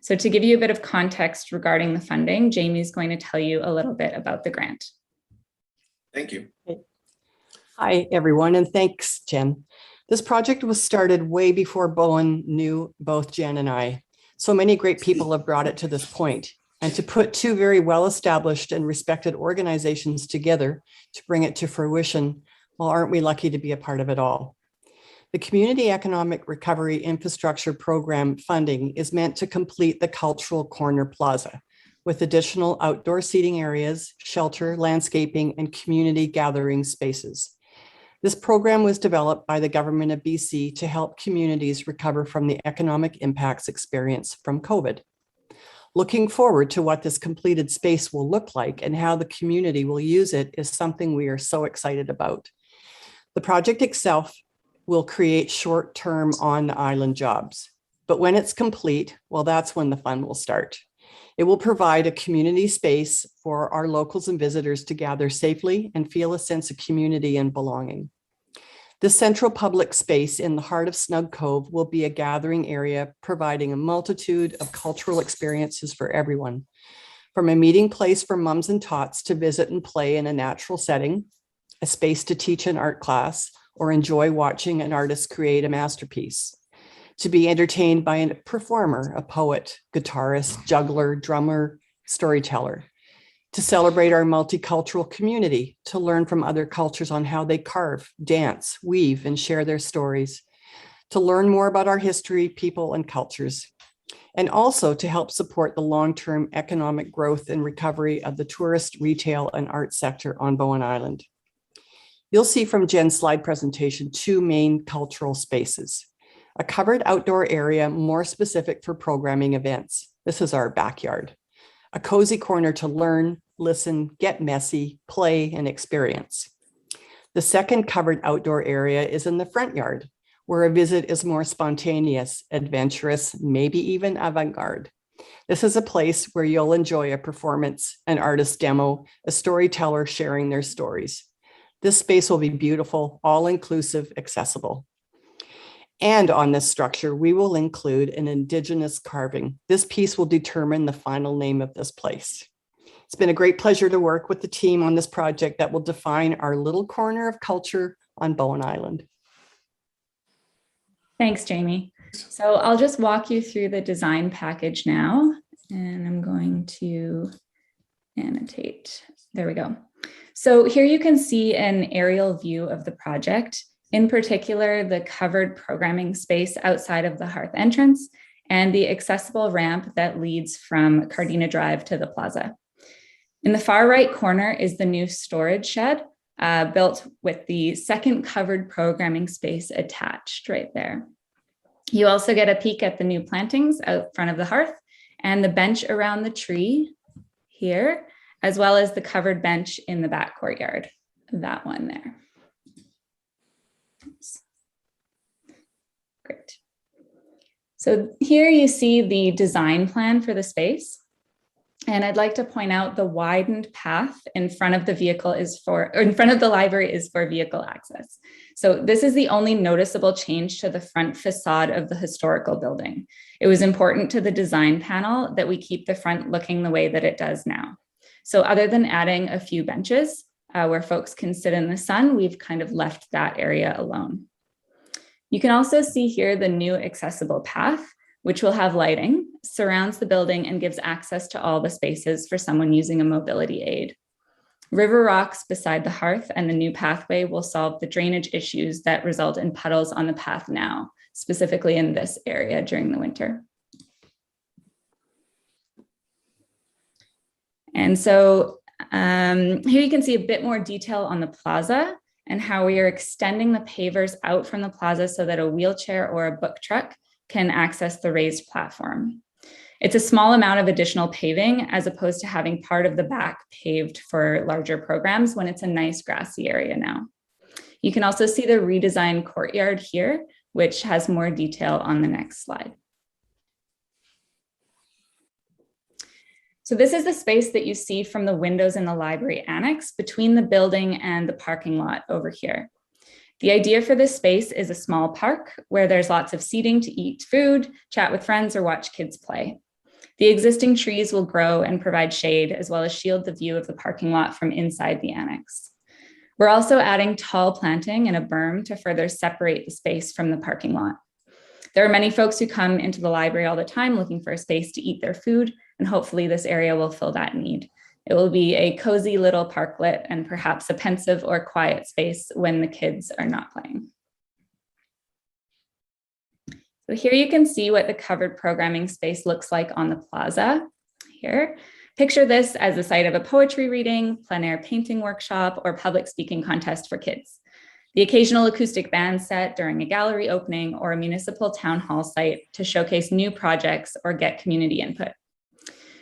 So to give you a bit of context regarding the funding, Jamie's going to tell you a little bit about the grant. Thank you. Hi, everyone, and thanks, Jen. This project was started way before Bowen knew both Jen and I. So many great people have brought it to this point. And to put two very well-established and respected organizations together to bring it to fruition, well, aren't we lucky to be a part of it all? The Community Economic Recovery Infrastructure Program funding is meant to complete the Cultural Corner Plaza with additional outdoor seating areas, shelter, landscaping, and community gathering spaces. This program was developed by the government of BC to help communities recover from the economic impacts experienced from COVID. Looking forward to what this completed space will look like and how the community will use it is something we are so excited about. The project itself will create short-term on-the-island jobs, but when it's complete, well, that's when the fun will start. It will provide a community space for our locals and visitors to gather safely and feel a sense of community and belonging. This central public space in the heart of Snug Cove will be a gathering area, providing a multitude of cultural experiences for everyone, from a meeting place for mums and tots to visit and play in a natural setting, a space to teach an art class, or enjoy watching an artist create a masterpiece, to be entertained by a performer, a poet, guitarist, juggler, drummer, storyteller, to celebrate our multicultural community, to learn from other cultures on how they carve, dance, weave, and share their stories, to learn more about our history, people, and cultures, and also to help support the long-term economic growth and recovery of the tourist, retail, and art sector on Bowen Island. You'll see from Jen's slide presentation two main cultural spaces. A covered outdoor area more specific for programming events. This is our backyard. A cozy corner to learn, listen, get messy, play, and experience. The second covered outdoor area is in the front yard, where a visit is more spontaneous, adventurous, maybe even avant-garde. This is a place where you'll enjoy a performance, an artist demo, a storyteller sharing their stories. This space will be beautiful, all-inclusive, accessible. And on this structure, we will include an Indigenous carving. This piece will determine the final name of this place. It's been a great pleasure to work with the team on this project that will define our little corner of culture on Bowen Island. Thanks, Jamie. So I'll just walk you through the design package now, and I'm going to annotate. There we go. So here you can see an aerial view of the project. In particular, the covered programming space outside of the Hearth entrance and the accessible ramp that leads from Cardina Drive to the plaza. In the far right corner is the new storage shed built with the second covered programming space attached right there. You also get a peek at the new plantings out front of the Hearth and the bench around the tree here as well as the covered bench in the back courtyard, that one there. Oops. Great. So here you see the design plan for the space. And I'd like to point out the widened path in front of the library is for vehicle access. So this is the only noticeable change to the front facade of the historical building. It was important to the design panel that we keep the front looking the way that it does now. So other than adding a few benches where folks can sit in the sun, we've kind of left that area alone. You can also see here the new accessible path, which will have lighting, surrounds the building and gives access to all the spaces for someone using a mobility aid. River rocks beside the hearth and the new pathway will solve the drainage issues that result in puddles on the path now, specifically in this area during the winter. And so here you can see a bit more detail on the plaza and how we are extending the pavers out from the plaza so that a wheelchair or a book truck can access the raised platform. It's a small amount of additional paving as opposed to having part of the back paved for larger programs when it's a nice grassy area now. You can also see the redesigned courtyard here, which has more detail on the next slide. So this is the space that you see from the windows in the library annex between the building and the parking lot over here. The idea for this space is a small park where there's lots of seating to eat food, chat with friends, or watch kids play. The existing trees will grow and provide shade as well as shield the view of the parking lot from inside the annex. We're also adding tall planting and a berm to further separate the space from the parking lot. There are many folks who come into the library all the time looking for a space to eat their food, and hopefully this area will fill that need. It will be a cozy little parklet and perhaps a pensive or quiet space when the kids are not playing. So here you can see what the covered programming space looks like on the plaza here. Picture this as the site of a poetry reading, plein air painting workshop, or public speaking contest for kids. The occasional acoustic band set during a gallery opening or a municipal town hall site to showcase new projects or get community input.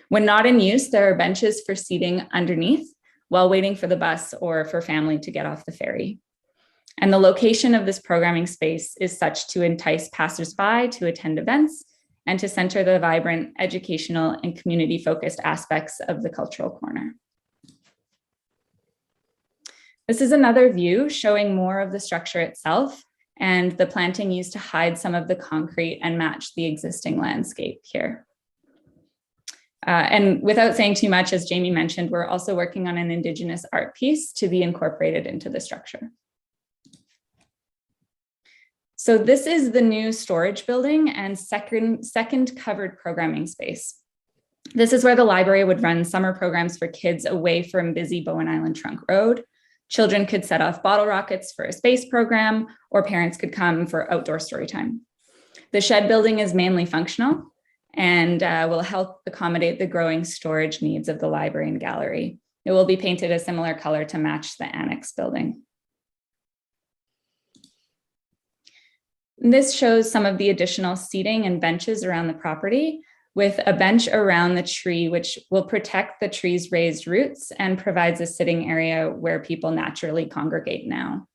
When not in use, there are benches for seating underneath while waiting for the bus or for family to get off the ferry. And the location of this programming space is such to entice passersby to attend events and to center the vibrant, educational, and community-focused aspects of the cultural corner. This is another view showing more of the structure itself and the planting used to hide some of the concrete and match the existing landscape here. And without saying too much, as Jamie mentioned, we're also working on an Indigenous art piece to be incorporated into the structure. So this is the new storage building and second covered programming space. This is where the library would run summer programs for kids away from busy Bowen Island Trunk Road. Children could set off bottle rockets for a space program, or parents could come for outdoor story time. The shed building is mainly functional and will help accommodate the growing storage needs of the library and gallery. It will be painted a similar color to match the annex building. This shows some of the additional seating and benches around the property, with a bench around the tree, which will protect the tree's raised roots and provides a sitting area where people naturally congregate now.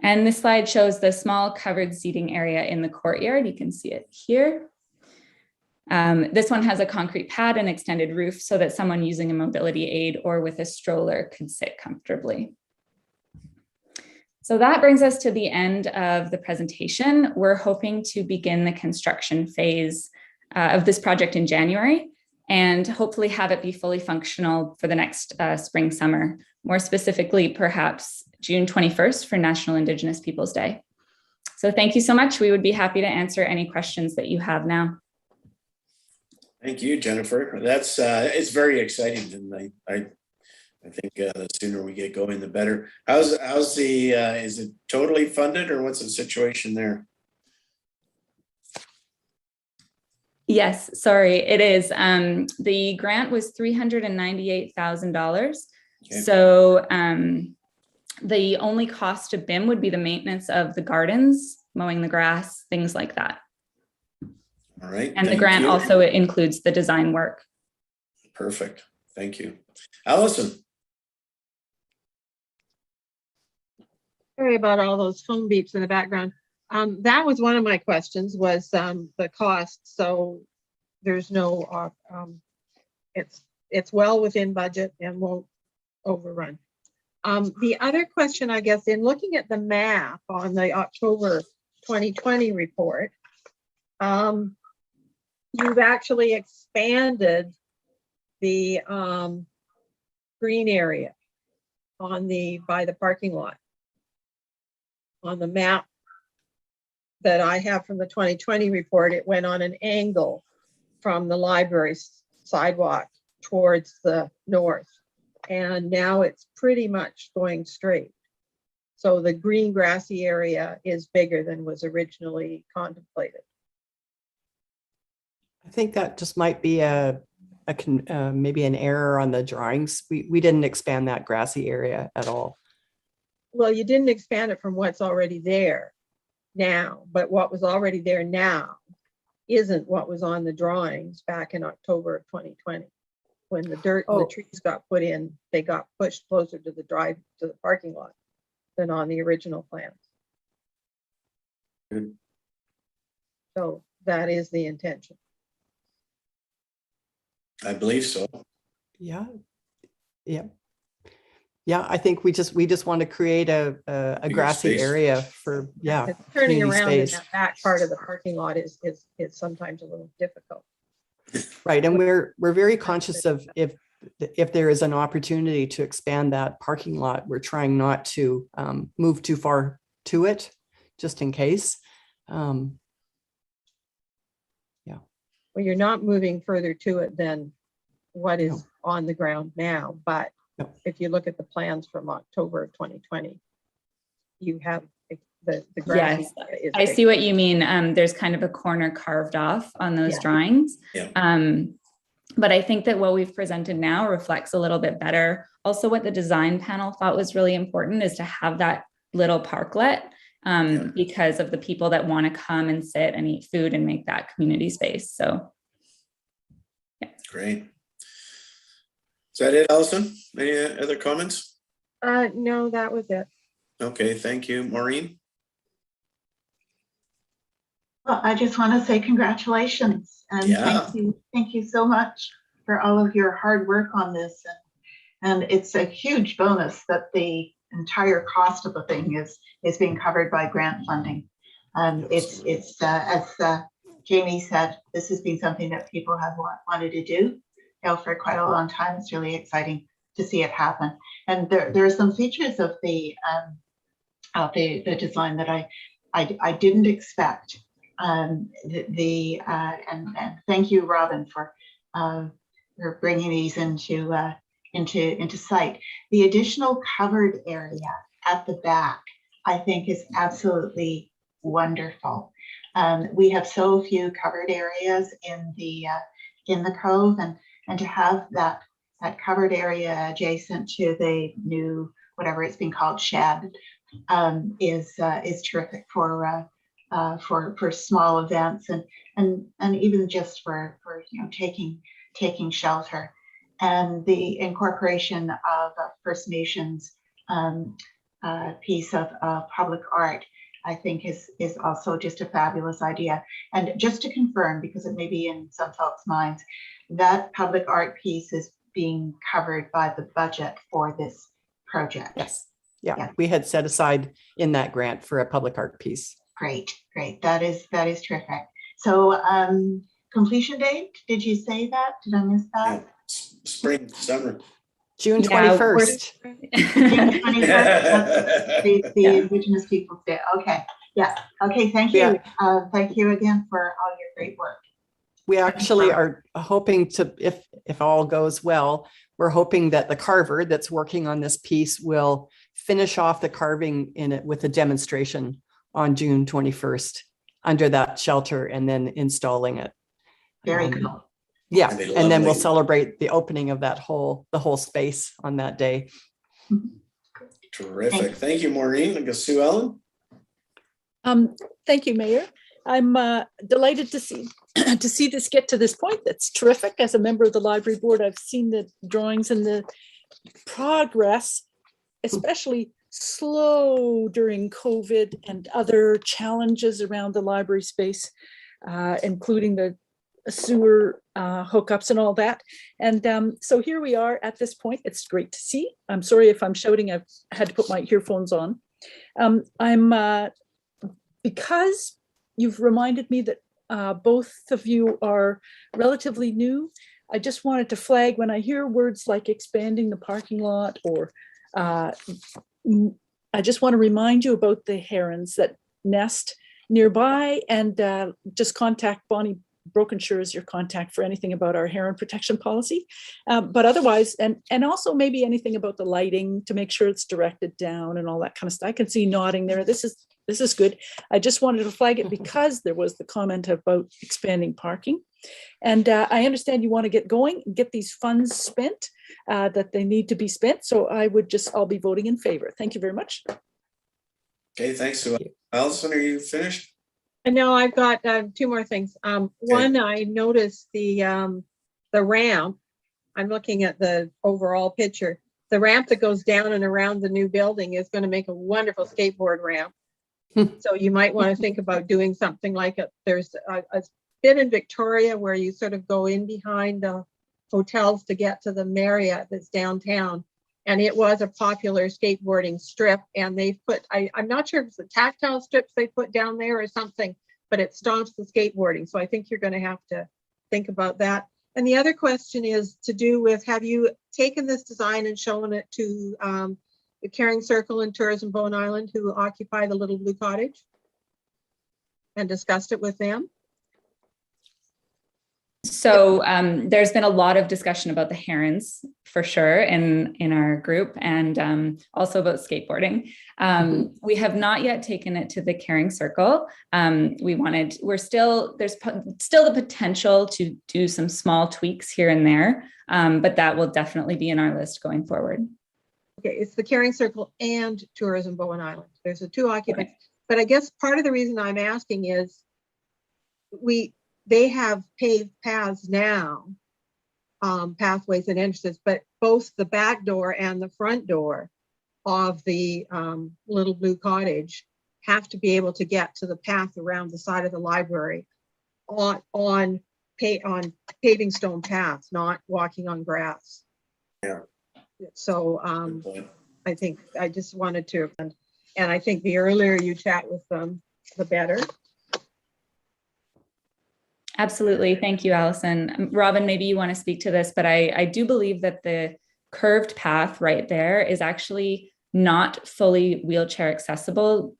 And this slide shows the small covered seating area in the courtyard. You can see it here. This one has a concrete pad and extended roof so that someone using a mobility aid or with a stroller could sit comfortably. So that brings us to the end of the presentation. We're hoping to begin the construction phase of this project in January and hopefully have it be fully functional for the next spring, summer, more specifically, perhaps June 21st for National Indigenous Peoples Day. So thank you so much. We would be happy to answer any questions that you have now. Thank you, Jennifer. That's it's very exciting, and I think the sooner we get going, the better. How's the is it totally funded, or what's the situation there? Yes, sorry, it is. The grant was $398,000. Okay. So the only cost to BIM would be the maintenance of the gardens, mowing the grass, things like that. All right. And the grant also includes the design work. Perfect. Thank you. Allison. Sorry about all those phone beeps in the background. That was one of my questions, was the cost. So there's no, it's well within budget and won't overrun. The other question, I guess, in looking at the map on the October 2020 report, you've actually expanded the green area on by the parking lot. On the map that I have from the 2020 report, it went on an angle from the library sidewalk towards the north. And now it's pretty much going straight. So the green grassy area is bigger than was originally contemplated. I think that just might be maybe an error on the drawings. We didn't expand that grassy area at all. Well, you didn't expand it from what's already there now, but what was already there now isn't what was on the drawings back in October of 2020. When the dirt and the trees got put in, they got pushed closer to the parking lot than on the original plans. Good. So that is the intention. I believe so. Yeah. Yeah. Yeah, I think we just want to create a grassy space. area for, yeah. It's turning community around in space. that back part of the parking lot is sometimes a little difficult. Right, and we're very conscious of if there is an opportunity to expand that parking lot, we're trying not to move too far to it, just in case. Yeah. Well, you're not moving further to it than what is on the ground now, but if you look at the plans from October of 2020, you have the grassy. Yes, I see what you mean. There's kind of a corner carved off on those drawings. Yeah. But I think that what we've presented now reflects a little bit better. Also, what the design panel thought was really important is to have that little parklet because of the people that want to come and sit and eat food and make that community space. So, yeah. Great. Is that it, Allison? Any other comments? No, that was it. Okay, thank you. Maureen? Well, I just want to say congratulations and thank you so much for all of your hard work on this. And it's a huge bonus that the entire cost of the thing is being covered by grant funding. It's as Jamie said, this has been something that people have wanted to do for quite a long time. It's really exciting to see it happen. And there are some features of the design that I didn't expect. And thank you, Robin, for bringing these into sight. The additional covered area at the back, I think, is absolutely wonderful. We have so few covered areas in the cove, and to have that covered area adjacent to the new, whatever it's been called, shed, is terrific for small events and even just for taking shelter. And the incorporation of a First Nations piece of public art, I think is also just a fabulous idea. And just to confirm, because it may be in some folks' minds, that public art piece is being covered by the budget for this project. Yes. Yeah, we had set aside in that grant for a public art piece. Great. That is terrific. So completion date, did you say that? Did I miss that? Yeah. Spring, summer. June 21st. June 21st. The Indigenous Peoples Day. Okay. Yeah. Okay. Thank you. Yeah. Thank you again for all your great work. We actually are hoping to, if all goes well, we're hoping that the carver that's working on this piece will finish off the carving in it with a demonstration on June 21st under that shelter and then installing it. Very cool. Yeah, and then we'll celebrate the opening of the whole space on that day. Terrific. Thank you, Maureen. I guess Sue Ellen. Thank you, Mayor. I'm delighted to see to see this get to this point. That's terrific. As a member of the library board, I've seen the drawings and the progress, especially slow during COVID and other challenges around the library space, including the sewer hookups and all that. And so here we are at this point. It's great to see. I'm sorry if I'm shouting. I've had to put my earphones on. Because you've reminded me that both of you are relatively new, I just wanted to flag when I hear words like expanding the parking lot, or I just want to remind you about the herons that nest nearby, and just contact Bonnie Brokenshire as your contact for anything about our heron protection policy. But otherwise, and also maybe anything about the lighting to make sure it's directed down and all that kind of stuff. I can see nodding there. This is good. I just wanted to flag it because there was the comment about expanding parking. And I understand you want to get going, get these funds spent, that they need to be spent. So I'll be voting in favor. Thank you very much. Okay, thanks. So, Alison, are you finished? No, I've got two more things. One, I noticed the ramp. I'm looking at the overall picture. The ramp that goes down and around the new building is going to make a wonderful skateboard ramp. So you might want to think about doing something like it. There's a bit in Victoria where you sort of go in behind the hotels to get to the Marriott that's downtown. And it was a popular skateboarding strip, and they've put, I'm not sure if it's the tactile strips they put down there or something, but it stops the skateboarding. So I think you're going to have to think about that. And the other question is to do with, have you taken this design and shown it to the Caring Circle and Tourism Bowen Island, who occupy the Little Blue Cottage, and discussed it with them? So there's been a lot of discussion about the herons for sure in our group, and also about skateboarding. We have not yet taken it to the Caring Circle. There's still the potential to do some small tweaks here and there, but that will definitely be in our list going forward. Okay, it's the Caring Circle and Tourism Bowen Island. There's the two occupants. Okay. But I guess part of the reason I'm asking is they have paved paths now, pathways and entrances, but both the back door and the front door of the Little Blue Cottage have to be able to get to the path around the side of the library on paving stone paths, not walking on grass. Yeah. So I think I just wanted to, and I think the earlier you chat with them, the better. Absolutely. Thank you, Alison. Robin, maybe you want to speak to this, but I do believe that the curved path right there is actually not fully wheelchair accessible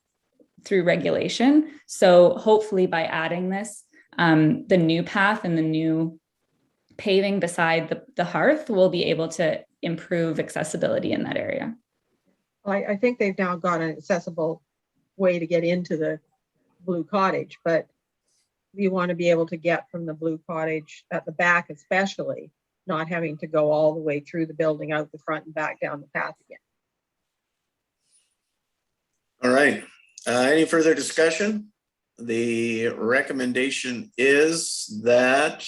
through regulation. So hopefully by adding this, the new path and the new paving beside the hearth will be able to improve accessibility in that area. I think they've now got an accessible way to get into the Blue Cottage, but you want to be able to get from the Blue Cottage at the back, especially, not having to go all the way through the building, out the front and back down the path again. All right. Any further discussion? The recommendation is that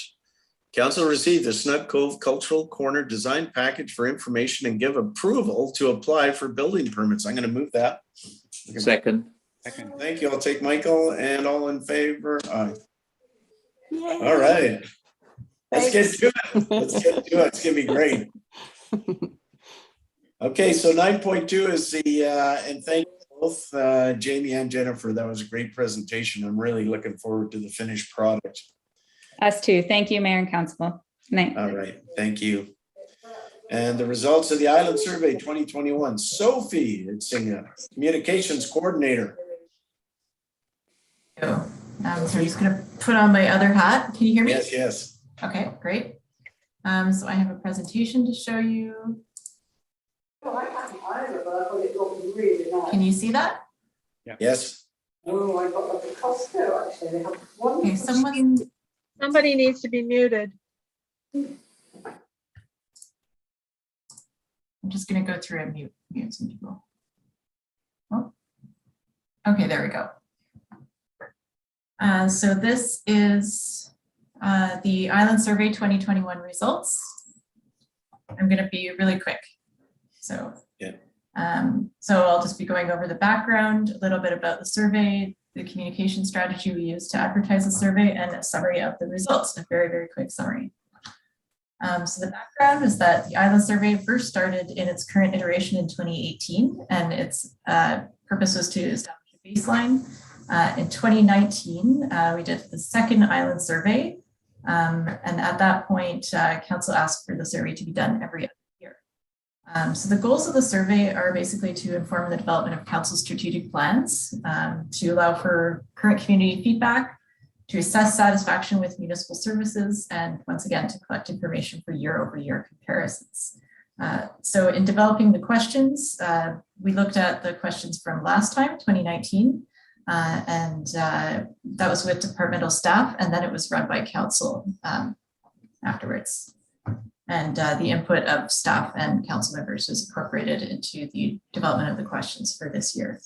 council receive the Snug Cove Cultural Corner design package for information and give approval to apply for building permits. I'm going to move that. Second. Thank you. I'll take Michael, and all in favor. Aye. Yay. All right. Let's get to it. Let's get to it. It's going to be great. Okay, so 9.2 is the, and thank you both, Jamie and Jennifer. That was a great presentation. I'm really looking forward to the finished product. Us too. Thank you, Mayor and Council. Good night. All right. Thank you. And the results of the Island Survey 2021. Sophie, it's a communications coordinator. So I'm just going to put on my other hat. Can you hear me? Yes, yes. Okay, great. So I have a presentation to show you. Can you see that? Yeah. Yes. Oh, I got like a Costco actually. Okay, somebody needs to be muted. I'm just going to go through and mute some people. Oh. Okay, there we go. So this is the Island Survey 2021 results. I'm going to be really quick. So, so I'll just be going over the background, a little bit about the survey, the communication strategy we used to advertise the survey, and a summary of the results, a very, very quick summary. So the background is that the Island Survey first started in its current iteration in 2018, and its purpose was to establish a baseline. In 2019, we did the second Island Survey, and at that point, Council asked for the survey to be done every other year. So the goals of the survey are basically to inform the development of Council's strategic plans, to allow for current community feedback, to assess satisfaction with municipal services, and once again, to collect information for year-over-year comparisons. So in developing the questions, we looked at the questions from last time, 2019, and that was with departmental staff, and then it was run by council afterwards. And the input of staff and council members was incorporated into the development of the questions for this year.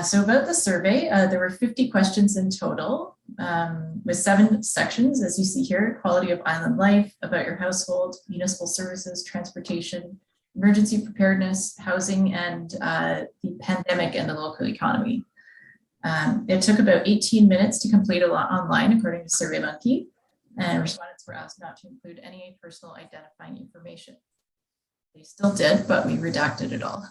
So about the survey, there were 50 questions in total, with 7 sections, as you see here: quality of island life, about your household, municipal services, transportation, emergency preparedness, housing, and the pandemic and the local economy. It took about 18 minutes to complete online, according to SurveyMonkey, and respondents were asked not to include any personal identifying information. They still did, but we redacted it all.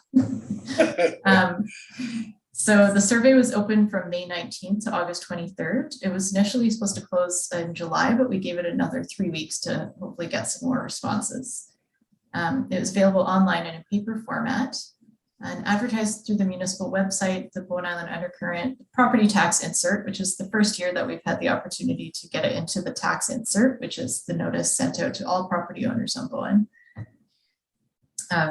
So the survey was open from May 19th to August 23rd. It was initially supposed to close in July, but we gave it another 3 weeks to hopefully get some more responses. It was available online in a paper format and advertised through the municipal website, the Bowen Island Undercurrent property tax insert, which is the first year that we've had the opportunity to get it into the tax insert, which is the notice sent out to all property owners on Bowen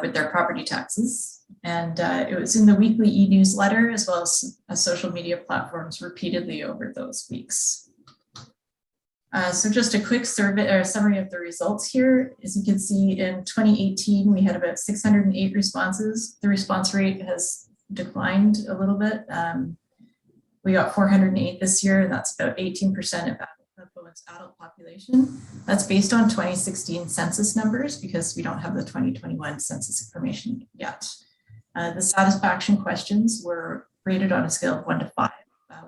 with their property taxes. And it was in the weekly e-newsletter as well as social media platforms repeatedly over those weeks. So just a quick survey or summary of the results here. As you can see, in 2018, we had about 608 responses. The response rate has declined a little bit. We got 408 this year, and that's about 18% of Bowen's adult population. That's based on 2016 census numbers because we don't have the 2021 census information yet. The satisfaction questions were rated on a scale of 1 to 5,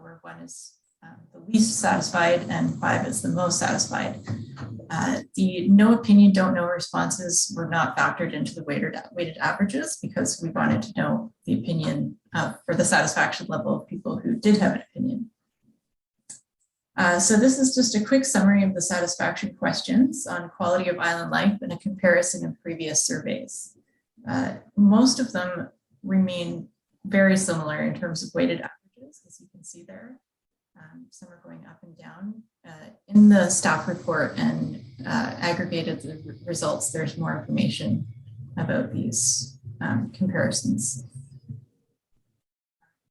where 1 is the least satisfied and 5 is the most satisfied. The no opinion, don't know responses were not factored into the weighted averages because we wanted to know the opinion for the satisfaction level of people who did have an opinion. So this is just a quick summary of the satisfaction questions on quality of island life and a comparison of previous surveys. Most of them remain very similar in terms of weighted averages, as you can see there. Some are going up and down. In the staff report and aggregated results, there's more information about these comparisons.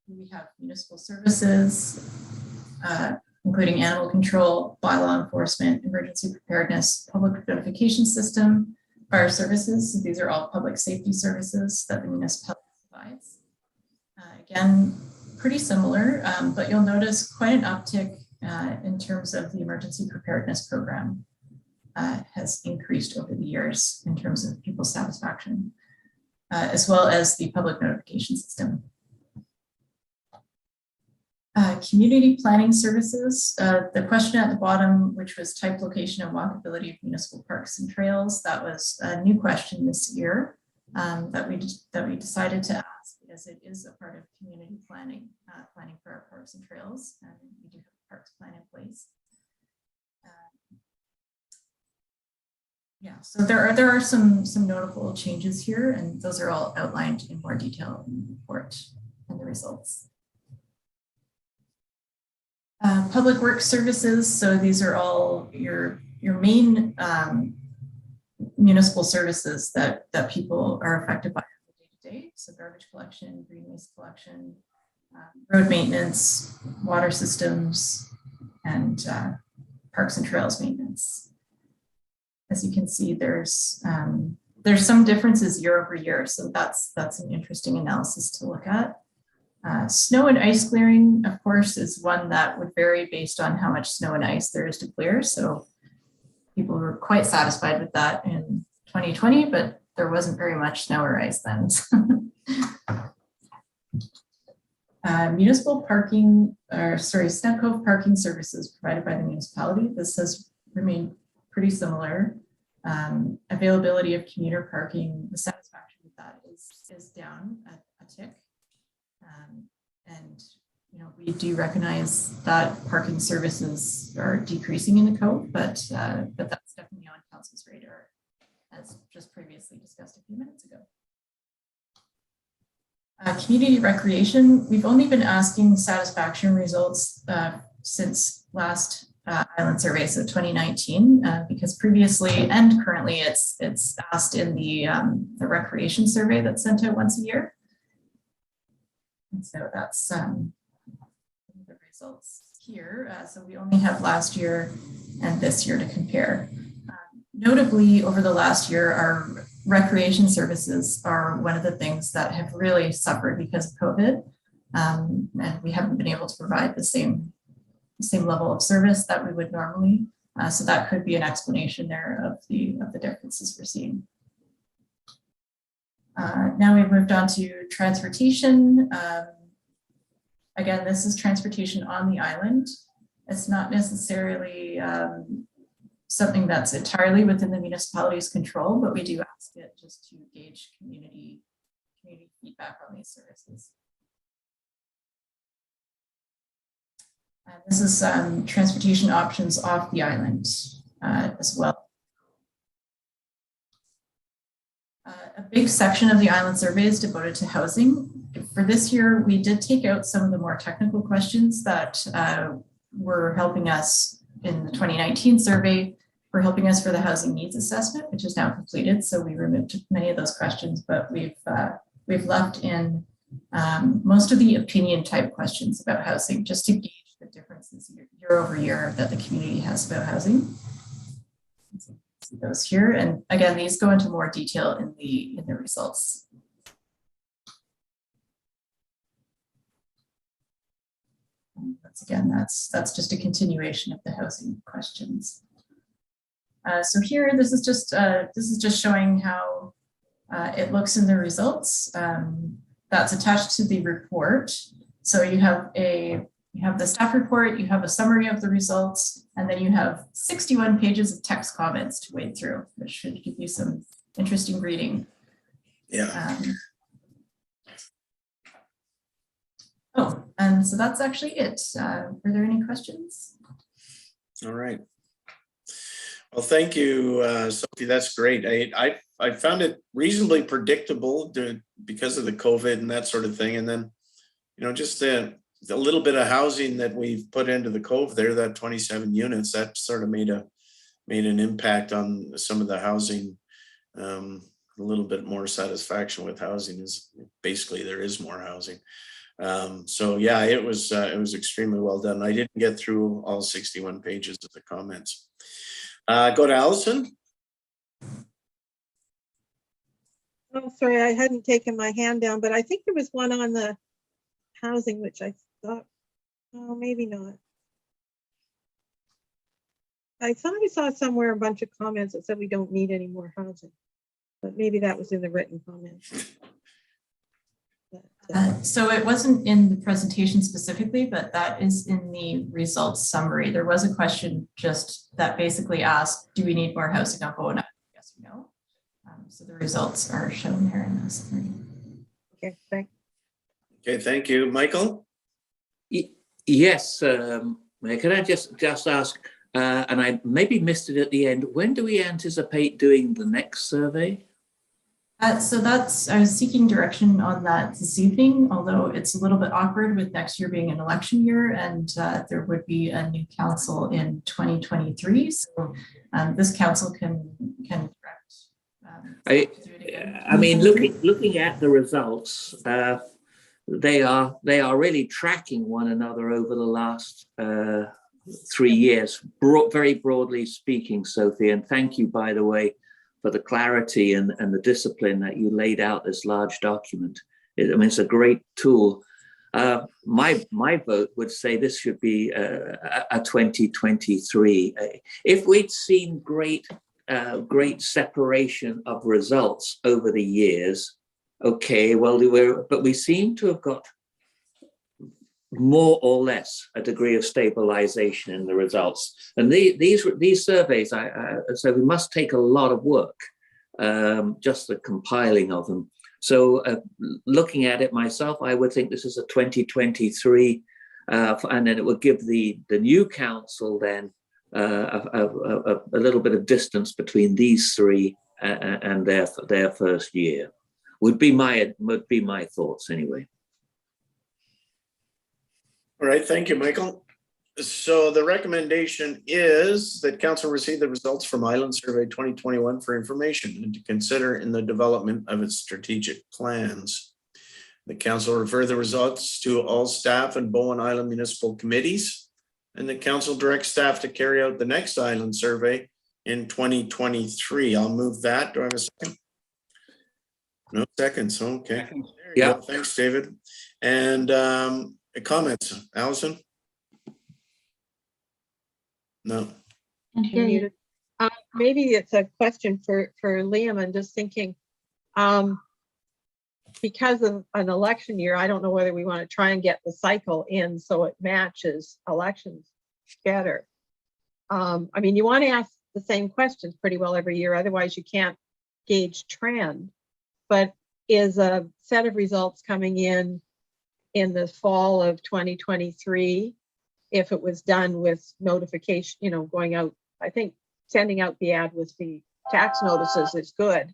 We have municipal services, including animal control, bylaw enforcement, emergency preparedness, public notification system, fire services. So these are all public safety services that the municipality provides. Again, pretty similar, but you'll notice quite an uptick in terms of the emergency preparedness program has increased over the years in terms of people's satisfaction, as well as the public notification system. Community planning services, the question at the bottom, which was type, location, and walkability of municipal parks and trails, that was a new question this year that we decided to ask because it is a part of community planning, planning for our parks and trails, and we do have a parks plan in place. Yeah, so there are some notable changes here, and those are all outlined in more detail in the report and the results. Public works services, so these are all your main municipal services that people are affected by day to day. So garbage collection, green waste collection, road maintenance, water systems, and parks and trails maintenance. As you can see, there's some differences year over year, so that's an interesting analysis to look at. Snow and ice clearing, of course, is one that would vary based on how much snow and ice there is to clear. So people were quite satisfied with that in 2020, but there wasn't very much snow or ice then. Municipal parking, Snug Cove parking services provided by the municipality. This has remained pretty similar. Availability of commuter parking, the satisfaction with that is down a tick. And we do recognize that parking services are decreasing in the code, but that's definitely on council's radar, as just previously discussed a few minutes ago. Community recreation, we've only been asking satisfaction results since last island survey, so 2019, because previously and currently it's asked in the recreation survey that's sent out once a year. And so that's the results here. So we only have last year and this year to compare. Notably, over the last year, our recreation services are one of the things that have really suffered because of COVID. And we haven't been able to provide the same level of service that we would normally. So that could be an explanation there of the differences we're seeing. Now we've moved on to transportation. Again, this is transportation on the island. It's not necessarily something that's entirely within the municipality's control, but we do ask it just to gauge community feedback on these services. This is transportation options off the island as well. A big section of the island survey is devoted to housing. For this year, we did take out some of the more technical questions that were helping us in the 2019 survey, were helping us for the housing needs assessment, which is now completed. So we removed many of those questions, but we've left in most of the opinion type questions about housing, just to gauge the differences year over year that the community has about housing. See those here, and again, these go into more detail in the results. That's just a continuation of the housing questions. So here, this is just showing how it looks in the results. That's attached to the report. So you have the staff report, you have a summary of the results, and then you have 61 pages of text comments to wade through, which should give you some interesting reading. Yeah. And so that's actually it. Were there any questions? All right. Well, thank you, Sophie. That's great. I found it reasonably predictable because of the COVID and that sort of thing. And then, just the little bit of housing that we've put into the cove there, that 27 units, that sort of made an impact on some of the housing. A little bit more satisfaction with housing is basically there is more housing. So yeah, it was extremely well done. I didn't get through all 61 pages of the comments. Go to Allison. Oh, sorry, I hadn't taken my hand down, but I think there was one on the housing, which I thought, oh, maybe not. I thought I saw somewhere a bunch of comments that said we don't need any more housing, but maybe that was in the written comments. So it wasn't in the presentation specifically, but that is in the results summary. There was a question just that basically asked, do we need more housing on Bowenan? Yes or no. So the results are shown there in the summary. Okay, thanks. Okay, thank you. Michael? Yes, can I just ask, and I maybe missed it at the end, when do we anticipate doing the next survey? So I was seeking direction on that this evening, although it's a little bit awkward with next year being an election year, and there would be a new council in 2023. So this council can direct. I mean, looking at the results, they are really tracking one another over the last 3 years, very broadly speaking, Sophie. And thank you, by the way, for the clarity and the discipline that you laid out this large document. I mean, it's a great tool. My vote would say this should be a 2023. If we'd seen great separation of results over the years, okay, well, but we seem to have got more or less a degree of stabilization in the results. And these surveys, so we must take a lot of work, just the compiling of them. So looking at it myself, I would think this is a 2023, and then it would give the new council then a little bit of distance between these three and their first year. Would be my thoughts anyway. All right, thank you, Michael. So the recommendation is that council receive the results from Island Survey 2021 for information and to consider in the development of its strategic plans. The council refer the results to all staff and Bowen Island municipal committees, and the council directs staff to carry out the next Island Survey in 2023. I'll move that. Do I have a second? No seconds. Okay. Yeah. Thanks, David. And comments, Allison? No. Maybe it's a question for Liam. I'm just thinking, because of an election year, I don't know whether we want to try and get the cycle in so it matches elections better. I mean, you want to ask the same questions pretty well every year, otherwise you can't gauge trend. But is a set of results coming in the fall of 2023, if it was done with notification, you know, going out, I think sending out the ad with the tax notices is good.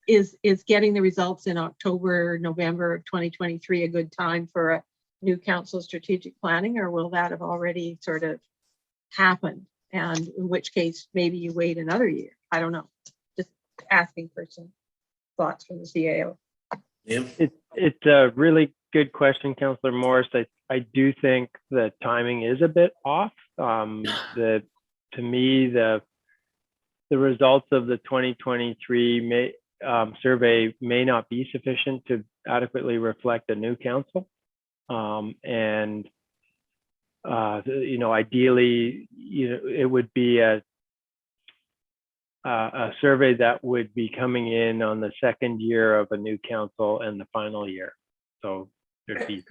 Is getting the results in October, November of 2023 a good time for a new council strategic planning, or will that have already sort of happened? And in which case, maybe you wait another year. I don't know. Just asking for some thoughts from the CAO. Yeah. It's a really good question, Councillor Morris. I do think the timing is a bit off. To me, the results of the 2023 survey may not be sufficient to adequately reflect a new council. You know, ideally, you know, it would be a survey that would be coming in on the second year of a new council and the final year. So there'd be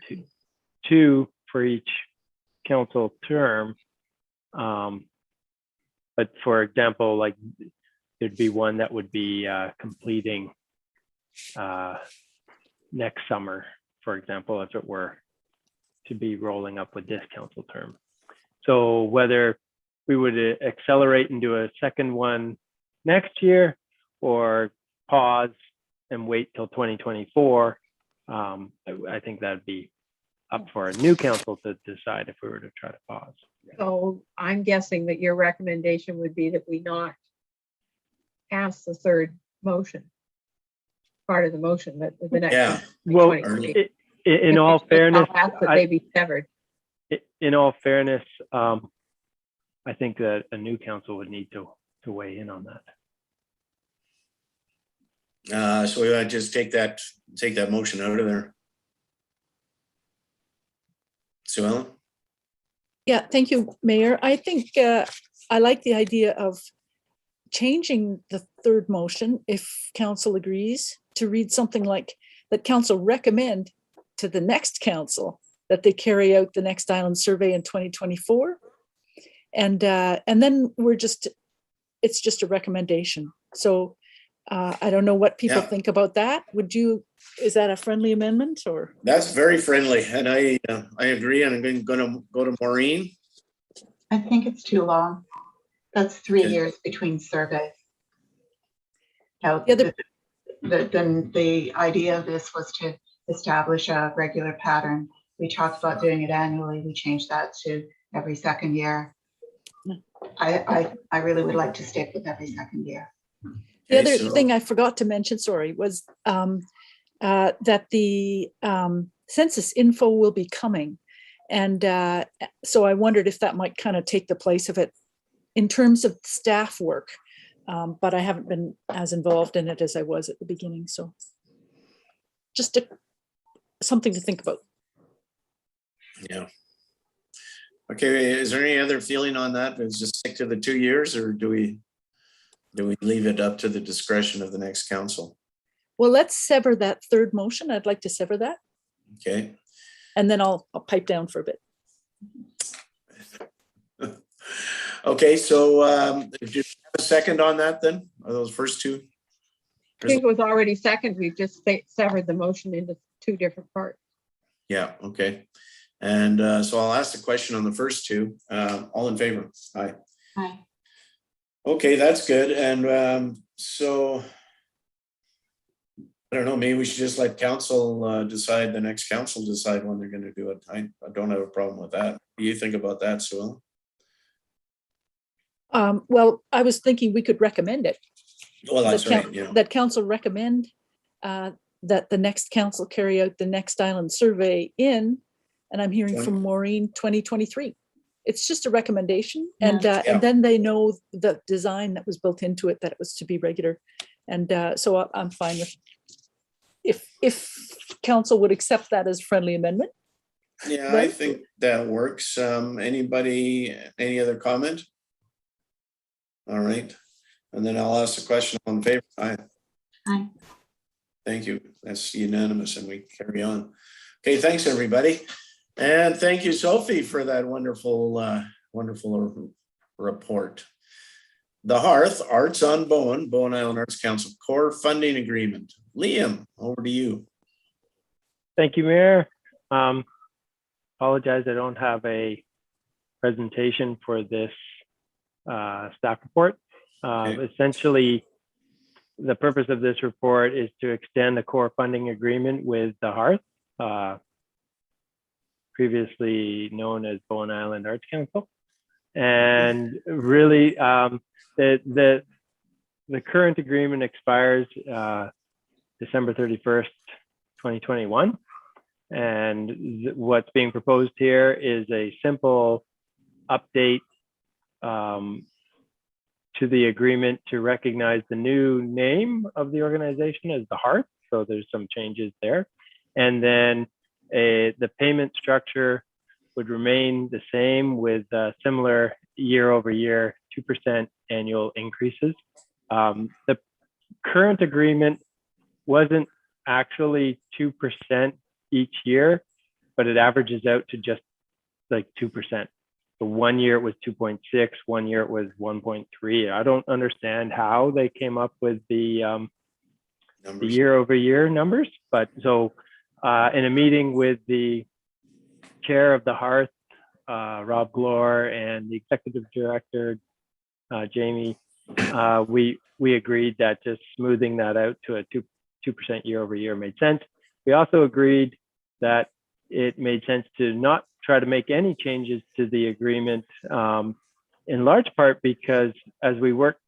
two for each council term. But for example, like there'd be one that would be completing next summer, for example, if it were to be rolling up with this council term. So whether we would accelerate and do a second one next year or pause and wait till 2024, I think that'd be up for a new council to decide if we were to try to pause. So I'm guessing that your recommendation would be that we not pass the third motion, part of the motion, that the next. Yeah. Well, in all fairness, they be severed. In all fairness, I think that a new council would need to weigh in on that. So we want to just take that motion out of there. Sue Ellen? Yeah, thank you, Mayor. I think I like the idea of changing the third motion, if council agrees, to read something like that council recommend to the next council that they carry out the next island survey in 2024. And then it's just a recommendation. So I don't know what people think about that. Is that a friendly amendment or? That's very friendly, and I agree. And I'm going to go to Maureen. I think it's too long. That's 3 years between surveys. Now, then the idea of this was to establish a regular pattern. We talked about doing it annually. We changed that to every second year. I really would like to stick with every second year. The other thing I forgot to mention, sorry, was that the census info will be coming. And so I wondered if that might kind of take the place of it in terms of staff work. But I haven't been as involved in it as I was at the beginning. So just something to think about. Yeah. Okay, is there any other feeling on that? Is just stick to the 2 years, or do we leave it up to the discretion of the next council? Well, let's sever that third motion. I'd like to sever that. Okay. And then I'll pipe down for a bit. Okay, so do you have a second on that then? Are those first two? I think it was already second. We've just severed the motion into two different parts. Yeah, okay. And so I'll ask the question on the first two. All in favor? Aye. Aye. Okay, that's good. And so I don't know, maybe we should just let council decide, the next council decide when they're going to do it. I don't have a problem with that. What do you think about that, Sue? Well, I was thinking we could recommend it. Well, that's right. Yeah. That council recommend that the next council carry out the next island survey in, and I'm hearing from Maureen, 2023. It's just a recommendation, and then they know the design that was built into it, that it was to be regular, and so I'm fine with if council would accept that as friendly amendment. Yeah, right? I think that works. Anybody, any other comment? All right, and then I'll ask the question on favor. Aye. Aye. Thank you. That's unanimous, and we carry on. Okay, thanks everybody, and thank you, Sophie, for that wonderful, wonderful report. The Hearth Arts on Bowen, Bowen Island Arts Council core funding agreement. Liam, over to you. Thank you, Mayor. Apologize, I don't have a presentation for this staff report. Essentially, the purpose of this report is to extend the core funding agreement with the Hearth, previously known as Bowen Island Arts Council. And really, the current agreement expires December 31st, 2021. And what's being proposed here is a simple update to the agreement to recognize the new name of the organization as the Hearth. So there's some changes there. And then the payment structure would remain the same with similar year-over-year 2% annual increases. The current agreement wasn't actually 2% each year, but it averages out to just like 2%. So 1 year it was 2.6, 1 year it was 1.3. I don't understand how they came up with the year-over-year numbers, but so in a meeting with the chair of the Hearth, Rob Glore, and the executive director, Jamie, we agreed that just smoothing that out to a 2% year-over-year made sense. We also agreed that it made sense to not try to make any changes to the agreement, in large part because as we work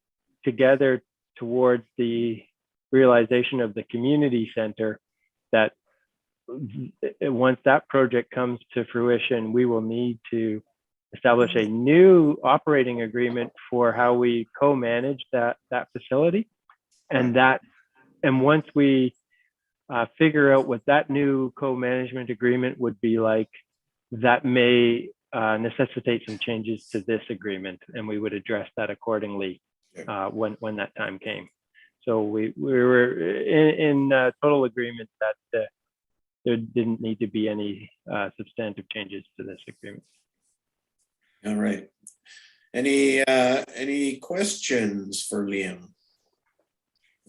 together towards the realization of the community center, that once that project comes to fruition, we will need to establish a new operating agreement for how we co-manage that facility. And once we figure out what that new co-management agreement would be like, that may necessitate some changes to this agreement, and we would address that accordingly when that time came. So we were in total agreement that there didn't need to be any substantive changes to this agreement. All right. Any questions for Liam?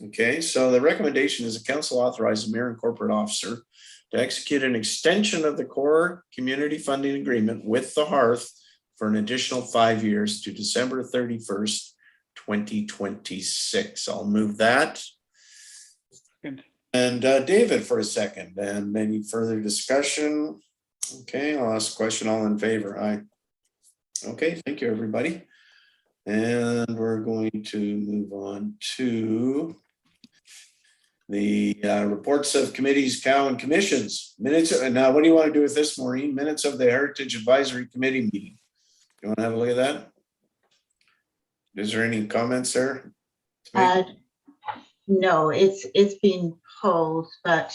Okay, so the recommendation is the council authorize the mayor and corporate officer to execute an extension of the core community funding agreement with the Hearth for an additional 5 years to December 31st, 2026. I'll move that. And David for a second, and any further discussion? Okay, I'll ask a question. All in favor? Aye. Okay, thank you, everybody. And we're going to move on to the reports of committees, COW, and commissions. Minutes. Now, what do you want to do with this, Maureen? Minutes of the Heritage Advisory Committee meeting. You want to have a look at that? Is there any comments there? No, it's being pulled, but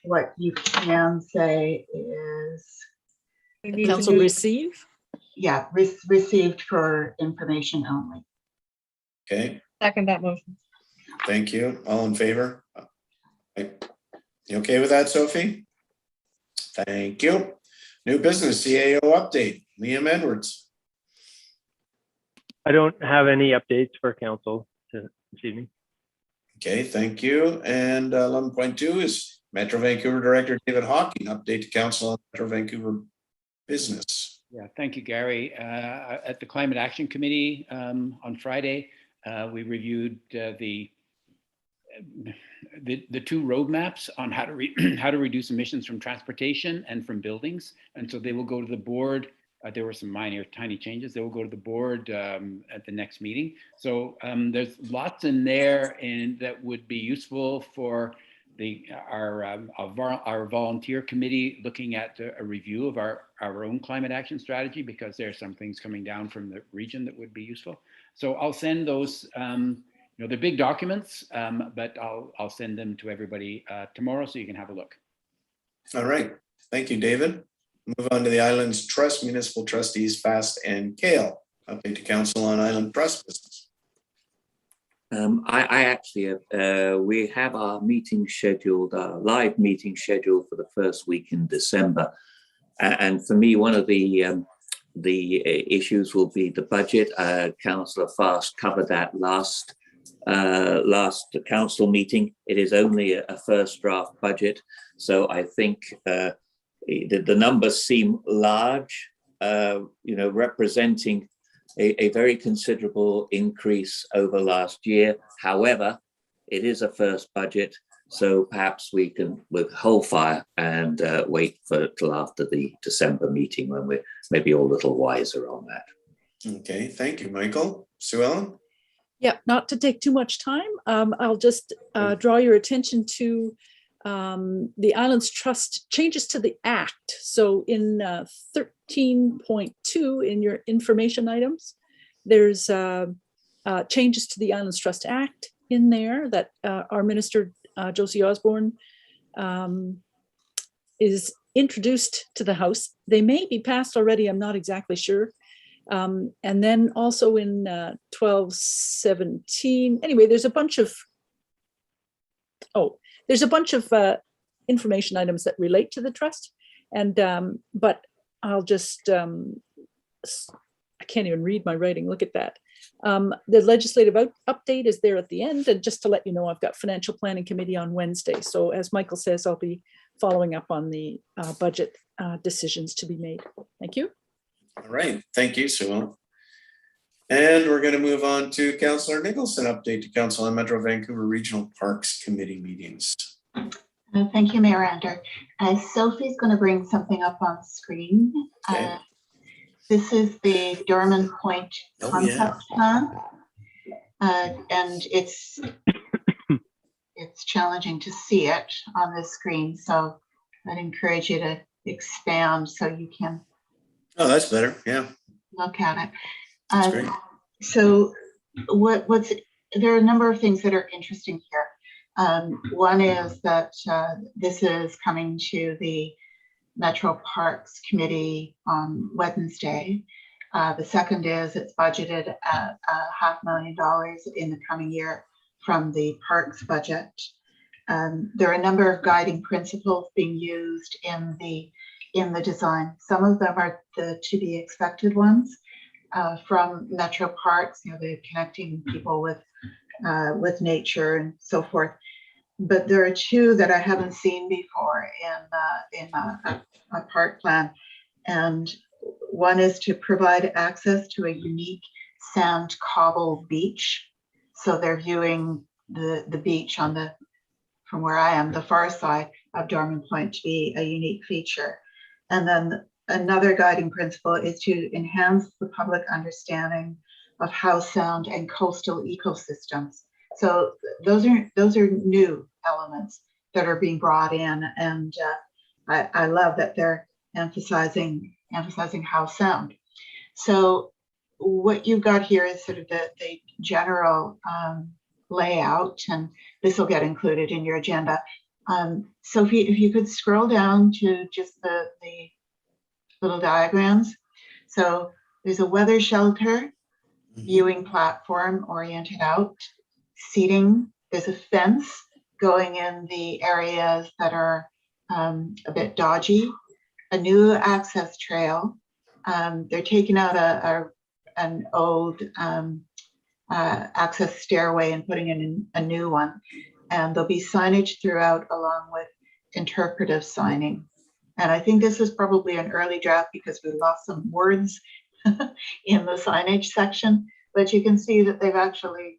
what you can say is, Council receive? yeah, received for information only. Okay, Second that motion. thank you. All in favor? Right. You okay with that, Sophie? Thank you. New business CAO update, Liam Edwards. I don't have any updates for council this evening. Okay, thank you. And 11.2 is Metro Vancouver Director David Hawking, update to council on Metro Vancouver business. Yeah, thank you, Gary. At the Climate Action Committee on Friday, we reviewed the two roadmaps on how to how to reduce emissions from transportation and from buildings. And so they will go to the board. There were some minor, tiny changes. They will go to the board at the next meeting. So there's lots in there, and that would be useful for our volunteer committee looking at a review of our own climate action strategy, because there are some things coming down from the region that would be useful. So I'll send those. They're big documents, but I'll send them to everybody tomorrow so you can have a look. All right, thank you, David. Move on to the Islands Trust Municipal Trustees, Fast and Kale. Update to council on Island Trust business. I actually, we have our meeting scheduled, our live meeting scheduled for the first week in December. And for me, one of the issues will be the budget. Councillor Fast covered that last council meeting. It is only a first draft budget. So I think the numbers seem large, representing a very considerable increase over last year. However, it is a first budget, so perhaps we can hold fire and wait till after the December meeting when we're maybe all a little wiser on that. Okay, thank you, Michael. Sue Ellen? Yeah, not to take too much time. I'll just draw your attention to the Islands Trust changes to the Act. So in 13.2 in your information items, there's changes to the Islands Trust Act in there that our Minister Josie Osborne is introduced to the House. They may be passed already, I'm not exactly sure. And then also in 12.17, anyway, there's a bunch of information items that relate to the trust. And but I'll just I can't even read my writing. Look at that. The legislative update is there at the end. And just to let you know, I've got Financial Planning Committee on Wednesday. So as Michael says, I'll be following up on the budget decisions to be made. Thank you. All right, thank you, Sue Ellen. And we're going to move on to Councillor Nicholson, update to council on Metro Vancouver Regional Parks Committee meetings. Thank you, Mayor Ander. Sophie's going to bring something up on screen. Okay. This is the Dorman Point concept plan, and it's challenging to see it on the screen, so I'd encourage you to expand so you can. Oh, that's better. Yeah. Look at it. That's great. So there are a number of things that are interesting here. One is that this is coming to the Metro Parks Committee on Wednesday. The second is it's budgeted at $500,000 in the coming year from the parks budget. There are a number of guiding principles being used in the design. Some of them are the to be expected ones from Metro Parks, the connecting people with nature and so forth. But there are two that I haven't seen before in a park plan. And one is to provide access to a unique sand cobble beach. So they're viewing the beach from where I am, the far side of Dorman Point, to be a unique feature. And then another guiding principle is to enhance the public understanding of how sound and coastal ecosystems. So those are new elements that are being brought in, and I love that they're emphasizing how sound. So what you've got here is sort of the general layout, and this will get included in your agenda. So if you could scroll down to just the little diagrams. So there's a weather shelter, viewing platform oriented out, seating, there's a fence going in the areas that are a bit dodgy, a new access trail. They're taking out an old access stairway and putting in a new one. And there'll be signage throughout along with interpretive signing. And I think this is probably an early draft because we lost some words in the signage section, but you can see that they've actually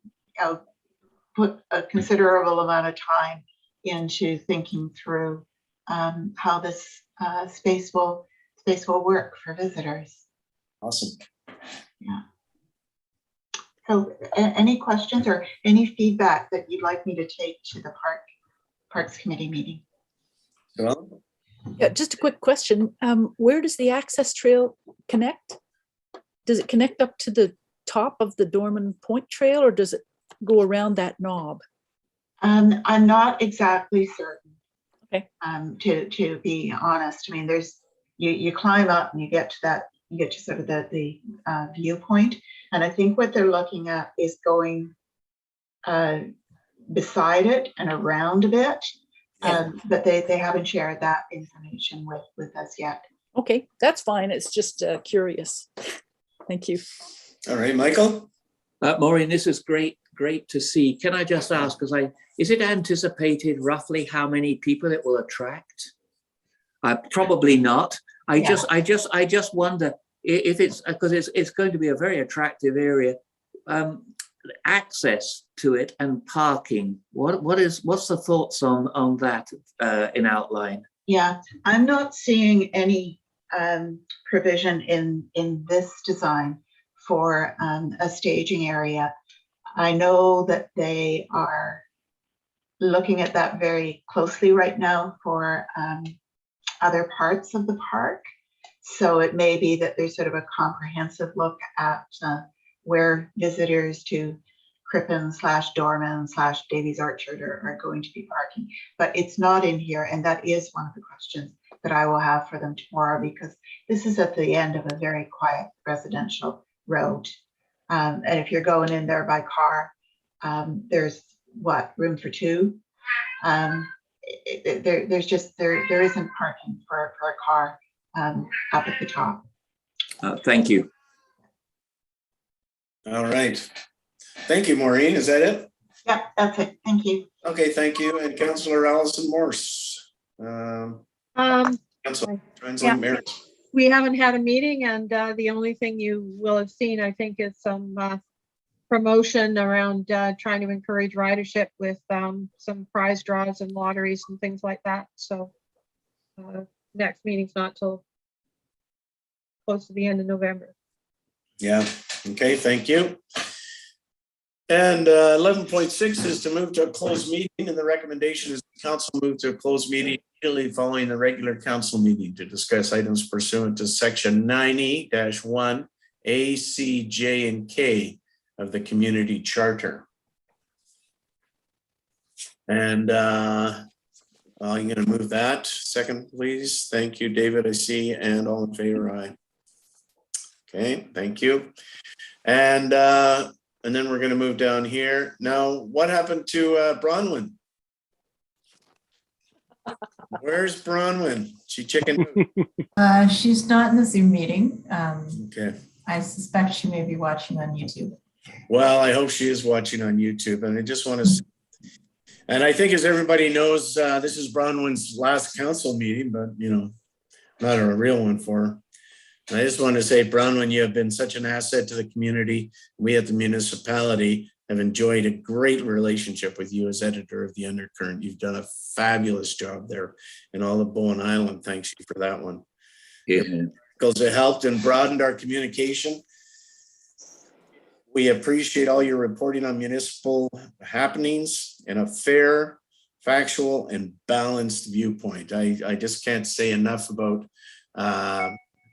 put a considerable amount of time into thinking through how this space will work for visitors. Awesome. Yeah. So any questions or any feedback that you'd like me to take to the Parks Committee meeting? Well, Yeah, just a quick question. Where does the access trail connect? Does it connect up to the top of the Dorman Point Trail, or does it go around that knob? I'm not exactly certain. Okay. To be honest, I mean, there's you climb up and you get to sort of the viewpoint, and I think what they're looking at is going beside it and around a bit. But they haven't shared that information with us yet. Okay, that's fine. It's just curious. Thank you. all right, Michael. Maureen, this is great to see. Can I just ask, is it anticipated roughly how many people it will attract? Probably not. I just wonder if it's because it's going to be a very attractive area. Access to it and parking. What's the thoughts on that in outline? Yeah, I'm not seeing any provision in this design for a staging area. I know that they are looking at that very closely right now for other parts of the park. So it may be that there's sort of a comprehensive look at where visitors to Crippen/Dorman/Davies Orchard are going to be parking. But it's not in here, and that is one of the questions that I will have for them tomorrow, because this is at the end of a very quiet residential road. And if you're going in there by car, there's room for two. There isn't parking for a car up at the top. Thank you. All right. Thank you, Maureen. Is that it? Yeah, that's it. Thank you. Okay, thank you. And Councillor Allison Morse. Councillor Translate Merritt. We haven't had a meeting, and the only thing you will have seen, I think, is some promotion around trying to encourage ridership with some prize draws and lotteries and things like that. So next meeting's not till close to the end of November. Yeah, okay, thank you. And 11.6 is to move to a closed meeting, and the recommendation is the council move to a closed meeting immediately following the regular council meeting to discuss items pursuant to section 90-1 A, C, J, and K of the community charter. And I'm going to move that. Second, please. Thank you, David. I see, and all in favor, aye. Okay, thank you. And then we're going to move down here. Now, what happened to Bronwyn? Where's Bronwyn? She chicken? She's not in the Zoom meeting. Okay. I suspect she may be watching on YouTube. Well, I hope she is watching on YouTube. And I just want to, and I think as everybody knows, this is Bronwyn's last council meeting, but not a real one for her. And I just want to say, Bronwyn, you have been such an asset to the community. We at the municipality have enjoyed a great relationship with you as editor of the Undercurrent. You've done a fabulous job there in all of Bowen Island. Thanks you for that one. Yeah. Because it helped and broadened our communication. We appreciate all your reporting on municipal happenings in a fair, factual, and balanced viewpoint. I just can't say enough about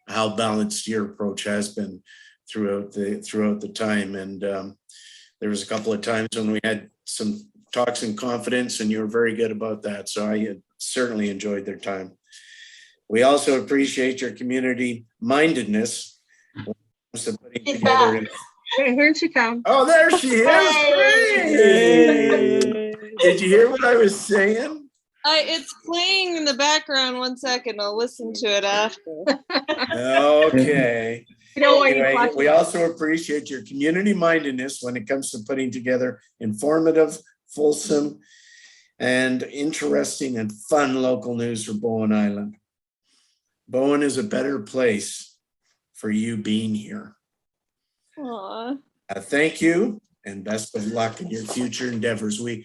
how balanced your approach has been throughout the time. And There was a couple of times when we had some talks in confidence, and you were very good about that. So I certainly enjoyed their time. We also appreciate your community mindedness. Here she comes. Oh, there she is. Hey. Did you hear what I was saying? It's playing in the background. 1 second. I'll listen to it after. Okay. Anyway, we watching. also appreciate your community mindedness when it comes to putting together informative, fulsome, and interesting and fun local news for Bowen Island. Bowen is a better place for you being here. Aw. Thank you and best of luck in your future endeavors. We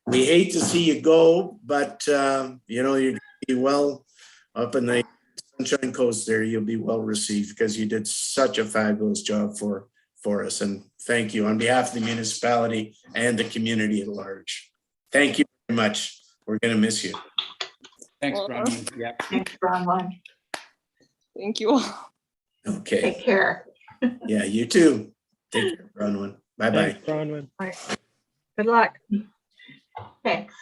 hate to see you go, but you know, you'll be well up in the Sunshine Coast there. You'll be well received because you did such a fabulous job for us. And thank you on behalf of the municipality and the community at large. Thank you very much. We're going to miss you. Thanks, Bronwyn. Yeah. Thanks, Bronwyn. Thank you all. Okay. Take care. Yeah, you too. Take care, Bronwyn. Bye-bye. Thanks, Bronwyn. Good luck. Thanks.